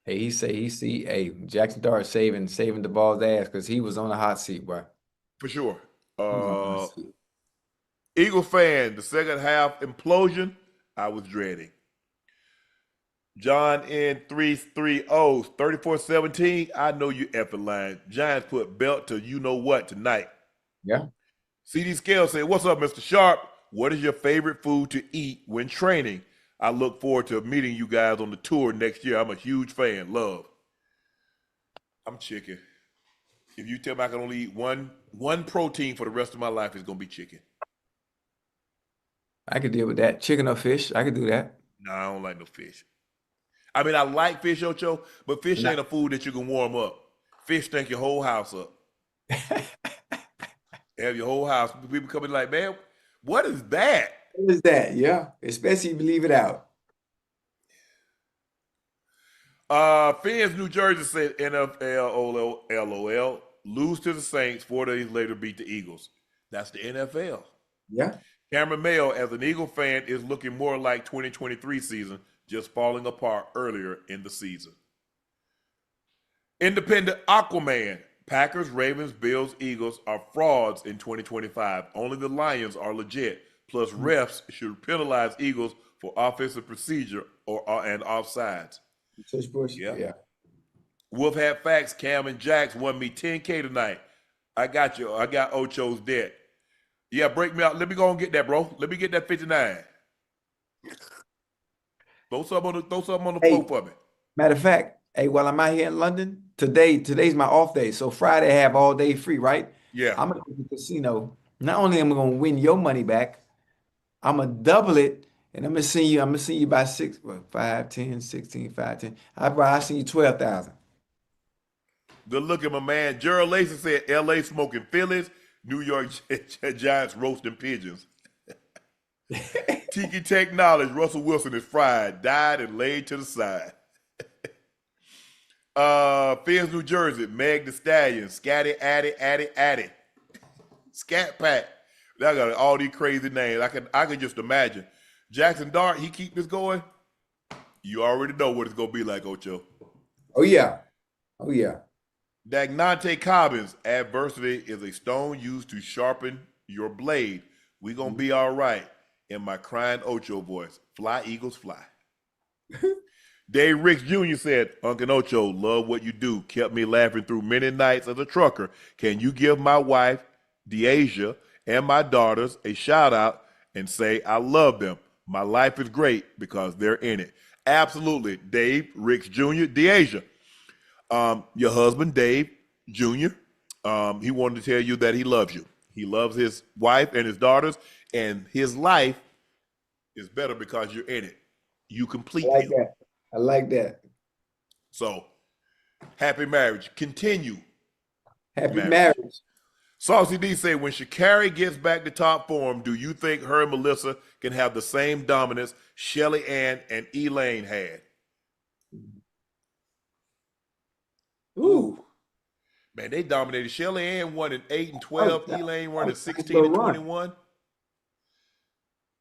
Hey, he see, hey, Jaxon Dart saving the ball's ass because he was on the hot seat, bro. For sure. Eagle fan, the second half implosion, I was dreading. John N330, 34-17. I know you effing lying. Giants put belt to you know what tonight. Yeah. CD Scale said, what's up, Mr. Sharpe? What is your favorite food to eat when training? I look forward to meeting you guys on the tour next year. I'm a huge fan. Love. I'm chicken. If you tell me I can only eat one protein for the rest of my life, it's going to be chicken. I could deal with that. Chicken or fish, I could do that. No, I don't like no fish. I mean, I like fish, Ocho, but fish ain't a food that you can warm up. Fish stink your whole house up. Have your whole house. People coming like, man, what is that? What is that? Yeah, especially if you leave it out. Fans, New Jersey said NFL LOL lose to the Saints 4 days later beat the Eagles. That's the NFL. Yeah. Cameron Mayo, as an Eagle fan, is looking more like 2023 season, just falling apart earlier in the season. Independent Aquaman. Packers, Ravens, Bills, Eagles are frauds in 2025. Only the Lions are legit. Plus, refs should penalize Eagles for offensive procedure and offsides. Touch Bush. Yeah. Wolf had facts. Cam and Jax won me $10K tonight. I got you. I got Ocho's debt. Yeah, break me out. Let me go and get that, bro. Let me get that 59. Throw something on the floor for me. Matter of fact, hey, while I'm out here in London, today's my off day. So Friday I have all day free, right? Yeah. I'm gonna go to the casino. Not only am I gonna win your money back, I'm gonna double it, and I'm gonna send you by 5, 10, 16, 5, 10. I'll send you 12,000. Good looking, my man. Gerald Lacey said LA smoking Phillies, New York Giants roasting pigeons. Tiki Tech knowledge, Russell Wilson is fried, died, and laid to the side. Fans, New Jersey, Meg the Stallion, Scatty, Addy. Scat Pack. I got all these crazy names. I can just imagine. Jaxon Dart, he keep this going. You already know what it's gonna be like, Ocho. Oh yeah. Dagnante Cobbins, adversity is a stone used to sharpen your blade. We gonna be all right. In my crying Ocho voice, fly Eagles fly. Dave Ricks Jr. said, Unc and Ocho, love what you do. Kept me laughing through many nights as a trucker. Can you give my wife, Deasia, and my daughters a shout out and say I love them? My life is great because they're in it. Absolutely. Dave Ricks Jr., Deasia. Your husband, Dave Jr., he wanted to tell you that he loves you. He loves his wife and his daughters, and his life is better because you're in it. You complete him. I like that. So, happy marriage. Continue. Happy marriage. Saucy D say, when Sha'Carri gets back to top form, do you think her and Melissa can have the same dominance Shelly Ann and Elaine had? Ooh. Man, they dominated. Shelly Ann won in 8 and 12. Elaine won in 16 and 21.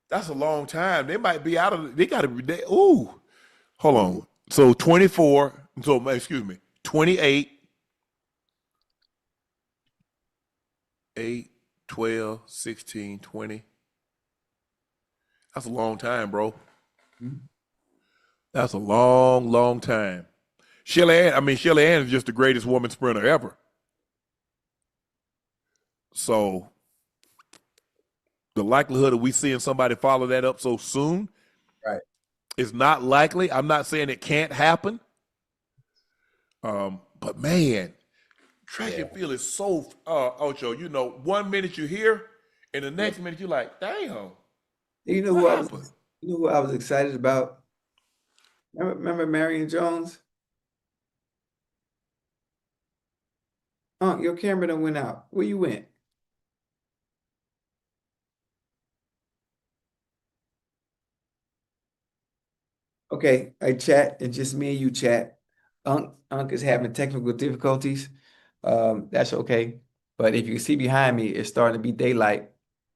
That's a long time. They might be out of. They got to. Ooh, hold on. So 24. So excuse me. 28. 8, 12, 16, 20. That's a long time, bro. That's a long, long time. Shelly Ann is just the greatest woman sprinter ever. So the likelihood of we seeing somebody follow that up so soon, right, is not likely. I'm not saying it can't happen. But man, track and field is so Ocho, 1 minute you're here and the next minute you're like, damn. You know who I was excited about? Remember Marion Jones? Your camera done went out. Where you went? Okay, I chat. It's just me and you chat. Unc is having technical difficulties. That's okay. But if you can see behind me, it's starting to be daylight.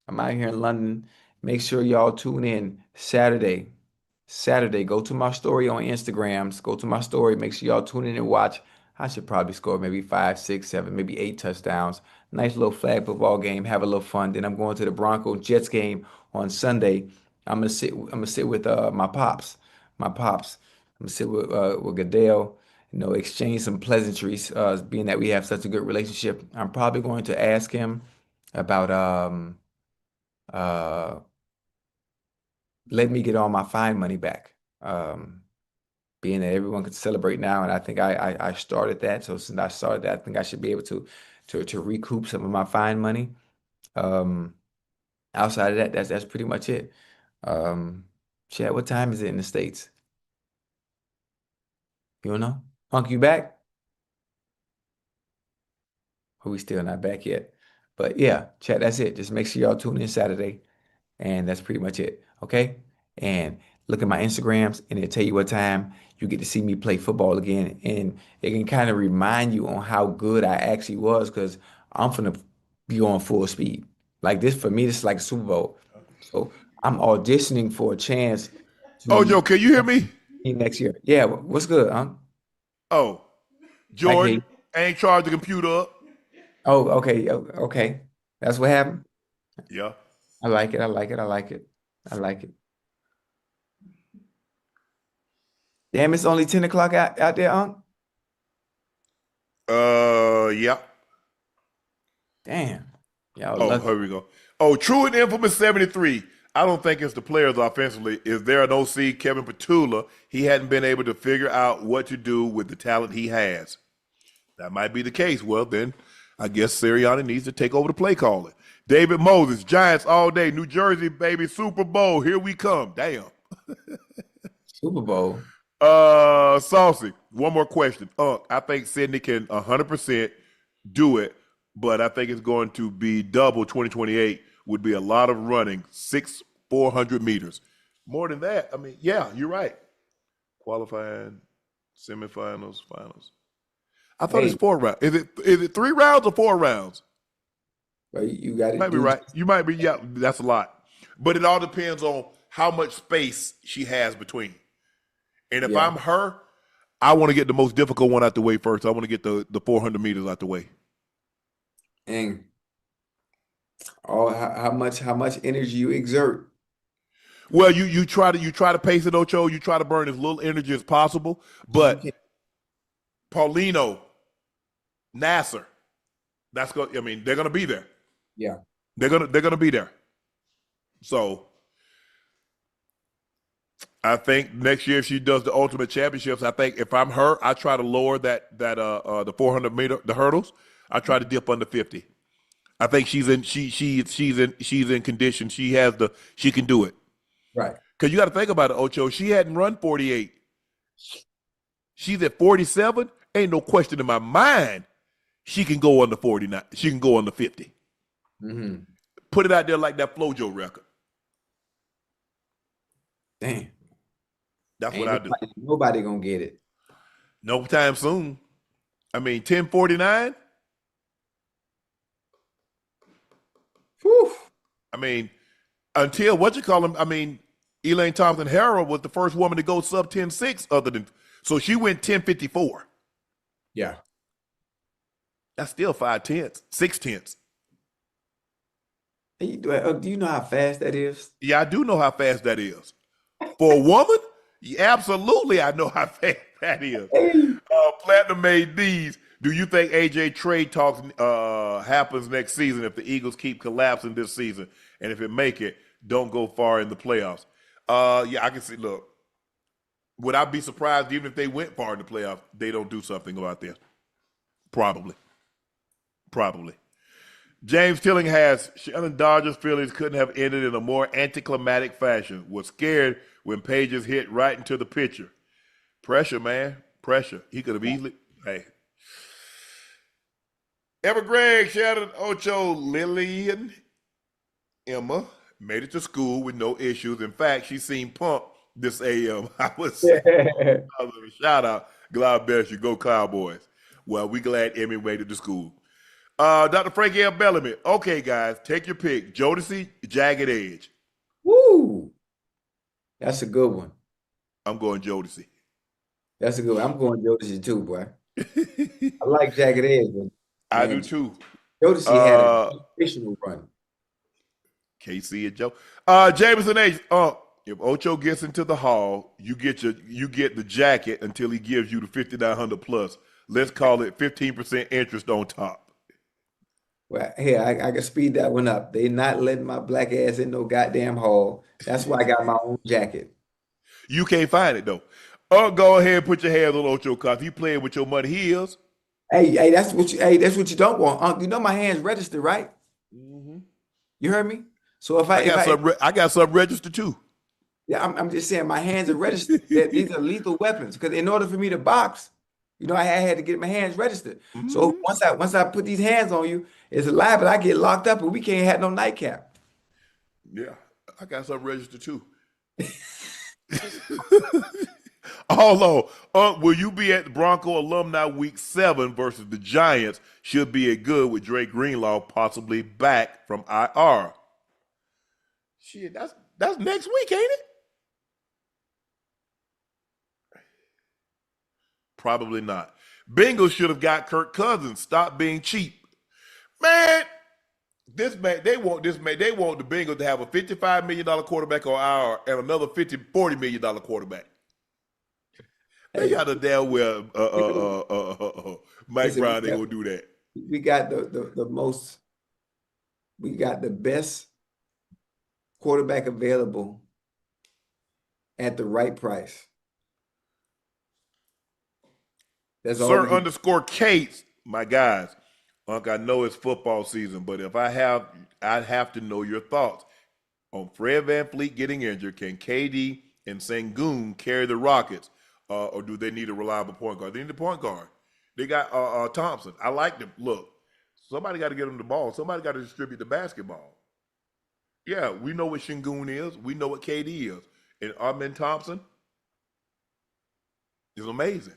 I'm out here in London. Make sure y'all tune in Saturday. Saturday, go to my story on Instagrams. Go to my story. Make sure y'all tune in and watch. I should probably score maybe 5, 6, 7, maybe 8 touchdowns. Nice little flag football game. Have a little fun. Then I'm going to the Broncos Jets game on Sunday. I'm gonna sit with my pops. My pops. I'm gonna sit with Goodell. Exchange some pleasantries. Being that we have such a good relationship, I'm probably going to ask him about uh let me get all my fine money back. Being that everyone can celebrate now, and I think I started that. So since I started that, I think I should be able to recoup some of my fine money. Um, Outside of that, that's pretty much it. Um, Chad, what time is it in the States? You don't know? Hunk, you back? Or we still not back yet? But yeah, Chad, that's it. Just make sure y'all tune in Saturday. And that's pretty much it. Okay. And look at my Instagrams and it'll tell you what time you get to see me play football again. And it can kind of remind you on how good I actually was because I'm finna be on full speed. Like this for me, this is like a Super Bowl. So I'm auditioning for a chance to Ocho, can you hear me? be next year. Yeah, what's good, huh? Oh, I can hear Jordan, you. ain't charged the computer up. Oh, okay. Okay. That's what happened. Yeah. I like it. I like it. I like it. I like it. Damn, it's only 10 o'clock out there, Unc. Yeah. Damn. Y'all Oh, lucky. here we go. Oh, true and infamous 73. I don't think it's the players offensively. Is there an OC, Kevin Petula? He hadn't been able to figure out what to do with the talent he has. That might be the case. Well, then I guess Sirianni needs to take over the play calling. David Moses, Giants all day. New Jersey, baby, Super Bowl. Here we come. Damn. Super Bowl. Saucy. One more question. I think Sydney can 100% do it, but I think it's going to be double 2028. Would be a lot of running, 400 meters. More than that, I mean, yeah, you're right. Qualifying, semifinals, finals. I thought it's Hey, 4 rounds. Is it 3 rounds or 4 rounds? well, you got to Might be do. right. You might be. Yeah, that's a lot. But it all depends on how much space she has between. And if Yeah. I'm her, I want to get the most difficult one out the way first. I want to get the 400 meters out the way. And how much energy you exert. Well, you try to pace it, Ocho. You try to burn as little energy as possible. You But can. Paulino, Nasser, that's go. I mean, they're gonna be there. Yeah. They're gonna be there. So I think next year if she does the ultimate championships, I think if I'm her, I try to lower the 400 meter the hurdles. I try to dip under 50. I think she's in condition. She can do it. Right. Because you got to think about it, Ocho. She hadn't run 48. She's at 47. Ain't no question in my mind she can go under 49. She can go under 50. Mm-hmm. Put it out there like that Flojo record. Damn. That's Ain't what I do. nobody gonna get it. No time soon. I mean, 1049. Whew. I mean, until what you call him, I mean, Elaine Thompson Harrell was the first woman to go sub 10.6 other than so she went 10.54. Yeah. That's still 5/10, 6/10. Do you know how fast that is? Yeah, I do know how fast that is. For a woman, yeah, absolutely, I know how fast that is. Platinum made these. Do you think AJ trade talks happens next season if the Eagles keep collapsing this season? And if it make it, don't go far in the playoffs. Yeah, I can see. Look, would I be surprised even if they went far in the playoffs, they don't do something about this? Probably. James Tilling has Shannon Dodgers Phillies couldn't have ended in a more anticlimactic fashion. Was scared when Pages hit right into the pitcher. Pressure, man. Pressure. He could have easily. Hey. Ever Greg, Shannon, Ocho, Lillian, Emma made it to school with no issues. In fact, she seen Pump this AM. I was saying, shout out. God bless you. Go Cowboys. Well, we glad Emmy made it to school. Dr. Frankie L. Bellamy. Okay, guys, take your pick. Jodeci, Jagged Edge. Woo! That's a good one. I'm going Jodeci. That's a good one. I'm going Jodeci too, boy. I like Jagged Edge, but I do too. Jodeci had a fictional run. KC and Joe. Jameson H. If Ocho gets into the hall, you get the jacket until he gives you the 5,900 plus. Let's call it 15% interest on top. Well, here, I can speed that one up. They not letting my black ass in no goddamn hall. That's why I got my own jacket. You can't find it though. Go ahead and put your hands on Ocho cause he playing with your money heels. Hey, that's what you don't want. You know my hands registered, right? Mm-hmm. You heard me? So if I got some registered too. Yeah, I'm just saying my hands are registered. These are lethal weapons. Because in order for me to box, I had to get my hands registered. Mm-hmm. So once I put these hands on you, it's a lie, but I get locked up and we can't have no nightcap. Yeah, I got some registered too. Although, will you be at the Bronco Alumni Week 7 versus the Giants? Should be a good with Drake Greenlaw possibly back from IR. Shit, that's next week, ain't it? Probably not. Bengals should have got Kirk Cousins. Stop being cheap. Man, they want the Bengals to have a $55 million quarterback on IR and another $40 million quarterback. They got a damn well Mike Brown, they gonna do that. We got the best quarterback available at the right price. That's Sir _ Cates, my guys. Unc, I know it's football season, but if I'd have to know your thoughts on Fred VanVleet getting injured. Can KD and Sengun carry the Rockets, or do they need a reliable point guard? They need a point guard. They got Thompson. I like them. Look, somebody got to get them the ball. Somebody got to distribute the basketball. Yeah, we know what Sengun is. We know what KD is. And Amen Thompson is amazing.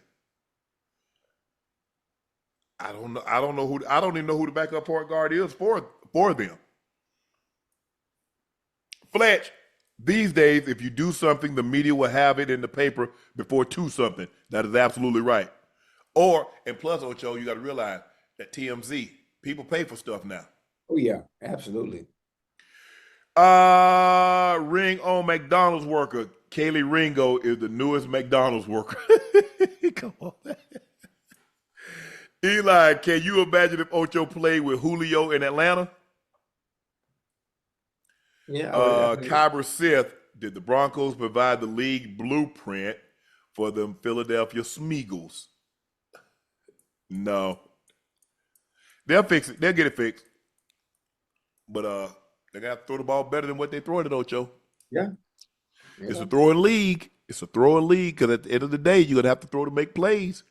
I don't know. I don't even know who the backup point guard is for them. Fletch, these days, if you do something, the media will have it in the paper before do something. That is absolutely right. And plus, Ocho, you got to realize that TMZ, people pay for stuff now. Oh yeah, absolutely. Ring on McDonald's worker. Kaylee Ringo is the newest McDonald's worker. Come on. Eli, can you imagine if Ocho played with Julio in Atlanta? Yeah. Kyber Sith, did the Broncos provide the league blueprint for the Philadelphia Smeagol's? No. They'll fix it. They'll get it fixed. But they got to throw the ball better than what they throw it at, Ocho. Yeah. It's a throwing league. It's a throwing league because at the end of the day, you're going to have to throw to make plays.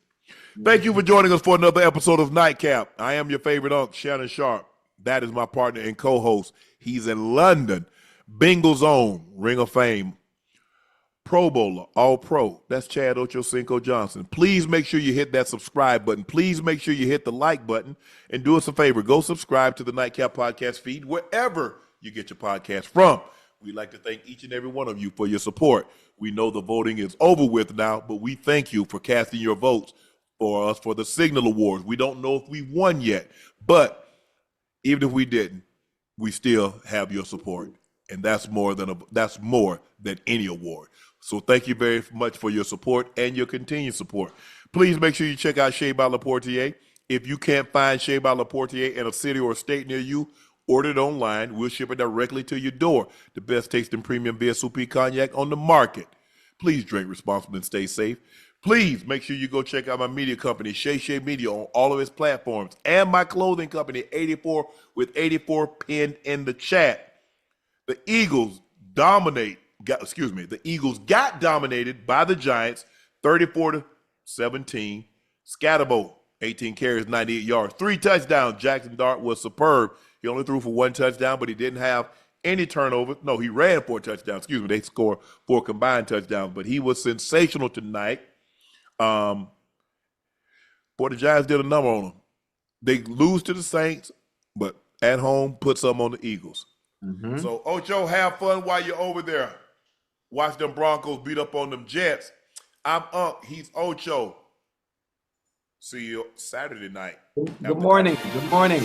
Thank you for joining us for another episode of Nightcap. I am your favorite Unc, Shannon Sharpe. That is my partner and co-host. He's in London. Bengals own, Ring of Fame, Pro Bowler, All-Pro. That's Chad Ochocinco Johnson. Please make sure you hit that subscribe button. Please make sure you hit the like button. And do us a favor. Go subscribe to the Nightcap podcast feed wherever you get your podcast from. We'd like to thank each and every one of you for your support. We know the voting is over with now, but we thank you for casting your votes for us for the Signal Awards. We don't know if we won yet, but even if we didn't, we still have your support, and that's more than any award. So thank you very much for your support and your continued support. Please make sure you check out Shea by Laportier. If you can't find Shea by Laportier in a city or a state near you, order it online. We'll ship it directly to your door. The best tasting premium VSOP cognac on the market. Please drink responsibly and stay safe. Please make sure you go check out my media company, Shay Media, on all of its platforms, and my clothing company, 84 with 84 pinned in the chat. The Eagles got dominated by the Giants, 34-17. Scatterbo 18 carries, 98 yards, 3 touchdowns. Jaxon Dart was superb. He only threw for 1 touchdown, but he didn't have any turnovers. No, he ran 4 touchdowns. Excuse me. They scored 4 combined touchdowns, but he was sensational tonight. Boy, the Giants did a number on them. They lose to the Saints, but at home put some on the Eagles. Mm-hmm. So, Ocho, have fun while you're over there. Watch them Broncos beat up on them Jets. I'm Unc. He's Ocho. See you Saturday night. Good morning. Good morning.